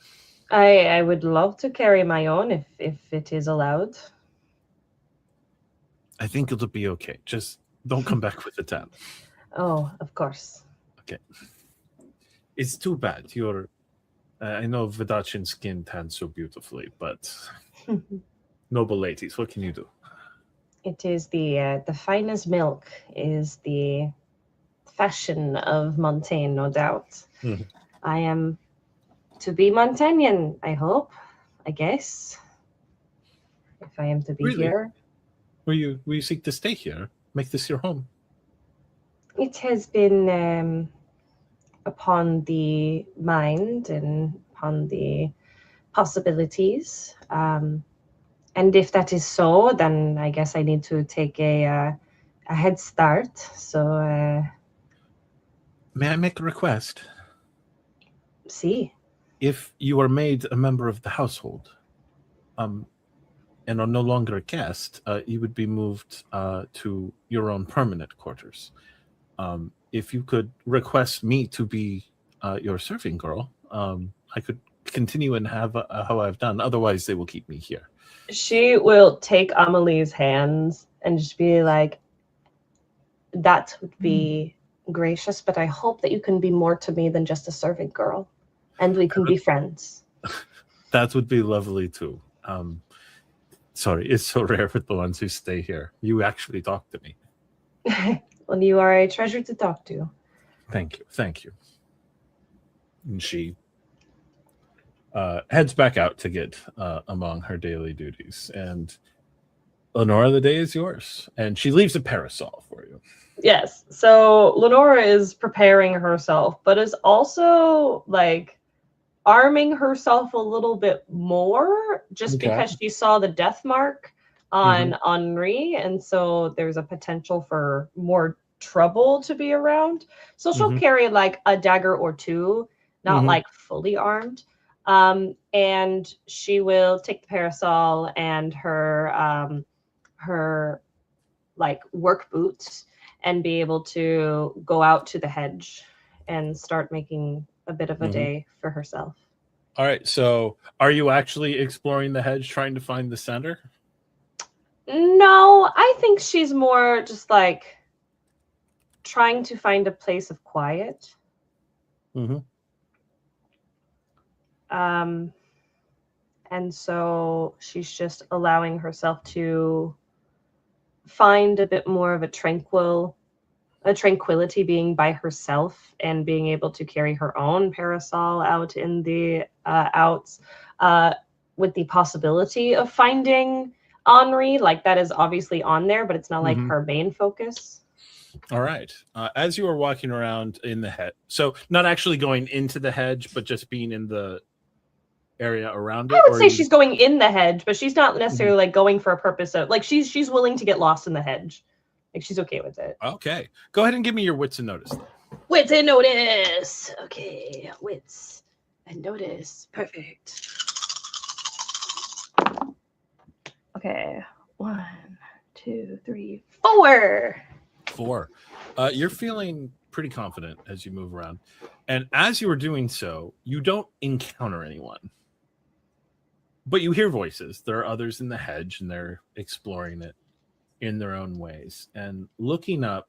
I would love to carry my own if it is allowed. I think it'll be okay. Just don't come back with the tan. Oh, of course. Okay. It's too bad. I know Vidachin skin tans so beautifully, but noble ladies, what can you do? It is the finest milk is the fashion of Montaigne, no doubt. Mhm. I am to be Montaignan, I hope, I guess. If I am to be Really? here. Will you seek to stay here? Make this your home? It has been upon the mind and upon the possibilities. And if that is so, then I guess I need to take a head start. So, May I make a request? see. If you are made a member of the household, and are no longer a guest, you would be moved to your own permanent quarters. If you could request me to be your serving girl, I could continue and have how I've done. Otherwise, they will keep me here. She will take Amelie's hands and just be like, that would be gracious, but I hope that you can be more to me than just a serving girl, and we can be friends. That would be lovely too. Sorry, it's so rare with the ones who stay here. You actually talk to me. Well, you are a treasure to talk to. Thank you. Thank you. And she heads back out to get among her daily duties. And Lenora, the day is yours. And she leaves a parasol for you. Yes. So Lenora is preparing herself, but is also like arming herself a little bit more just Okay. because she saw the death mark on Henri. And so there's a potential for more trouble to be around. So she'll carry like a dagger or two, not like fully armed. And she will take the parasol and her like work boots and be able to go out to the hedge and start making a bit of a day for herself. All right. So are you actually exploring the hedge, trying to find the center? No, I think she's more just like trying to find a place of quiet. And so she's just allowing herself to find a bit more of a tranquility being by herself and being able to carry her own parasol out in the outs with the possibility of finding Henri. Like that is obviously on there, but it's not like her main focus. All right. As you are walking around in the hedge, so not actually going into the hedge, but just being in the area around it. I would say she's going in the hedge, but she's not necessarily like going for a purpose of like she's willing to get lost in the hedge. Like she's okay with it. Okay. Go ahead and give me your wits and notice. Though. Wits and notice. Okay, wits and notice. Perfect. Okay, 1, 2, 3, 4. 4. You're feeling pretty confident as you move around. And as you are doing so, you don't encounter anyone. But you hear voices. There are others in the hedge, and they're exploring it in their own ways. And looking up,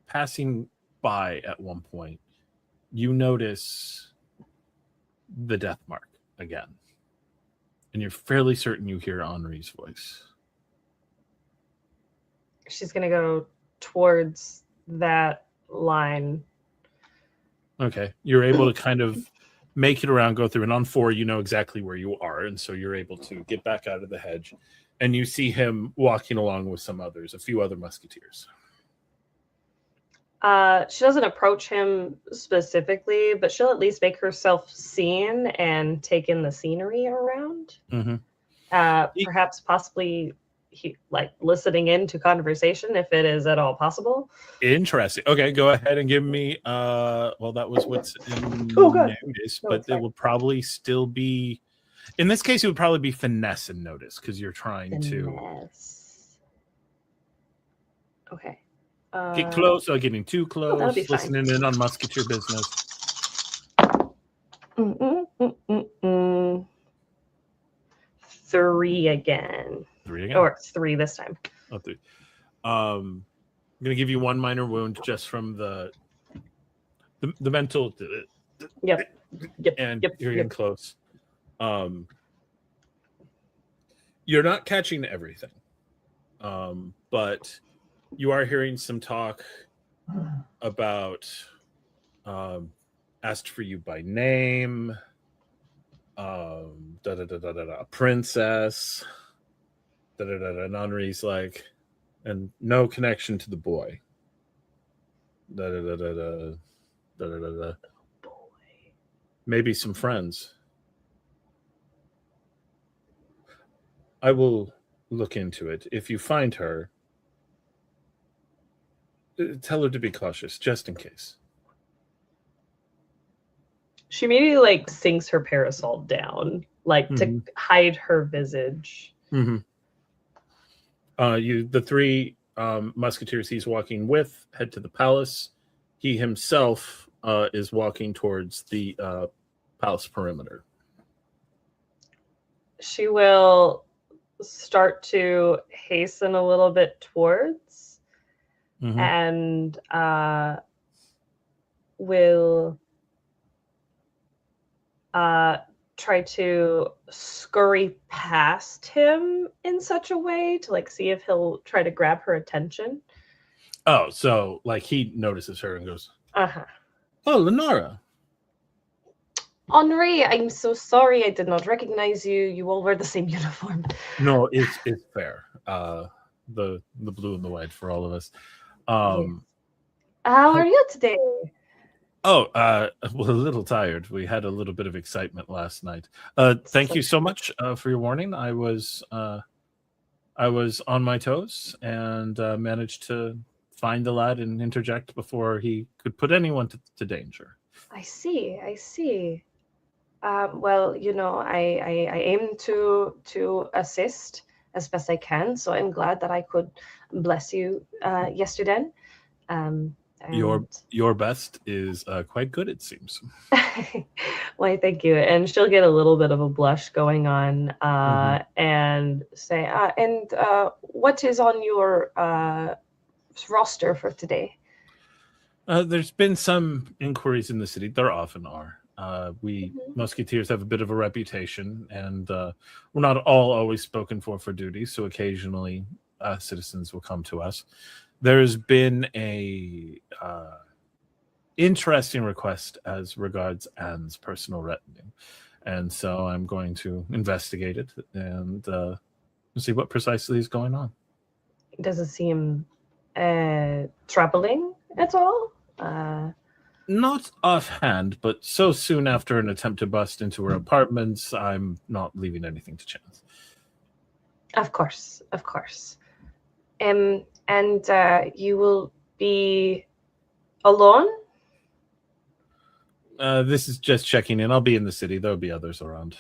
passing by at one point, you notice the death mark again. And you're fairly certain you hear Henri's voice. She's going to go towards that line. Okay. You're able to kind of make it around, go through, and on 4, you know exactly where you are. And so you're able to get back out of the hedge. And you see him walking along with some others, a few other musketeers. She doesn't approach him specifically, but she'll at least make herself seen and take in the scenery around. Perhaps possibly like listening into conversation if it is at all possible. Interesting. Okay, go ahead and give me well, that was what's in notice, but it will probably still be in this case it would probably be finesse and notice because you're trying to get close or getting too close, listening in on musketeer business. 3 again. 3 again. Or it's 3 this time. Oh, 3. I'm gonna give you 1 minor wound just from the mental. Yep. And you're getting close. You're not catching everything, but you are hearing some talk about asked for you by name, princess, and Henri's like, and no connection to the boy. Maybe some friends. I will look into it. If you find her, tell her to be cautious, just in case. She maybe like sinks her parasol down, like to hide her visage. The 3 musketeers he's walking with head to the palace. He himself is walking towards the palace perimeter. She will start to hasten a little bit towards and will try to scurry past him in such a way to like see if he'll try to grab her attention. Oh, so like he notices her and goes, Uh-huh. "Oh, Leonora." Henri, I'm so sorry I did not recognize you. You all wear the same uniform. No, it's fair. The blue and the white for all of us. How are you today? Oh, well, a little tired. We had a little bit of excitement last night. Thank you so much for your warning. I was on my toes and managed to find the lad and interject before he could put anyone to danger. I see. Well, you know, I aim to assist as best I can, so I'm glad that I could bless you yesterday. Your best is quite good, it seems. Why, thank you. And she'll get a little bit of a blush going on and say, what is on your roster for today? There's been some inquiries in the city. There often are. We Musketeers have a bit of a reputation, and we're not all always spoken for duty, so occasionally citizens will come to us. There's been a interesting request as regards Anne's personal retinue, and so I'm going to investigate it and see what precisely is going on. Does it seem troubling at all? Not offhand, but so soon after an attempt to bust into her apartments, I'm not leaving anything to chance. Of course. And you will be alone? This is just checking in. I'll be in the city. There'll be others around.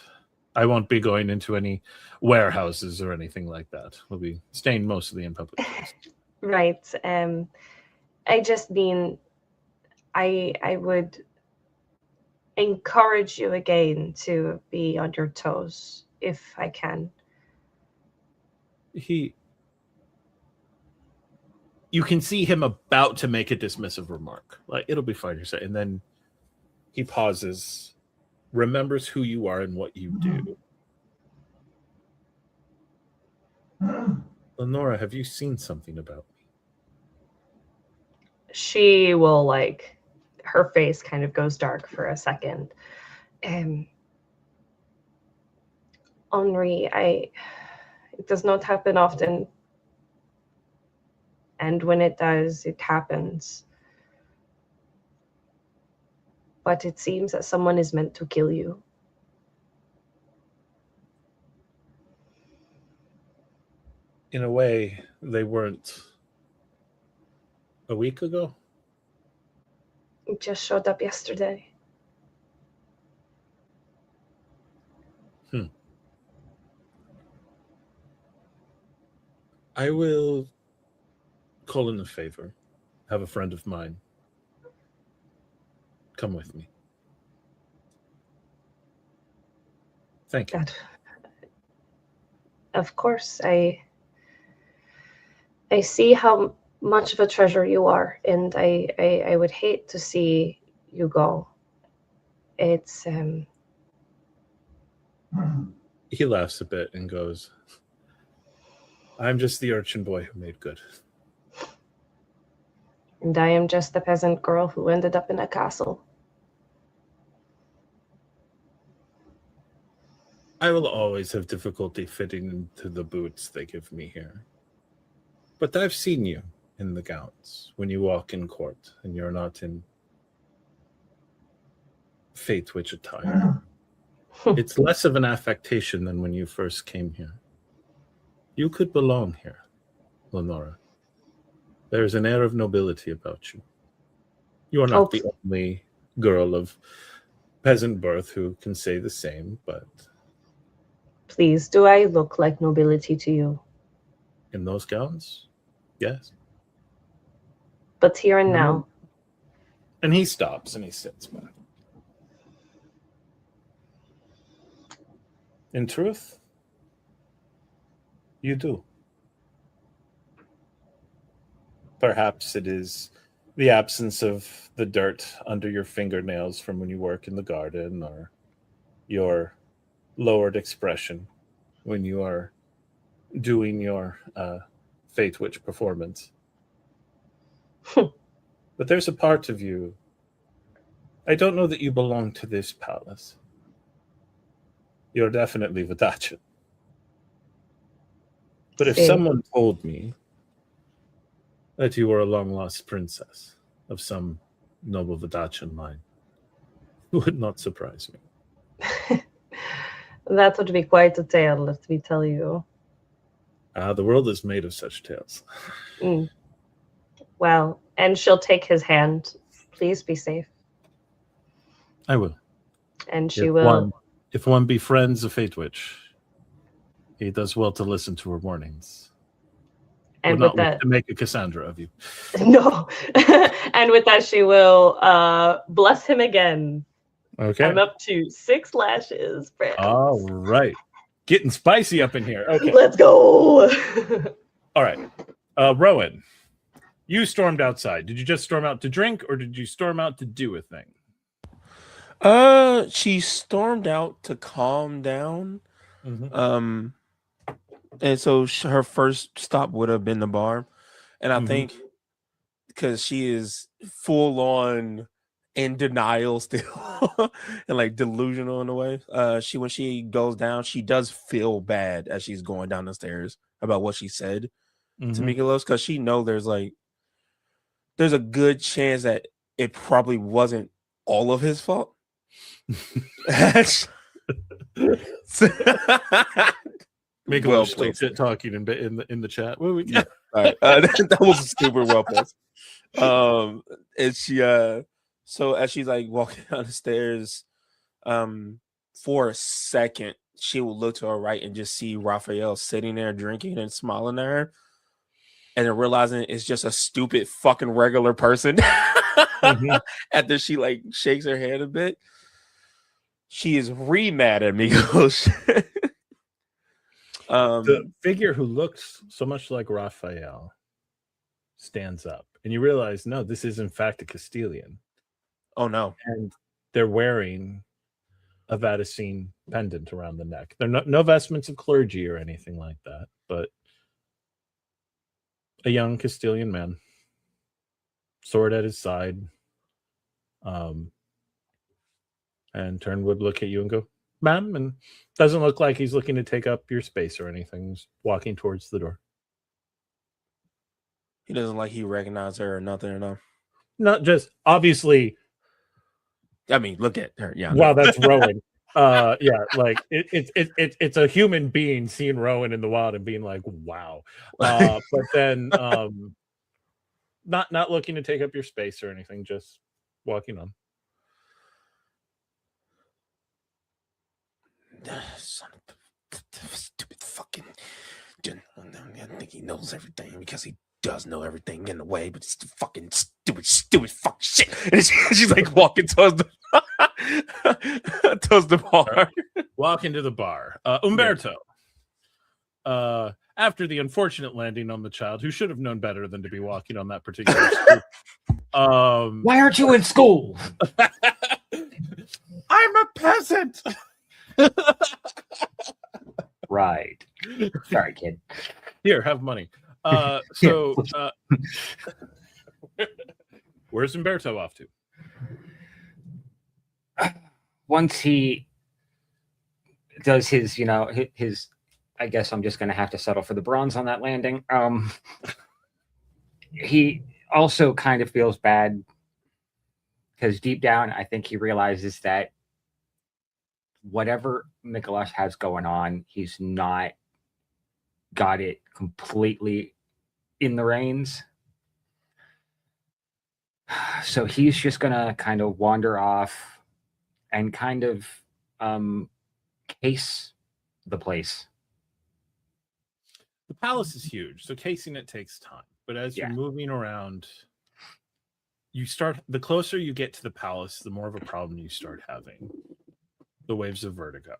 I won't be going into any warehouses or anything like that. We'll be staying mostly in public places. Right. I just mean, I would encourage you again to be on your toes if I can. You can see him about to make a dismissive remark. Like, it'll be fine, you're saying. And then he pauses, remembers who you are and what you do. Lenora, have you seen something about me? She will, like, her face kind of goes dark for a second. Henri, it does not happen often. And when it does, it happens. But it seems that someone is meant to kill you. In a way, they weren't a week ago. It just showed up yesterday. I will call in a favor. Have a friend of mine come with me. Thank you. Of course, I see how much of a treasure you are, and I would hate to see you go. It's He laughs a bit and goes, I'm just the urchin boy who made good. And I am just the peasant girl who ended up in a castle. I will always have difficulty fitting into the boots they give me here. But I've seen you in the gowns when you walk in court and you're not in Fate Witch attire. It's less of an affectation than when you first came here. You could belong here, Lenora. There's an air of nobility about you. You are not the only girl of peasant birth who can say the same, but... Please, do I look like nobility to you? In those gowns? Yes. But here and now. And he stops and he sits back. In truth, you do. Perhaps it is the absence of the dirt under your fingernails from when you work in the garden, or your lowered expression when you are doing your Fate Witch performance. But there's a part of you. I don't know that you belong to this palace. You're definitely Vidachan. But if Same. someone told me that you were a long-lost princess of some noble Vidachan line, it would not surprise me. That would be quite a tale, let me tell you. The world is made of such tales. Mm. Well, and she'll take his hand. Please be safe. I will. And she will. If one befriends a Fate Witch, he does well to listen to her warnings. And Will with not wish that, to make a Cassandra of you. no. And with that, she will bless him again. Okay. I'm up to 6 lashes, friends. All right. Getting spicy up in here. Okay. Let's go. All right. Rowan, you stormed outside. Did you just storm out to drink, or did you storm out to do a thing? She stormed out to calm down. Mm-hmm. And so her first stop would have been the bar. And I think because she is full on in denial still and like delusional in a way. When she goes down, she does feel bad as she's going down the stairs about what she said to Mykolas, because she know there's a good chance that it probably wasn't all of his fault. Mykolas well shit talking in the chat. What we got? All right. That was super well placed. And she so as she's like walking down the stairs, for a second she will look to her right and just see Raphael sitting there drinking and smiling at her, and then realizing it's just a stupid fucking regular person. After she like shakes her head a bit, she is mad at me. The figure who looks so much like Raphael stands up, and you realize, no, this is in fact a Castilian. Oh no! And they're wearing a Vaticine pendant around the neck. They're no vestments of clergy or anything like that, but a young Castilian man, sword at his side, and Turn would look at you and go, "Ma'am," and doesn't look like he's looking to take up your space or anything. He's walking towards the door. He doesn't like he recognized her or nothing or no. Not just obviously. I mean, look at her. Yeah. Wow, that's Rowan. Yeah, like it's a human being seeing Rowan in the wild and being like, wow. But then not looking to take up your space or anything, just walking on. Son of a stupid fucking. I think he knows everything because he does know everything in a way, but it's fucking stupid fucking shit. And she's like walking towards the bar. Walk into the bar. Umberto. After the unfortunate landing on the child, who should have known better than to be walking on that particular street. Why aren't you in school? I'm a peasant. Right. Sorry, kid. Here, have money. Where's Umberto off to? Once he does his, his, I guess I'm just going to have to settle for the bronze on that landing. He also kind of feels bad because deep down, I think he realizes that whatever Mykolas has going on, he's not got it completely in the reins. So he's just going to kind of wander off and kind of case the place. The palace is huge, so casing it takes time. But as you're moving around, the closer you get to the palace, the more of a problem you start having. The waves of vertigo.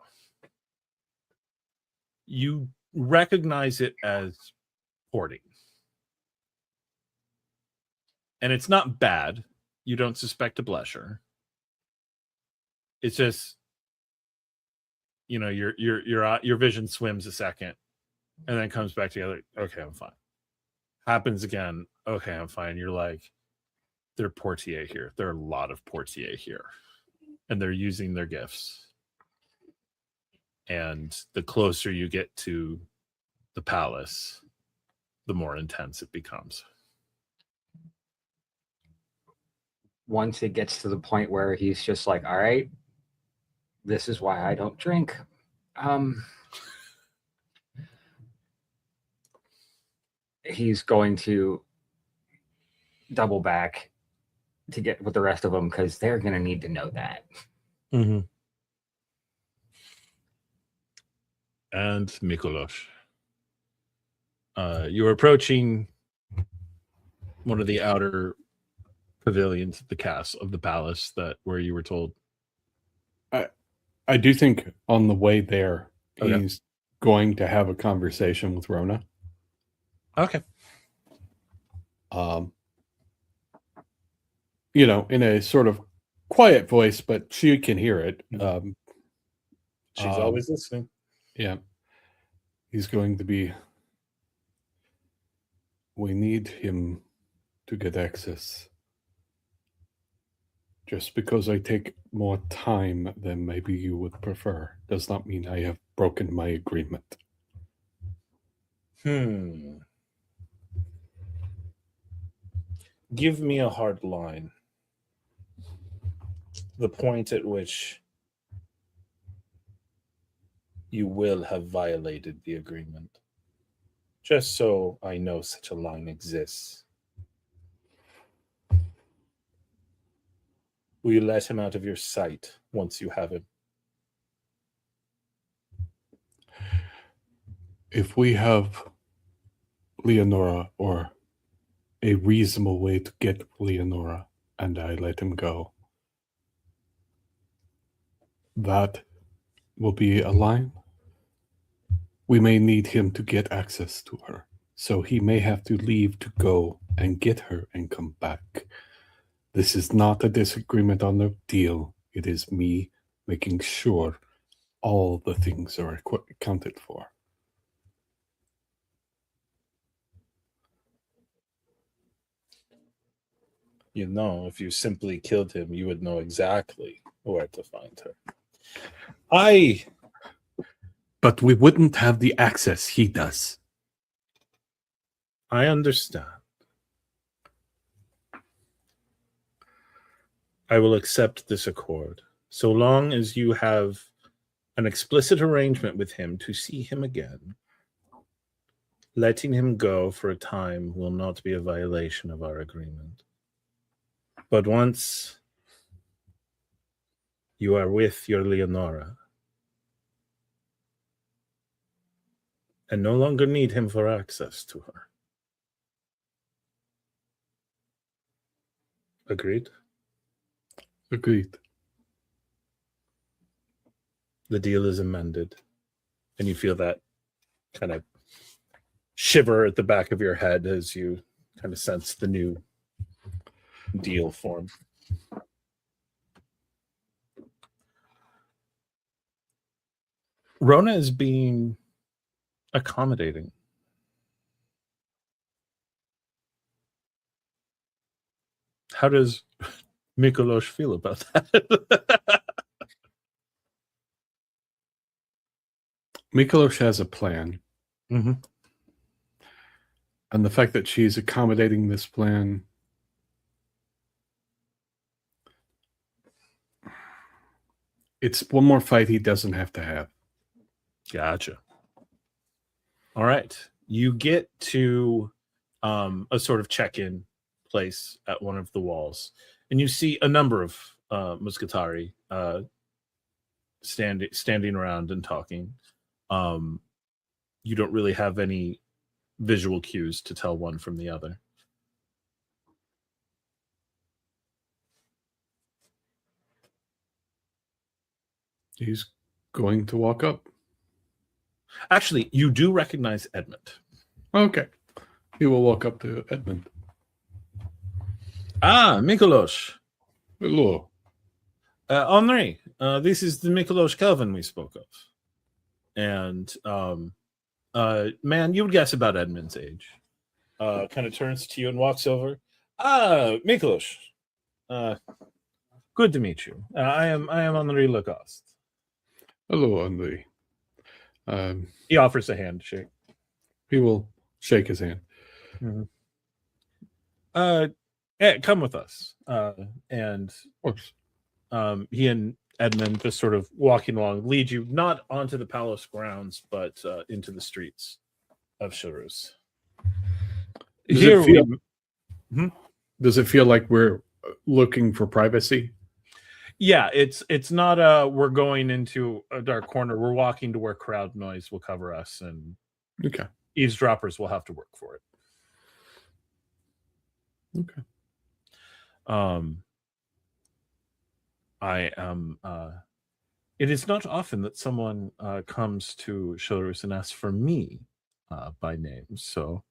You recognize it as hoarding. And it's not bad. You don't suspect a blusher. It's just your vision swims a second, and then comes back together. Okay, I'm fine. Happens again. Okay, I'm fine. You're like, there are portier here. There are a lot of portier here, and they're using their gifts. And the closer you get to the palace, the more intense it becomes. Once it gets to the point where he's just like, all right, this is why I don't drink. He's going to double back to get with the rest of them because they're going to need to know that. Mm-hmm. And Mykolas, you're approaching one of the outer pavilions of the palace where you were told. I do think on the way there, Okay. he's going to have a conversation with Rona. Okay. In a sort of quiet voice, but she can hear it. She's always listening. Yeah. He's going to be. We need him to get access. Just because I take more time than maybe you would prefer does not mean I have broken my agreement. Give me a hard line. The point at which you will have violated the agreement. Just so I know such a line exists. Will you let him out of your sight once you have him? If we have Leonora, or a reasonable way to get Leonora, and I let him go, that will be a line. We may need him to get access to her, so he may have to leave to go and get her and come back. This is not a disagreement on the deal. It is me making sure all the things are accounted for. If you simply killed him, you would know exactly where to find her. But we wouldn't have the access he does. I understand. I will accept this accord, so long as you have an explicit arrangement with him to see him again. Letting him go for a time will not be a violation of our agreement. But once you are with your Leonora and no longer need him for access to her. Agreed? Agreed. The deal is amended, and you feel that kind of shiver at the back of your head as you kind of sense the new deal form. Rona is being accommodating. How does Mykolas feel about that? Mykolas has a plan. Mm-hmm. And the fact that she's accommodating this plan, it's one more fight he doesn't have to have. Gotcha. All right. You get to a sort of check-in place at one of the walls, and you see a number of Muscatari standing around and talking. You don't really have any visual cues to tell one from the other. He's going to walk up. Actually, you do recognize Edmund. Okay. He will walk up to Edmund. Ah, Mykolas. Hello. Henri, this is the Mykolas Kelvan we spoke of. and man, you would guess about Edmund's age. Kind of turns to you and walks over. Mykolas. Good to meet you. I am Henri Lacoste. Hello, Andre. He offers a handshake. He will shake his hand. Come with us. And Of course. he and Edmund just sort of walking along lead you not onto the palace grounds, but into the streets of Charus. Does it feel like we're looking for privacy? Yeah, it's not we're going into a dark corner. We're walking to where crowd noise will cover us, and Okay. eavesdroppers will have to work for it. Okay. I am it is not often that someone comes to Charus and asks for me by name, so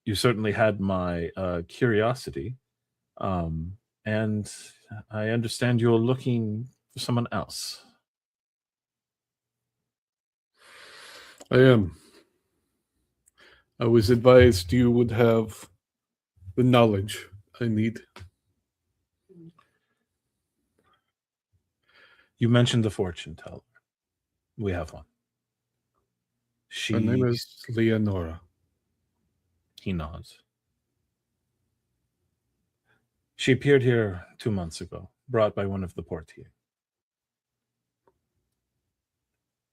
you certainly had my curiosity, and I understand you're looking for someone else. I am. I was advised you would have the knowledge I need. You mentioned the fortune teller. We have one. Her name is Leonora. He nods. She appeared here 2 months ago, brought by one of the portiers.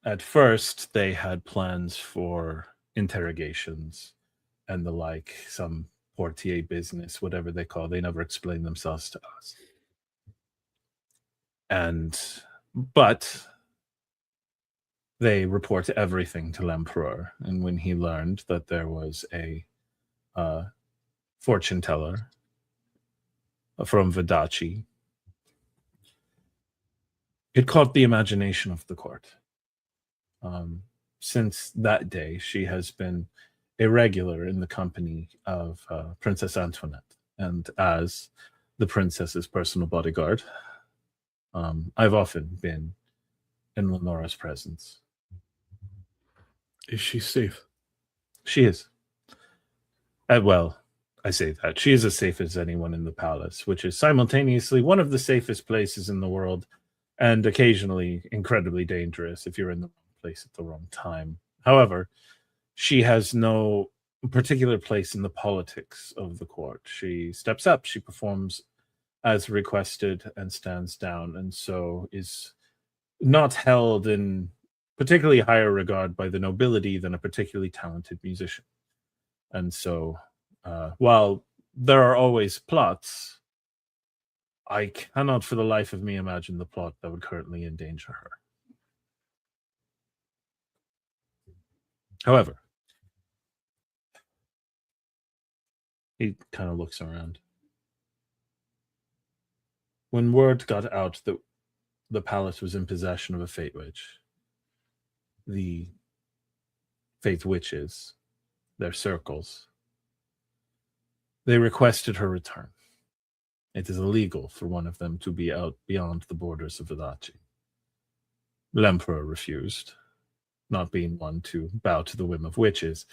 At first, they had plans for interrogations and the like, some portier business, whatever they call. They never explained themselves to us. But they report everything to l'Empereur, and when he learned that there was a fortune teller from Vadachi, it caught the imagination of the court. Since that day, she has been a regular in the company of Princess Antoinette, and as the princess's personal bodyguard, I've often been in Leonora's presence. Is she safe? She is. Well, I say that. She is as safe as anyone in the palace, which is simultaneously one of the safest places in the world, and occasionally incredibly dangerous if you're in the wrong place at the wrong time. However, she has no particular place in the politics of the court. She steps up, she performs as requested and stands down, and so is not held in particularly higher regard by the nobility than a particularly talented musician. And so, while there are always plots, I cannot for the life of me imagine the plot that would currently endanger her. However, he kind of looks around. When word got out that the palace was in possession of a Fate Witch, the Faith Witches, their circles, they requested her return. It is illegal for one of them to be out beyond the borders of Vadachi. L'Emperor refused, not being one to bow to the whim of witches.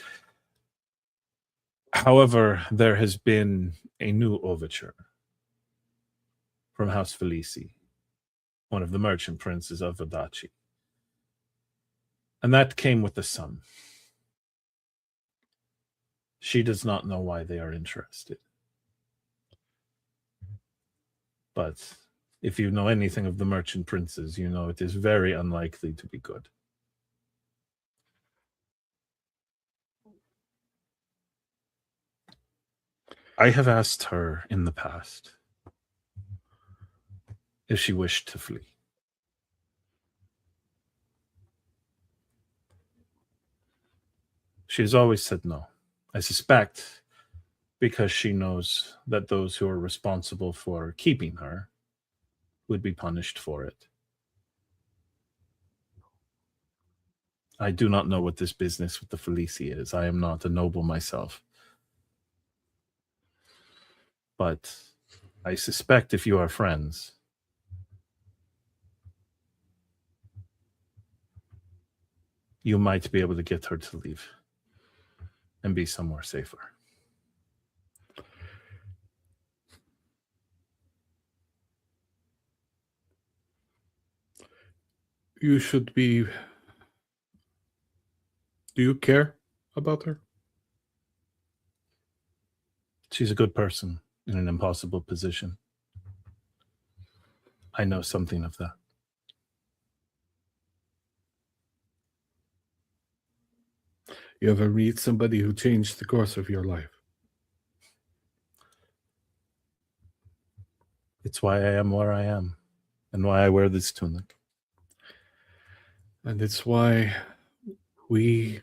However, there has been a new overture from House Felici, one of the merchant princes of Vadachi. And that came with the son. She does not know why they are interested. But if you know anything of the merchant princes, you know it is very unlikely to be good. I have asked her in the past if she wished to flee. She has always said no. I suspect because she knows that those who are responsible for keeping her would be punished for it. I do not know what this business with the Felici is. I am not a noble myself. But I suspect if you are friends, you might be able to get her to leave and be somewhere safer. You should be... Do you care about her? She's a good person in an impossible position. I know something of that. You ever meet somebody who changed the course of your life? It's why I am where I am and why I wear this tunic. And it's why we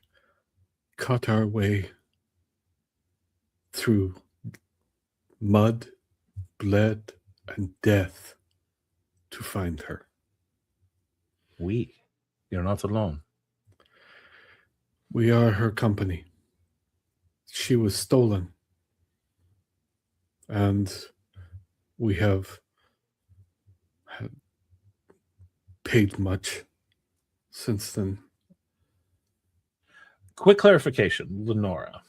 cut our way through mud, blood, and death to find her. You're not alone. We are her company. She was stolen. And we have paid much since then. Quick clarification, Leonora.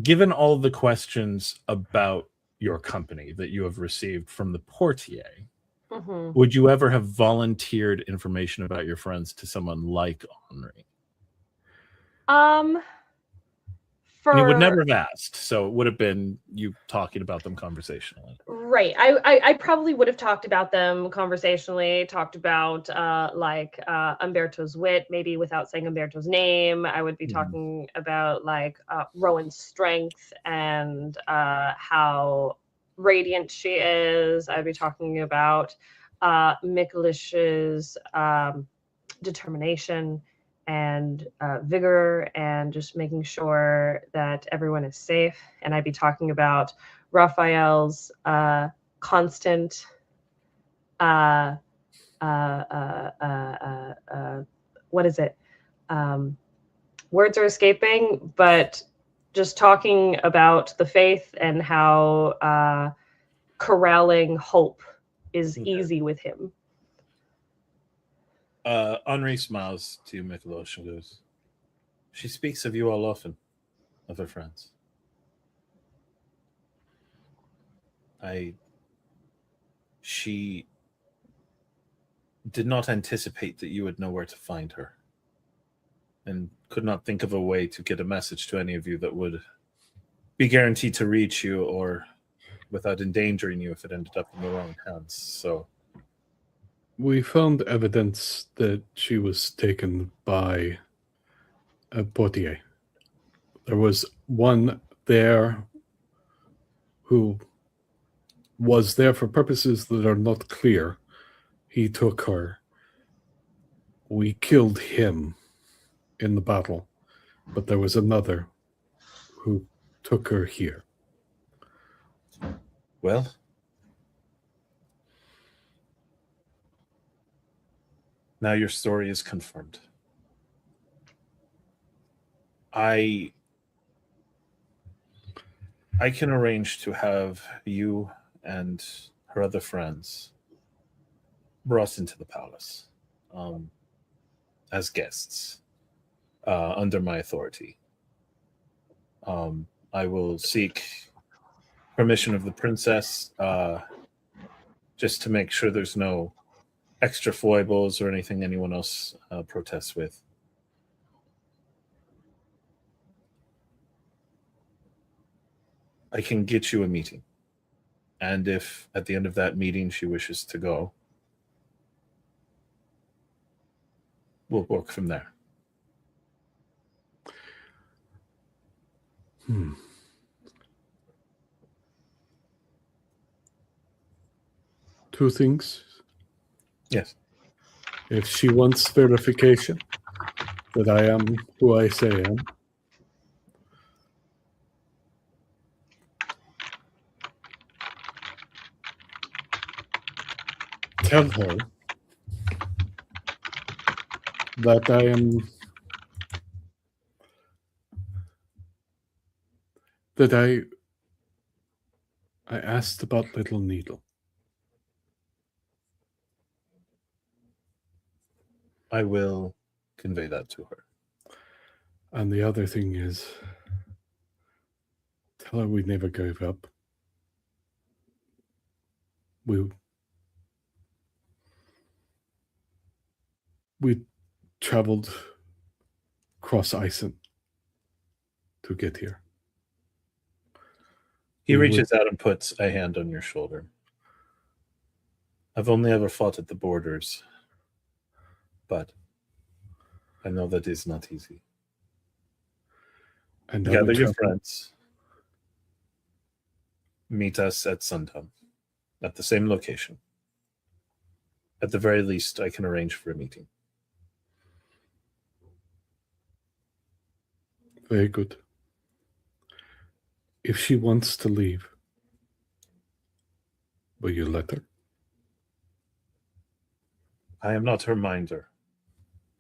Given all the questions about your company that you have received from the portier, would you ever have volunteered information about your friends to someone like Henri? You would never have asked, so it would have been you talking about them conversationally. Right. I probably would have talked about them conversationally, talked about Umberto's wit, maybe without saying Umberto's name. I would be talking about Rowan's strength and how radiant she is. I'd be talking about Mykolas's determination and vigor, and just making sure that everyone is safe. And I'd be talking about Raphael's constant what is it? Words are escaping, but just talking about the faith and how corralling hope is easy with him. Henri smiles to Mykolas and goes, she speaks of you all often, of her friends. She did not anticipate that you would know where to find her, and could not think of a way to get a message to any of you that would be guaranteed to reach you or without endangering you if it ended up in the wrong hands. So we found evidence that she was taken by a portier. There was one there who was there for purposes that are not clear. He took her. We killed him in the battle, but there was another who took her here. Well, now your story is confirmed. I can arrange to have you and her other friends brought into the palace as guests under my authority. I will seek permission of the princess just to make sure there's no extra foibles or anything anyone else protests with. I can get you a meeting. And if at the end of that meeting she wishes to go, we'll work from there. Two things. Yes. If she wants verification that I am who I say I am, tell her that I asked about Little Needle. I will convey that to her. And the other thing is, tell her we never gave up. We traveled across Iceland to get here. He We reaches out and puts a hand on your shoulder. I've only ever fought at the borders, but I know that is not easy. And Gather your friends. Meet us at sundown, at the same location. At the very least, I can arrange for a meeting. Very good. If she wants to leave, will you let her? I am not her minder.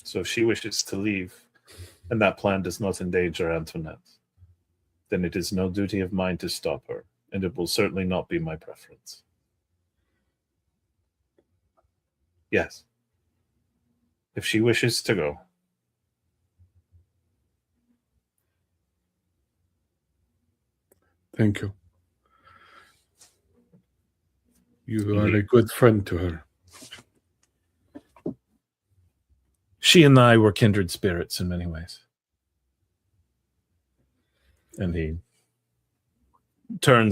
So if she wishes to leave, and that plan does not endanger Antoinette, then it is no duty of mine to stop her, and it will certainly not be my preference. Yes. If she wishes to go. Thank you. You are a good friend to her. She and I were kindred spirits in many ways. And he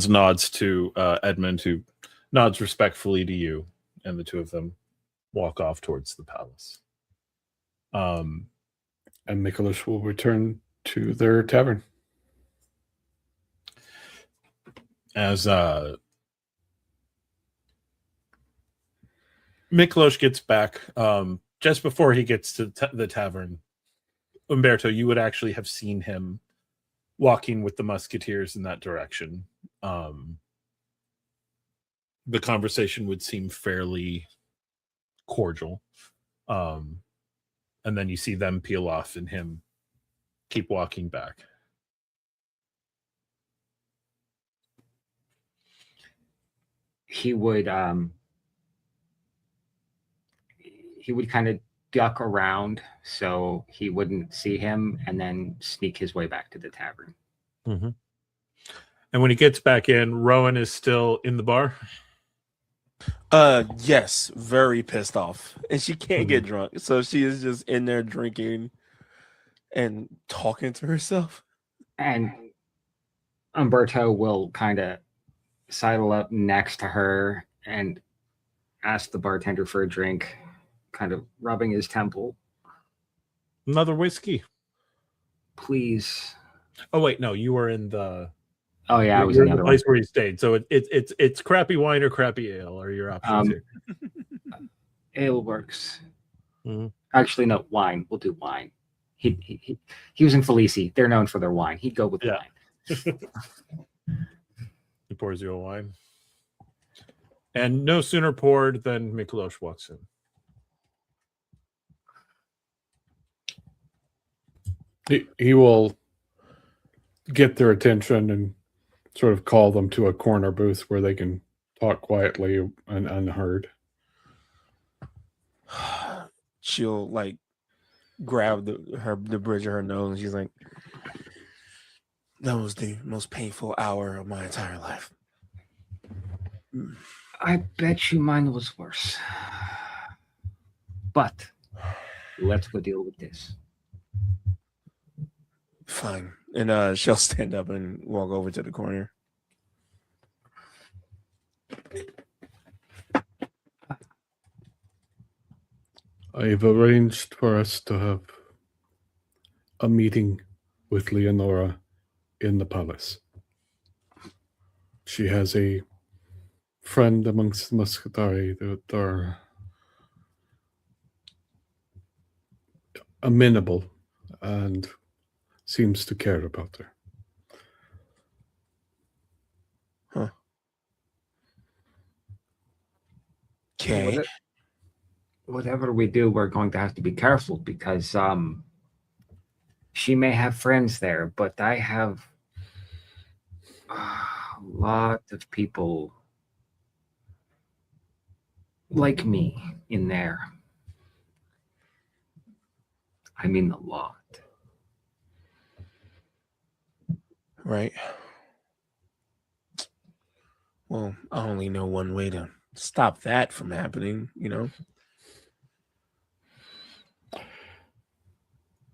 nods to Edmund, who nods respectfully to you, and the two of them walk off towards the palace. And Mykolas will return to their tavern. As Mykolas gets back, just before he gets to the tavern, Umberto, you would actually have seen him walking with the musketeers in that direction. The conversation would seem fairly cordial. And then you see them peel off and him keep walking back. He would kind of duck around so he wouldn't see him, and then sneak his way back to the tavern. Mm-hmm. And when he gets back in, Rowan is still in the bar. Yes, very pissed off, and she can't get drunk, so she is just in there drinking and talking to herself. And Umberto will kind of sidle up next to her and ask the bartender for a drink, kind of rubbing his temple. Another whiskey. Please. Oh wait, no, you were in the. Oh yeah, I was in in the place where he stayed. So it's crappy wine or crappy ale are your options here. Ale works. Mm-hmm. Actually, no, wine. We'll do wine. He was in Felici. They're known for their wine. He'd go with wine. He pours you a wine. And no sooner poured than Mykolas walks in. He will get their attention and sort of call them to a corner booth where they can talk quietly and unheard. She'll like grab the bridge of her nose, and she's like, "That was the most painful hour of my entire life." I bet you mine was worse. But let's go deal with this. Fine. And she'll stand up and walk over to the corner. I've arranged for us to have a meeting with Leonora in the palace. She has a friend amongst the Muscatari that are amenable and seems to care about her. Huh. Okay. Whatever we do, we're going to have to be careful because she may have friends there, but I have a lot of people like me in there. I mean a lot. Right. Well, I only know one way to stop that from happening, you know?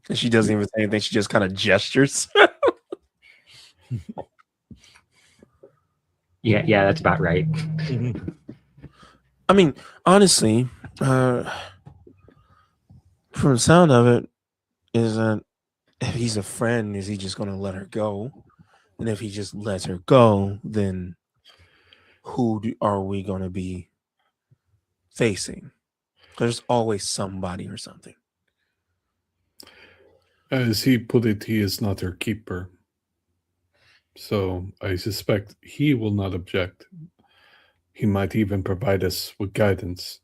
And she doesn't even say anything. She just kind of gestures. Yeah, that's about right. I mean, honestly, from the sound of it, is that if he's a friend, is he just going to let her go? And if he just lets her go, then are we going to be facing? There's always somebody or something. As he put it, he is not her keeper. So I suspect he will not object. He might even provide us with guidance,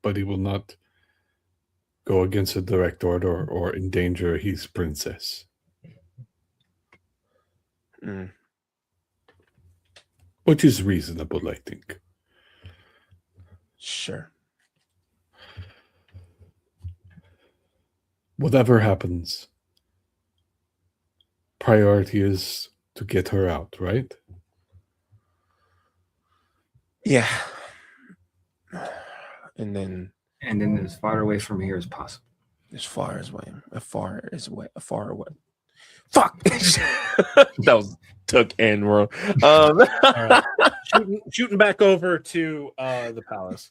but he will not go against a direct order or endanger his princess. Mm. Which is reasonable, I think. Sure. Whatever happens, priority is to get her out, right? Yeah. And then as far away from here as possible. as far away. Fuck. That took N wrong. Right. Shooting back over to the palace.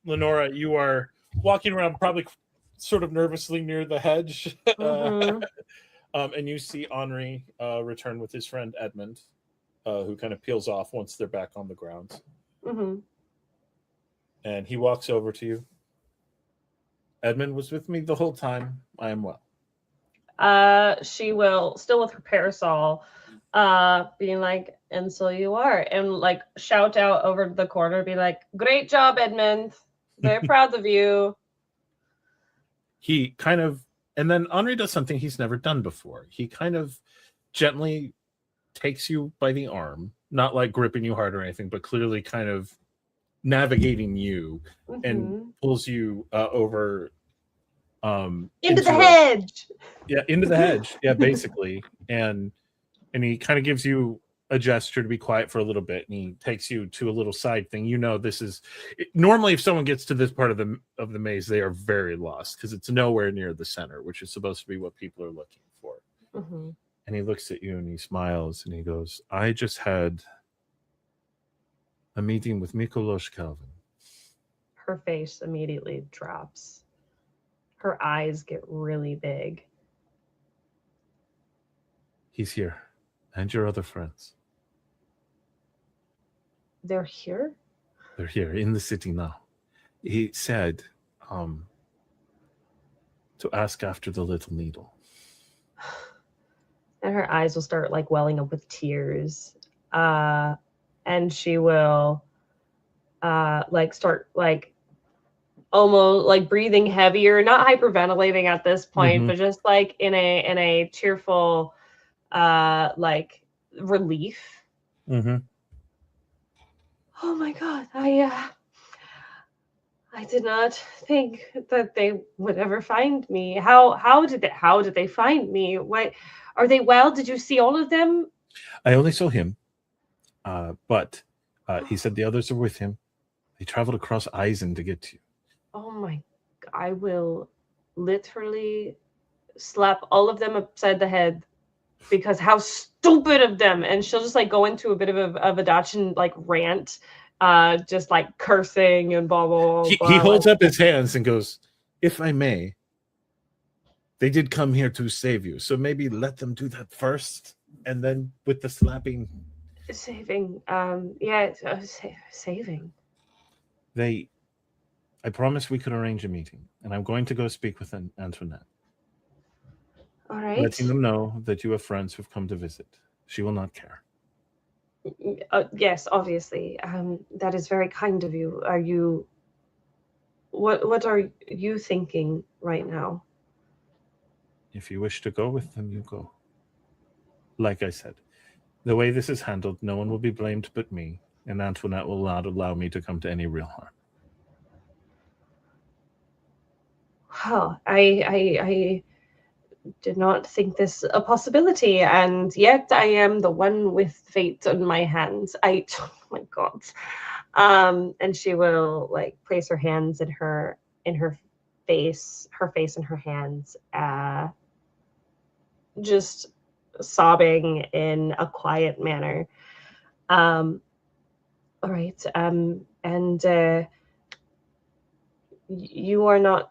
Leonora, you are walking around, probably sort of nervously near the hedge, and you see Henri return with his friend Edmund, who kind of peels off once they're back on the grounds. Mm-hmm. And he walks over to you. Edmund was with me the whole time. I am well. She will, still with her parasol, being like, and so you are, and like shout out over the corner, be like, great job, Edmund. Very proud of you. He kind of, and then Henri does something he's never done before. He kind of gently takes you by the arm, not like gripping you hard or anything, but clearly kind of navigating you and pulls you over into the hedge. Into the hedge. Yeah, basically. And he kind of gives you a gesture to be quiet for a little bit, and he takes you to a little side thing. You know, this is normally if someone gets to this part of the maze, they are very lost because it's nowhere near the center, which is supposed to be what people are looking for. And he looks at you and he smiles and he goes, I just had a meeting with Mykolas Kelvan. Her face immediately drops. Her eyes get really big. He's here. And your other friends. They're here? They're here in the city now. He said to ask after the little needle. And her eyes will start like welling up with tears. And she will start like almost like breathing heavier, not hyperventilating at this point, but just like in a tearful like relief. Oh my God, I did not think that they would ever find me. How did they find me? What, are they well? Did you see all of them? I only saw him, but he said the others are with him. They traveled across Eisen to get to you. Oh my! I will literally slap all of them upside the head because how stupid of them. And she'll just like go into a bit of a Dachshund like rant, just like cursing and blah blah blah. He holds up his hands and goes, if I may, they did come here to save you, so maybe let them do that first, and then with the slapping. Saving, saving. I promised we could arrange a meeting, and I'm going to go speak with Antoinette. All right. Letting them know that you have friends who've come to visit. She will not care. Yes, obviously. That is very kind of you. Are you? What are you thinking right now? If you wish to go with them, you go. Like I said, the way this is handled, no one will be blamed but me, and Antoinette will not allow me to come to any real harm. Well, I did not think this a possibility, and yet I am the one with fate on my hands. Oh my God. And she will like place her hands in her face in her hands, just sobbing in a quiet manner. All right. And you are not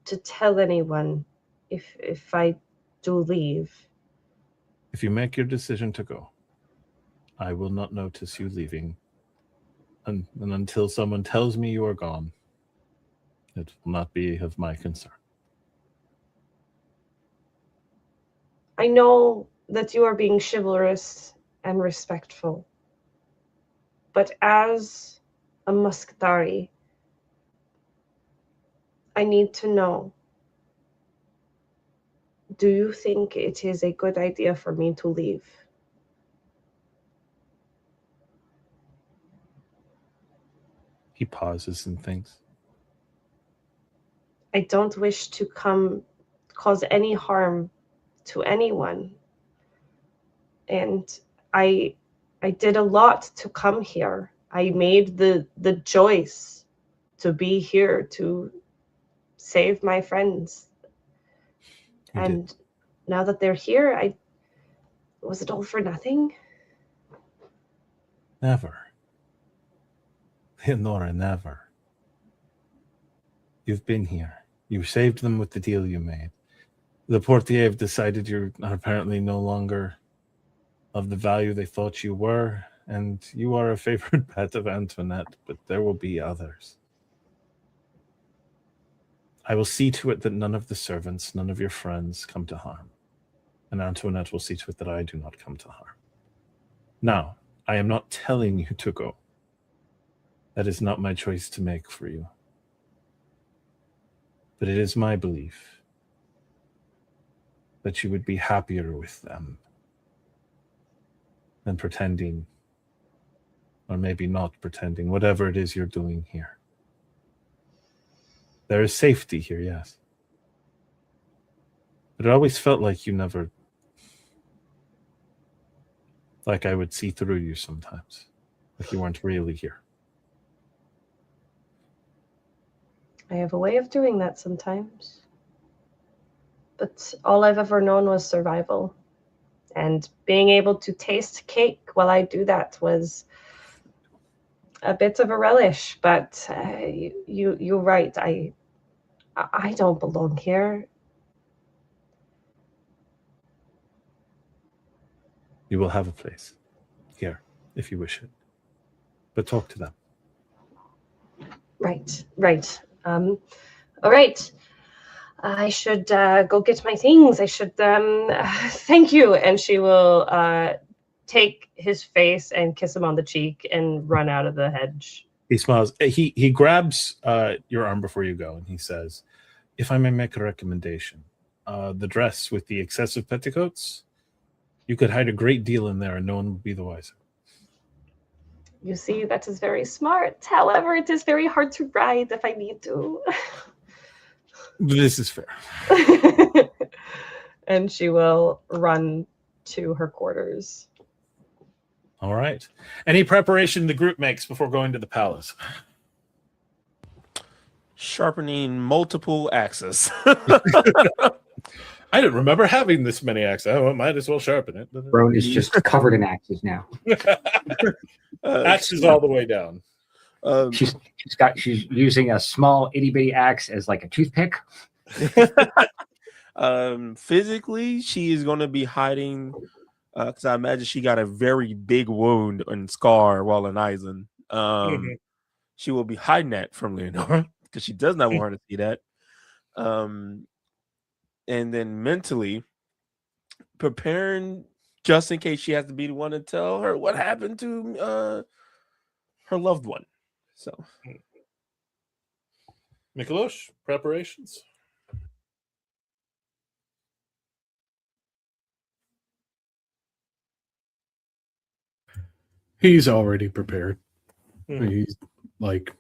to tell anyone if I do leave. If you make your decision to go, I will not notice you leaving. And until someone tells me you are gone, it will not be of my concern. I know that you are being chivalrous and respectful, but as a Muscatari, I need to know, do you think it is a good idea for me to leave? He pauses and thinks. I don't wish to cause any harm to anyone. And I did a lot to come here. I made the choice to be here to save my friends. You and did. Now that they're here, was it all for nothing? Never. Leonora, never. You've been here. You saved them with the deal you made. The Portier have decided you're apparently no longer of the value they thought you were, and you are a favorite pet of Antoinette, but there will be others. I will see to it that none of the servants, none of your friends come to harm, and Antoinette will see to it that I do not come to harm. Now, I am not telling you to go. That is not my choice to make for you. But it is my belief that you would be happier with them than pretending, or maybe not pretending, whatever it is you're doing here. There is safety here, yes. But it always felt like you never, like I would see through you sometimes, like you weren't really here. I have a way of doing that sometimes. But all I've ever known was survival. And being able to taste cake while I do that was a bit of a relish. But you're right. I don't belong here. You will have a place here, if you wish it. But talk to them. Right. All right. I should go get my things. I should thank you. And she will take his face and kiss him on the cheek and run out of the hedge. He smiles. He grabs your arm before you go, and he says, if I may make a recommendation, the dress with the excessive petticoats, you could hide a great deal in there and no one would be the wiser. You see, that is very smart. However, it is very hard to ride if I need to. This is fair. And she will run to her quarters. All right. Any preparation the group makes before going to the palace? Sharpening multiple axes. I didn't remember having this many axes. I might as well sharpen it. Roan is just covered in axes now. Axes all the way down. She's using a small itty bitty axe as like a toothpick. Physically, she is going to be hiding because I imagine she got a very big wound and scar while in Eisen. She will be hiding that from Leonora because she does not want her to see that. And then mentally preparing just in case she has to be the one to tell her what happened to her loved one. So, Mykolas, preparations? He's already prepared. Mhm. He's like,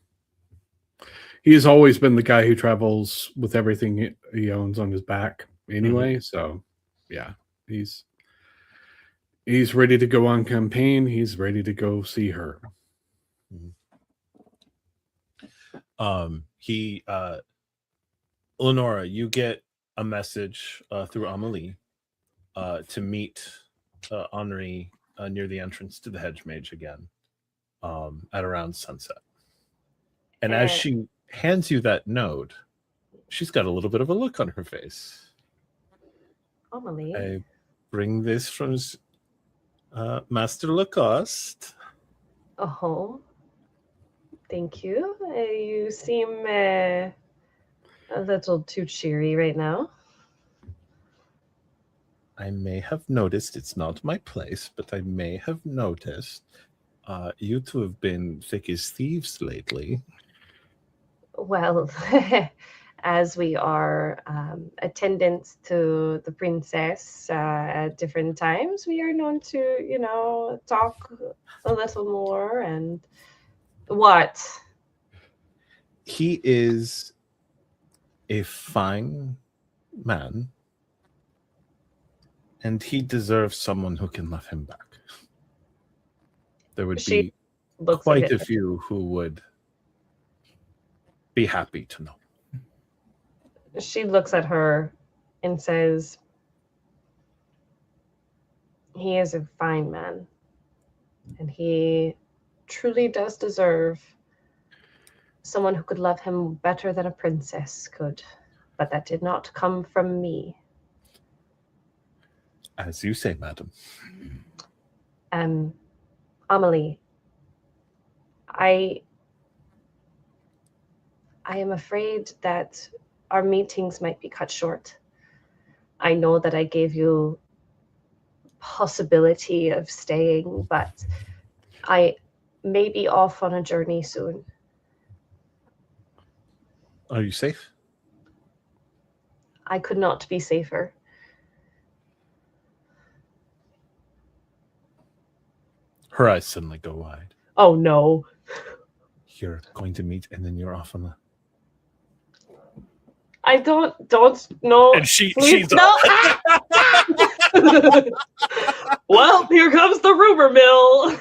he's always been the guy who travels with everything he owns on his back anyway. So yeah, he's ready to go on campaign. He's ready to go see her. Lenora, you get a message through Amelie to meet Henri near the entrance to the Hedge Mage again at around sunset. And as she hands you that note, she's got a little bit of a look on her face. Amelie. I bring this from Master Lacoste. Oh, thank you. You seem a little too cheery right now. I may have noticed, it's not my place, but I may have noticed you two have been thick as thieves lately. Well, as we are attendants to the princess at different times, we are known to, talk a little more. And what? He is a fine man, and he deserves someone who can love him back. There would be quite a few who would be happy to know. She looks at her and says, he is a fine man, and he truly does deserve someone who could love him better than a princess could, but that did not come from me. As you say, madam. Amelie, I am afraid that our meetings might be cut short. I know that I gave you possibility of staying, but I may be off on a journey soon. Are you safe? I could not be safer. Her eyes suddenly go wide. Oh no. You're going to meet, and then you're off on the... I don't know. And she's no. Well, here comes the rumor mill.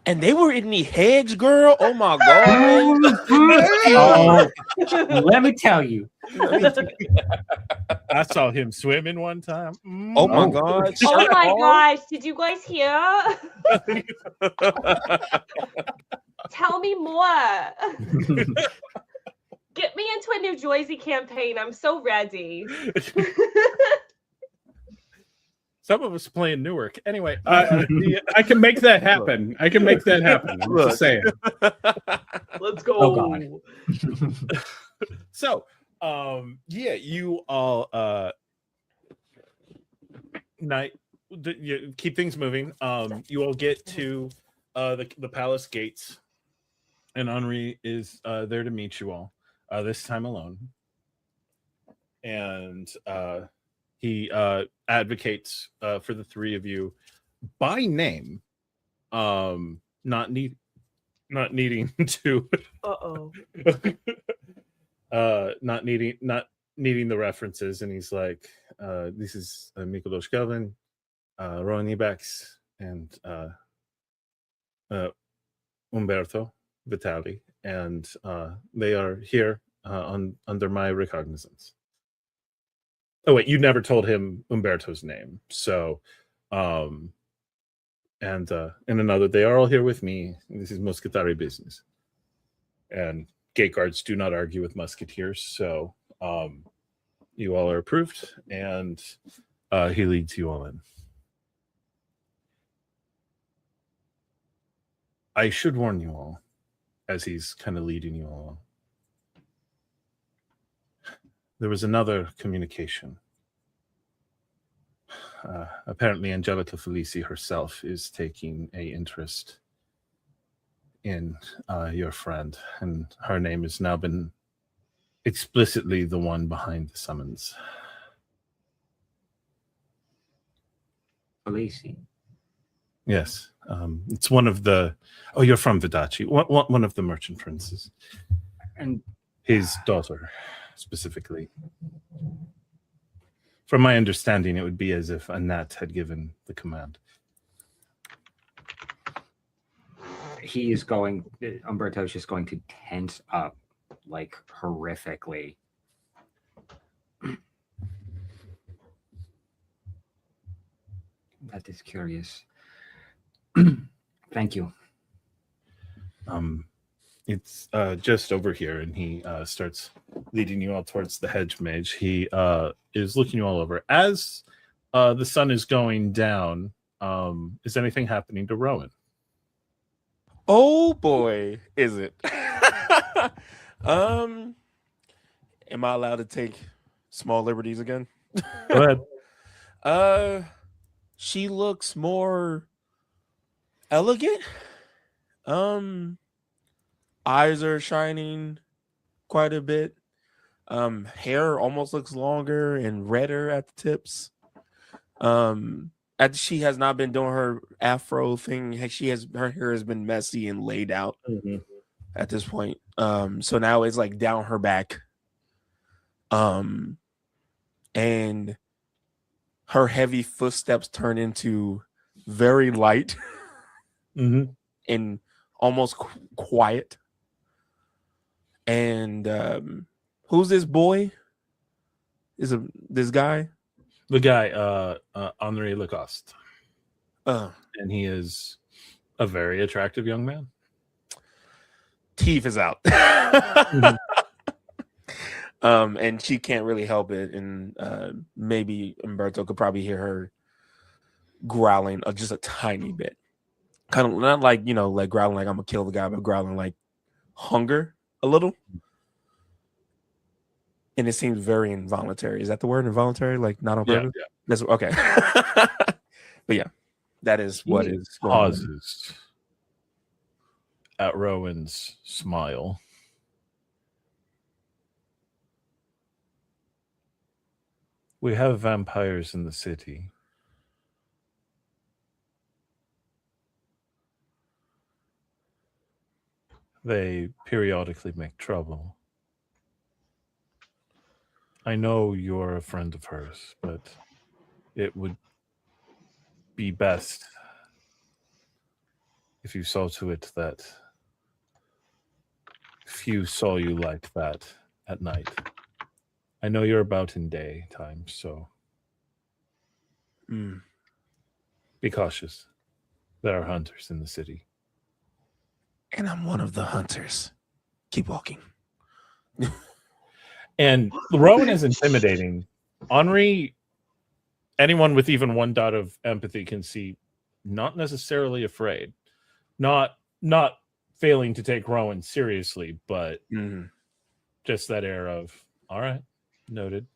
And they were in the hedge, girl. Oh my god! Let me tell you. I saw him swimming one time. Oh my god! Oh my gosh! Did you guys hear? Tell me more. Get me into a New Jersey campaign. I'm so ready. Some of us playing Newark. Anyway, I can make that happen. I'm just saying. Let's go. Oh God. So, you all you keep things moving. You all get to the palace gates, and Henri is there to meet you all. This time alone, and he advocates for the three of you by name, not needing to not needing the references, and he's like, this is Mykolas Kelvan, Roan Ibex, and Umberto Vitale, and they are here under my recognizance. Oh wait, you never told him Umberto's name, so and in another, they are all here with me. This is Muscatari business, and gate guards do not argue with musketeers, so you all are approved, and he leads you all in. I should warn you all, as he's kind of leading you all, there was another communication. Apparently, Angelica Felici herself is taking an interest in your friend, and her name has now been explicitly the one behind the summons. Felici. Yes. It's one of the. Oh, you're from Vidachi. One of the merchant princes. And His daughter, specifically. From my understanding, it would be as if Anat had given the command. Umberto's just going to tense up like horrifically. That is curious. Thank you. It's just over here, and he starts leading you all towards the hedge mage. He is looking you all over. As the sun is going down, is anything happening to Rowan? Oh boy, is it? Am I allowed to take small liberties again? Go ahead. She looks more elegant. Eyes are shining quite a bit. Hair almost looks longer and redder at the tips. She has not been doing her afro thing. Her hair has been messy and laid out at this point. So now it's like down her back. And her heavy footsteps turn into very light and almost quiet. And who's this boy? This guy? The guy, Henri Lacoste. And he is a very attractive young man. Teeth is out. And she can't really help it. And maybe Umberto could probably hear her growling just a tiny bit. Kind of not like, like growling like I'm gonna kill the guy, but growling like hunger a little. And it seems very involuntary. Is that the word, involuntary? Like not on purpose? Yeah. That's okay. But yeah, that is what is going on. Pauses at Rowan's smile. We have vampires in the city. They periodically make trouble. I know you're a friend of hers, but it would be best if you saw to it that few saw you like that at night. I know you're about in daytime, so be cautious. There are hunters in the city. And I'm one of the hunters. Keep walking. And Rowan is intimidating. Henri, anyone with even one dot of empathy can see, not necessarily afraid. Not failing to take Rowan seriously, but just that air of, all right, noted.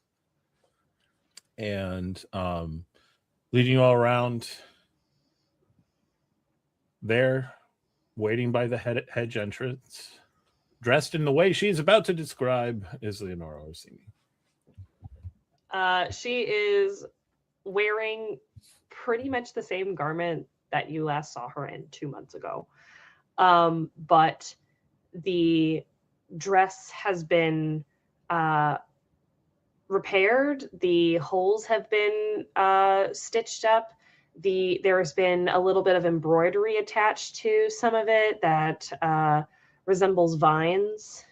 And leading you all around there, waiting by the hedge entrance, dressed in the way she's about to describe, is Leonora Orsini. She is wearing pretty much the same garment that you last saw her in 2 months ago. But the dress has been repaired. The holes have been stitched up. There's been a little bit of embroidery attached to some of it that resembles vines,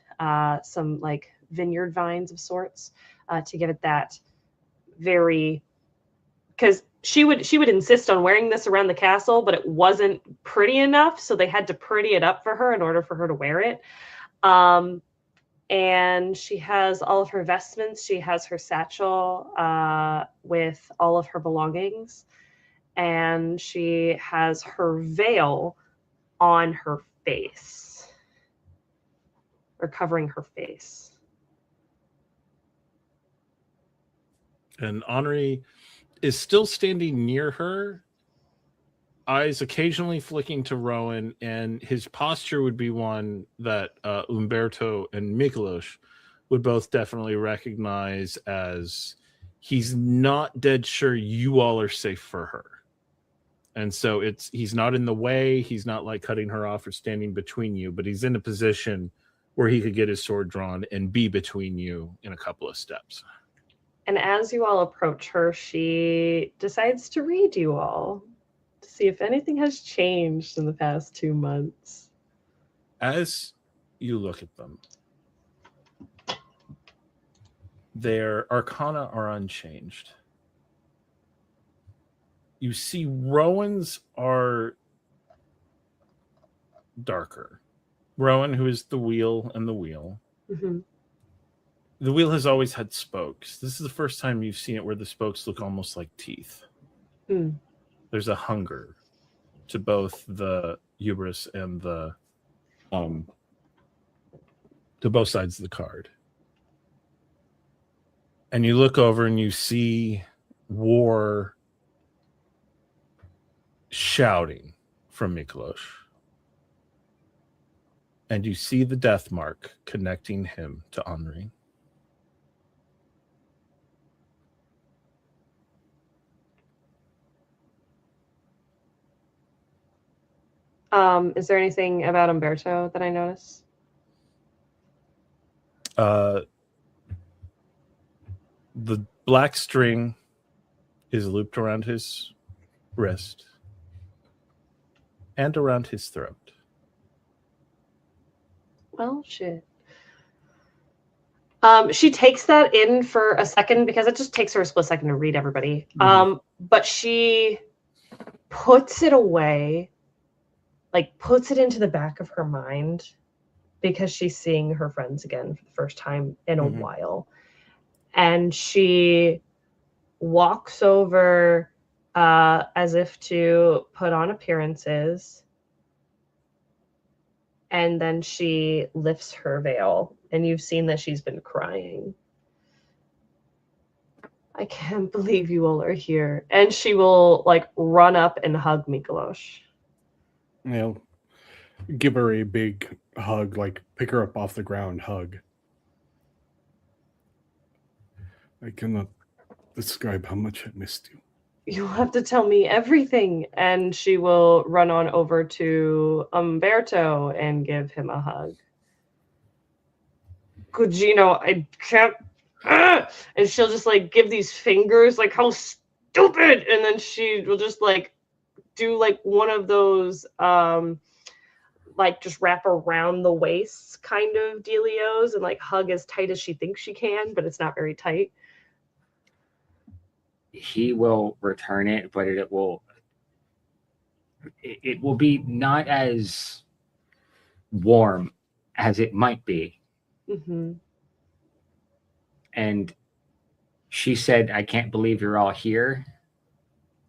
some like vineyard vines of sorts, to give it that very, because she would insist on wearing this around the castle, but it wasn't pretty enough, so they had to pretty it up for her in order for her to wear it. And she has all of her vestments. She has her satchel with all of her belongings, and she has her veil on her face, or covering her face. And Henri is still standing near her, eyes occasionally flicking to Rowan, and his posture would be one that Umberto and Mykolas would both definitely recognize as he's not dead sure you all are safe for her. And so he's not in the way. He's not like cutting her off or standing between you, but he's in a position where he could get his sword drawn and be between you in a couple of steps. And as you all approach her, she decides to read you all to see if anything has changed in the past 2 months. As you look at them, their arcana are unchanged. You see Rowan's are darker. Rowan, who is the wheel and the wheel. Mm-hmm. The wheel has always had spokes. This is the first time you've seen it where the spokes look almost like teeth. Mm. There's a hunger to both the hubris and the to both sides of the card. And you look over and you see war shouting from Mykolas. And you see the death mark connecting him to Henri. Is there anything about Umberto that I notice? The black string is looped around his wrist and around his throat. Well, shit. She takes that in for a second because it just takes her a split second to read everybody. Mhm. But she puts it away, like puts it into the back of her mind because she's seeing her friends again for the first time in a Mhm. while. And she walks over as if to put on appearances. And then she lifts her veil, and you've seen that she's been crying. I can't believe you all are here. And she will like run up and hug Mykolas. You know, give her a big hug, like pick her up off the ground hug. I cannot describe how much I missed you. You'll have to tell me everything. And she will run on over to Umberto and give him a hug. Gugino, I can't. And she'll just like give these fingers, like, how stupid. And then she will just like do like one of those, like just wrap around the waist kind of dealios and like hug as tight as she thinks she can, but it's not very tight. He will return it, but it will be not as warm as it might be. Mm-hmm. And she said, I can't believe you're all here.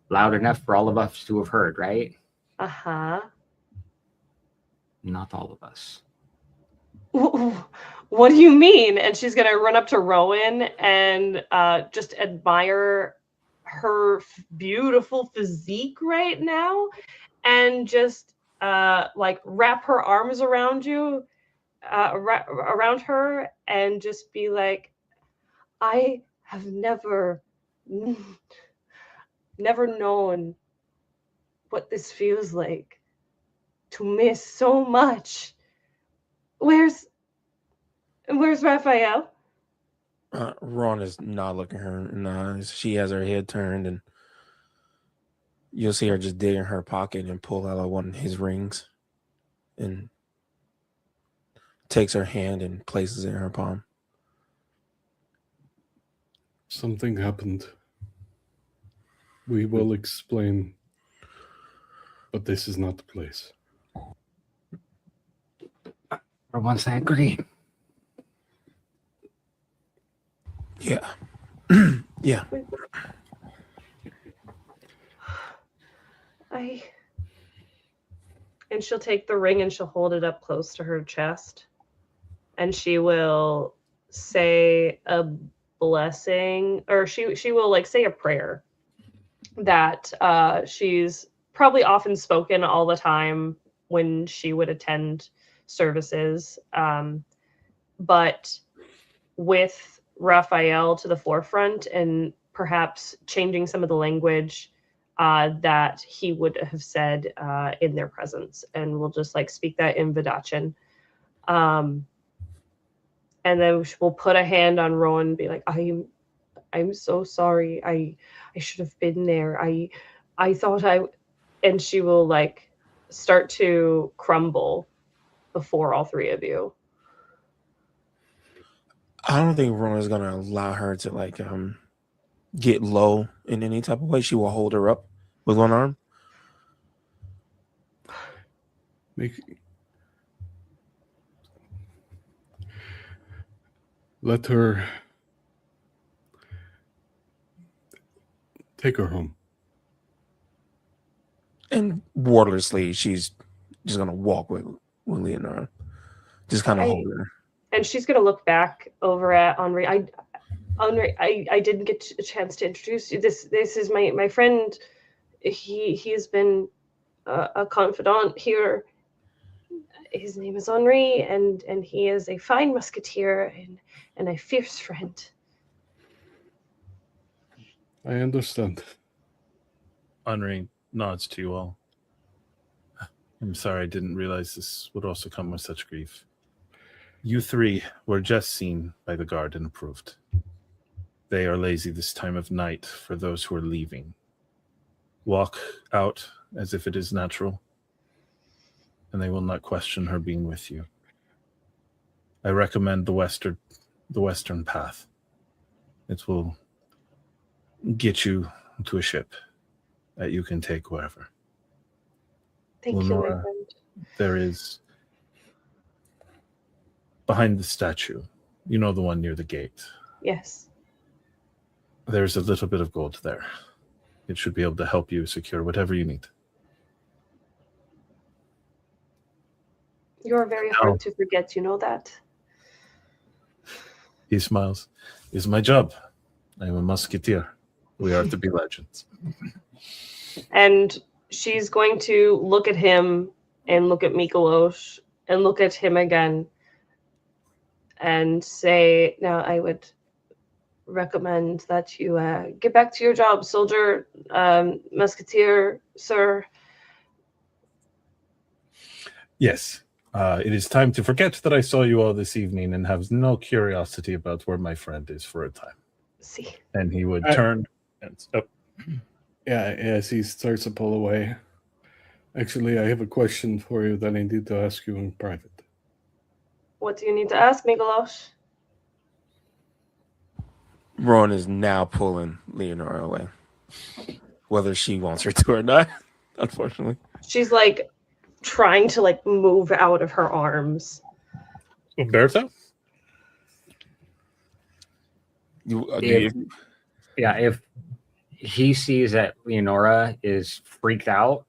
Loud enough for all of us to have heard, right? Uh-huh. Not all of us. What do you mean? And she's going to run up to Rowan and just admire her beautiful physique right now and just like wrap her arms around you, around her, and just be like, I have never known what this feels like to miss so much. Where's Raphael? Ron is not looking her in the eyes. She has her head turned, and you'll see her just dig in her pocket and pull out one of his rings, and takes her hand and places it in her palm. Something happened. We will explain, but this is not the place. For once, I agree. Yeah. Yeah. And she'll take the ring and she'll hold it up close to her chest. And she will say a blessing, or she will like say a prayer that she's probably often spoken all the time when she would attend services. But with Raphael to the forefront and perhaps changing some of the language that he would have said in their presence, and we'll just like speak that in Vidachin. And then we'll put a hand on Rowan and be like, I'm so sorry. I should have been there. I thought and she will like start to crumble before all three of you. I don't think Rona's gonna allow her to like get low in any type of way. She will hold her up with one arm. Let her take her home. And wordlessly, she's just gonna walk with Leonora, just kind of hold her. And she's gonna look back over at Henri. Henri, I didn't get a chance to introduce you. This is my friend. He's been a confidant here. His name is Henri, and he is a fine musketeer and a fierce friend. I understand. Henri nods to you all. I'm sorry, I didn't realize this would also come with such grief. You three were just seen by the guard and approved. They are lazy this time of night for those who are leaving. Walk out as if it is natural, and they will not question her being with you. I recommend the western path. It will get you to a ship that you can take wherever. Thank Leonora, you, my friend. There is, behind the statue, you know, the one near the gate. Yes. There's a little bit of gold there. It should be able to help you secure whatever you need. You're very hard to forget, you know that? He smiles. It's my job. I am a musketeer. We are to be legends. And she's going to look at him and look at Mykolas and look at him again and say, now I would recommend that you get back to your job, soldier, musketeer, sir. Yes. It is time to forget that I saw you all this evening and have no curiosity about where my friend is for a time. See. And he would turn and Yeah, as he starts to pull away. Actually, I have a question for you that I need to ask you in private. What do you need to ask, Mykolas? Rowan is now pulling Leonora away, whether she wants her to or not. Unfortunately, She's like trying to like move out of her arms. Umberto? If he sees that Leonora is freaked out,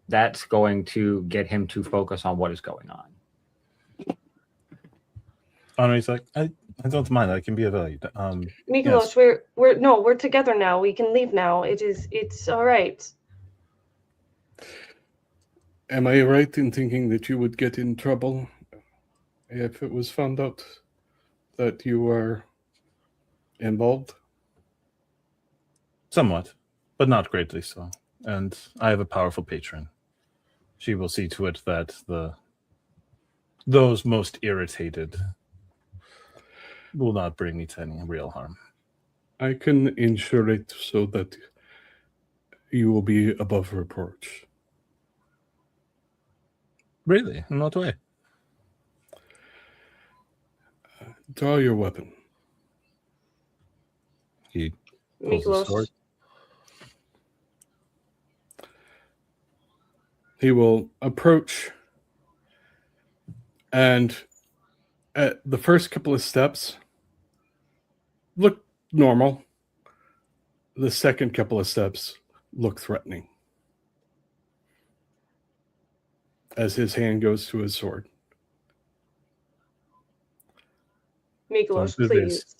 that's going to get him to focus on what is going on. Henri's like, I don't mind. I can be of value. Mykolas, yes. we're together now. We can leave now. It's all right. Am I right in thinking that you would get in trouble if it was found out that you were involved? Somewhat, but not greatly so. And I have a powerful patron. She will see to it that those most irritated will not bring me to any real harm. I can ensure it so that you will be above reproach. Really? In what way? Draw your weapon. He pulls his sword. Mykolas. He will approach, and at the first couple of steps look normal. The second couple of steps look threatening as his hand goes to his sword. Mykolas, Don't do please. this.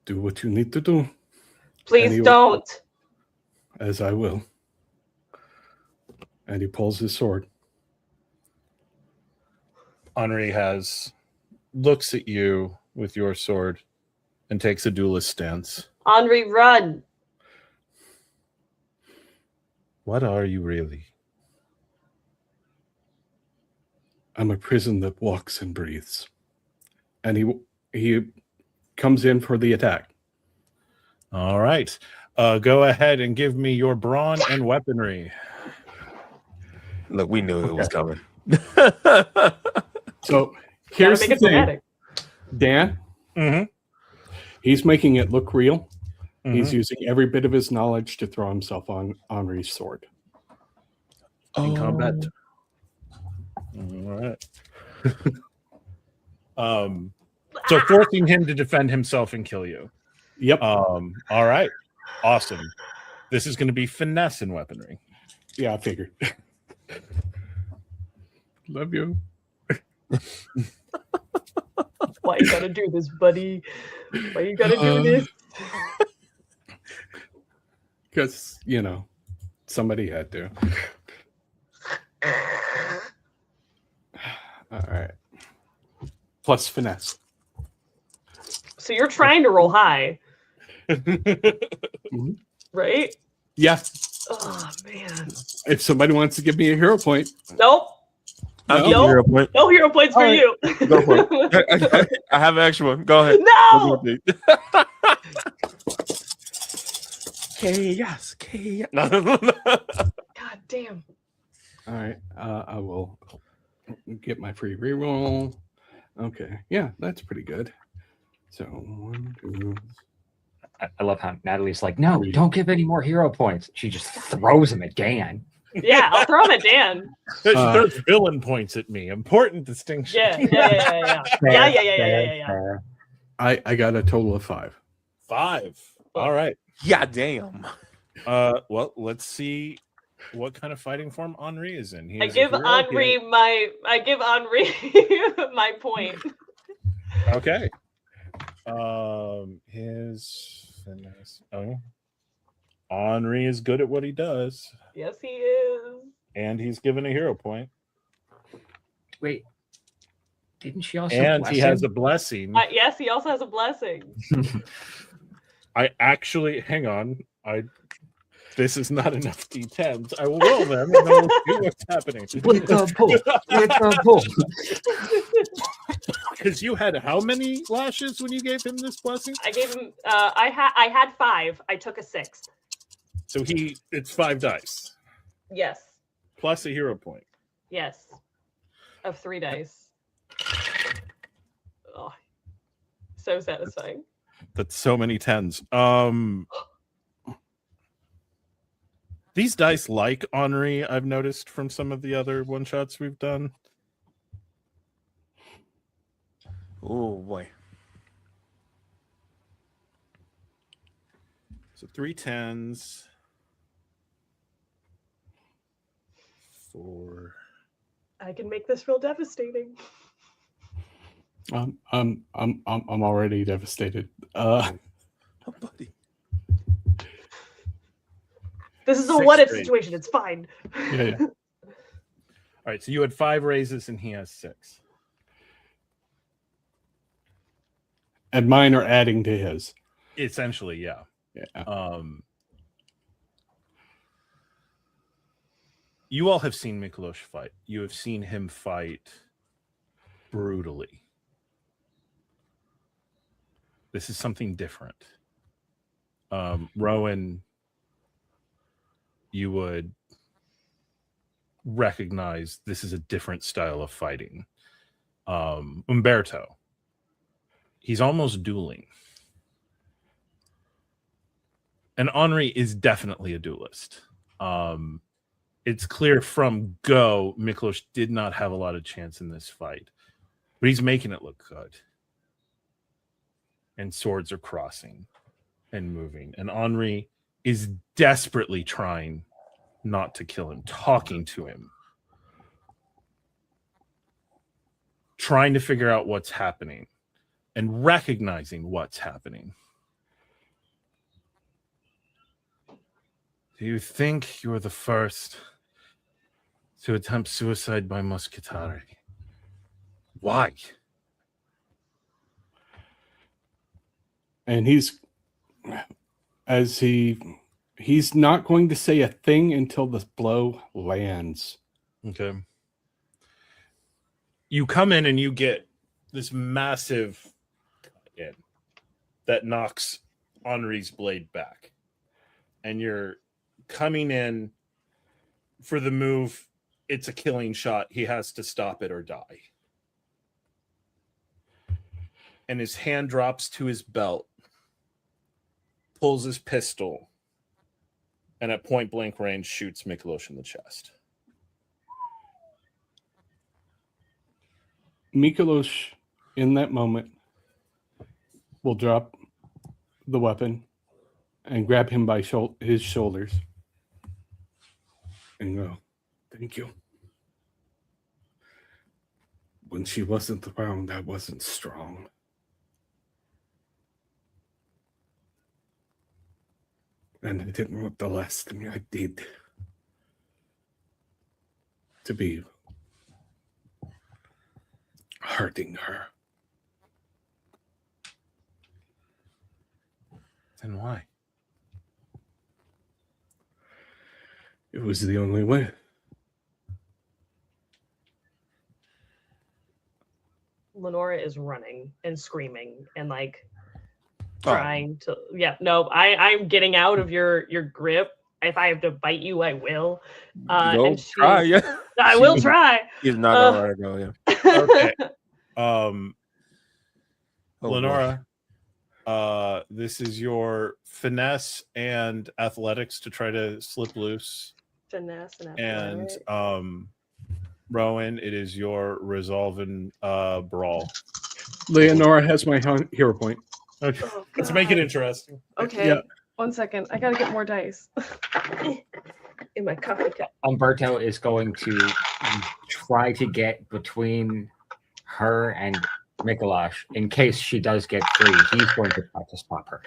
Do what you need to do, Please Anyway. don't. as I will. And he pulls his sword. Henri looks at you with your sword and takes a duelist stance. Henri, run. What are you really? I'm a prison that walks and breathes. And he comes in for the attack. All right. Go ahead and give me your brawn and weaponry. Look, we knew it was coming. So Gotta here's make the it thing, dramatic. Dan. Mm-hmm. He's making it look real. Mm-hmm. He's using every bit of his knowledge to throw himself on Henri's sword. In combat. All right. So forcing him to defend himself and kill you. Yep. All right. Awesome. This is going to be finesse and weaponry. Yeah, I figured. Love you. Why you gotta do this, buddy? Why you gotta do this? Because, somebody had to. All right. Plus finesse. So you're trying to roll high, right? Yeah. Oh man. If somebody wants to give me a hero point. Nope. I'll give No. you a hero point. No hero points for All right. you. Go for it. I have an extra one. Go ahead. No. Chaos. God damn. All right. I will get my free reroll. Okay. Yeah, that's pretty good. So 1, 2. I love how Natalie's like, no, don't give any more hero points. She just throws them at Dan. Yeah, I'll throw him at Dan. She throws villain points at me. Important distinction. Yeah. Fair. I got a total of 5. 5. All right. Yeah, damn. Well, let's see what kind of fighting form Henri is in. He I is a give hero. Henri my point. Okay. His finesse. Oh, Henri is good at what he does, Yes, he is. and he's given a hero point. Wait, didn't she also? And bless he has him? a blessing. Yes, he also has a blessing. I actually, hang on. This is not enough D10s. I will roll them, and then we'll see what's happening. With the pull. With the pull. Because you had how many lashes when you gave him this blessing? I gave him. I had 5. I took a 6th. So it's 5 dice Yes. plus a hero point. Yes. Of 3 dice. Oh, so satisfying. That's so many 10s. These dice like Henri, I've noticed from some of the other one shots we've done. Oh boy. So 3 10s. 4. I can make this real devastating. I'm already devastated. Oh, buddy. This is a 6 what-if raises. situation. It's fine. Yeah. All right, so you had 5 raises and he has 6. And mine are adding to his. Essentially, yeah. Yeah. You all have seen Mykolas fight. You have seen him fight brutally. This is something different. Rowan, you would recognize this is a different style of fighting. Umberto, he's almost dueling. And Henri is definitely a duelist. It's clear from go, Mykolas did not have a lot of chance in this fight, but he's making it look good. And swords are crossing and moving. And Henri is desperately trying not to kill him, talking to him, trying to figure out what's happening and recognizing what's happening. Do you think you're the first to attempt suicide by Muscatari? Why? And as he He's not going to say a thing until the blow lands. Okay. You come in and you get this massive in that knocks Henri's blade back. And you're coming in for the move. It's a killing shot. He has to stop it or die. And his hand drops to his belt, pulls his pistol, and at point blank range shoots Mykolas in the chest. Mykolas, in that moment, will drop the weapon and grab him by his shoulders and go, "Thank you. When she wasn't around, I wasn't strong. And I didn't want the last thing I did to be hurting her." Then why? It was the only way. Lenora is running and screaming and like Oh. trying to. Yeah, no, I'm getting out of your grip. If I have to bite you, I will. Go And try, yeah. I will try. He's not gonna let her go, yeah. Okay. Oh, Lenora, this is your finesse and athletics to try to slip loose. Finesse and And athletics. Rowan, it is your resolve and brawl. Leonora has my hero point. Okay. Oh, Let's make it God. interesting. Okay. Yeah. 1 second. I gotta get more dice. In my coffee cup. Umberto is going to try to get between her and Mykolas in case she does get free. He's going to try to stop her.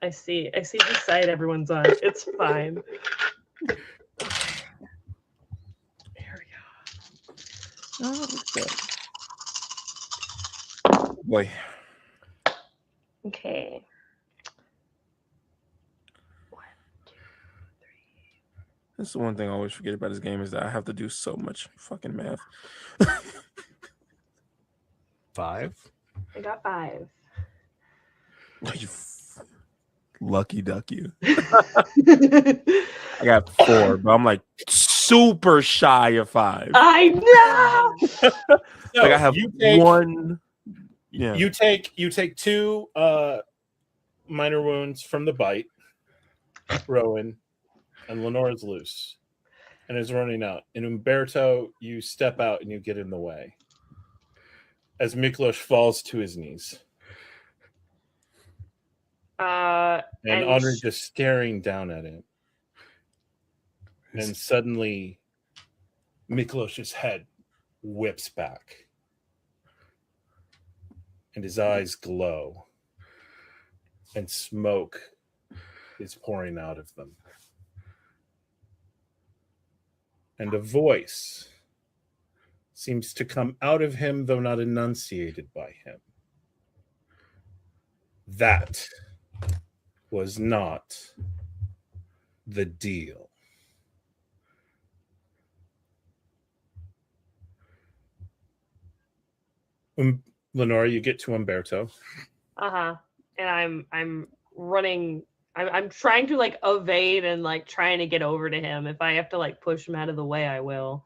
I see the side everyone's on. It's fine. Here we go. Oh, good. boy. Okay. 1, 2, 3. That's the one thing I always forget about this game is that I have to do so much fucking math. 5. I got 5. You lucky duck you. I got 4, but I'm like super shy of 5. I know. Like I have you take, 1. Yeah. You take 2 minor wounds from the bite, Rowan, and Lenora's loose and is running out. And Umberto, you step out and you get in the way as Mykolas falls to his knees. And Henri just staring down at him. And suddenly, Mykolas' head whips back. And his eyes glow. And smoke is pouring out of them. And a voice seems to come out of him, though not enunciated by him. That was not the deal. Lenora, you get to Umberto. And I'm running. I'm trying to like evade and like trying to get over to him. If I have to like push him out of the way, I will.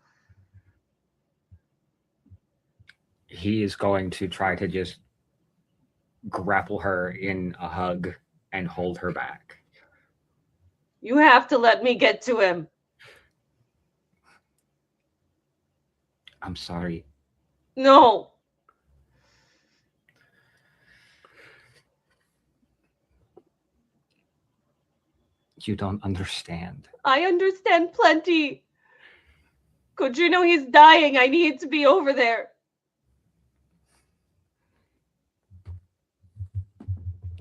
He is going to try to just grapple her in a hug and hold her back. You have to let me get to him. I'm sorry. No. You don't understand. I understand plenty. Could you know he's dying? I need to be over there.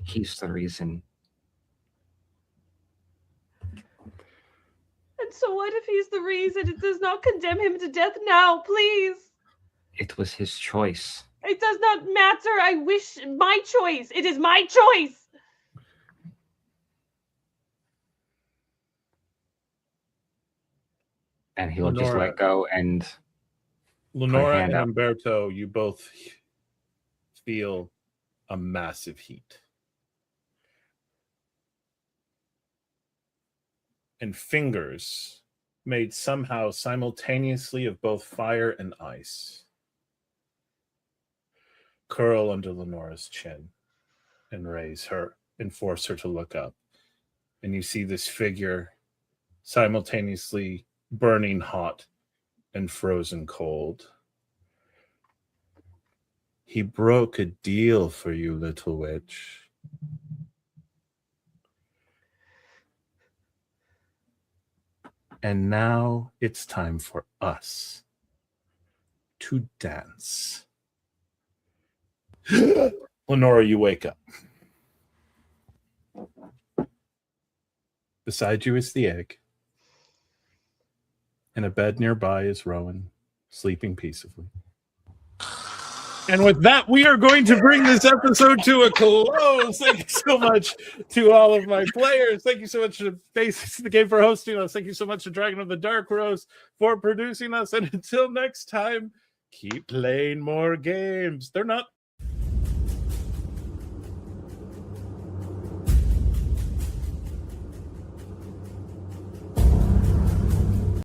He's the reason. And so what if he's the reason? It does not condemn him to death now, please. It was his choice. It does not matter. I wish my choice. It is my choice. And he'll just Lenora. let go and Leonora hand and up. Umberto, you both feel a massive heat. And fingers made somehow simultaneously of both fire and ice curl under Lenora's chin and raise her and force her to look up. And you see this figure simultaneously burning hot and frozen cold. He broke a deal for you, little witch. And now it's time for us to dance. Lenora, you wake up. Beside you is the egg. In a bed nearby is Rowan, sleeping peacefully. And with that, we are going to bring this episode to a close. Thank you so much to all of my players. Thank you so much to Basics of the Game for hosting us. Thank you so much to Dragon of the Dark Rose for producing us. And until next time, keep playing more games. They're not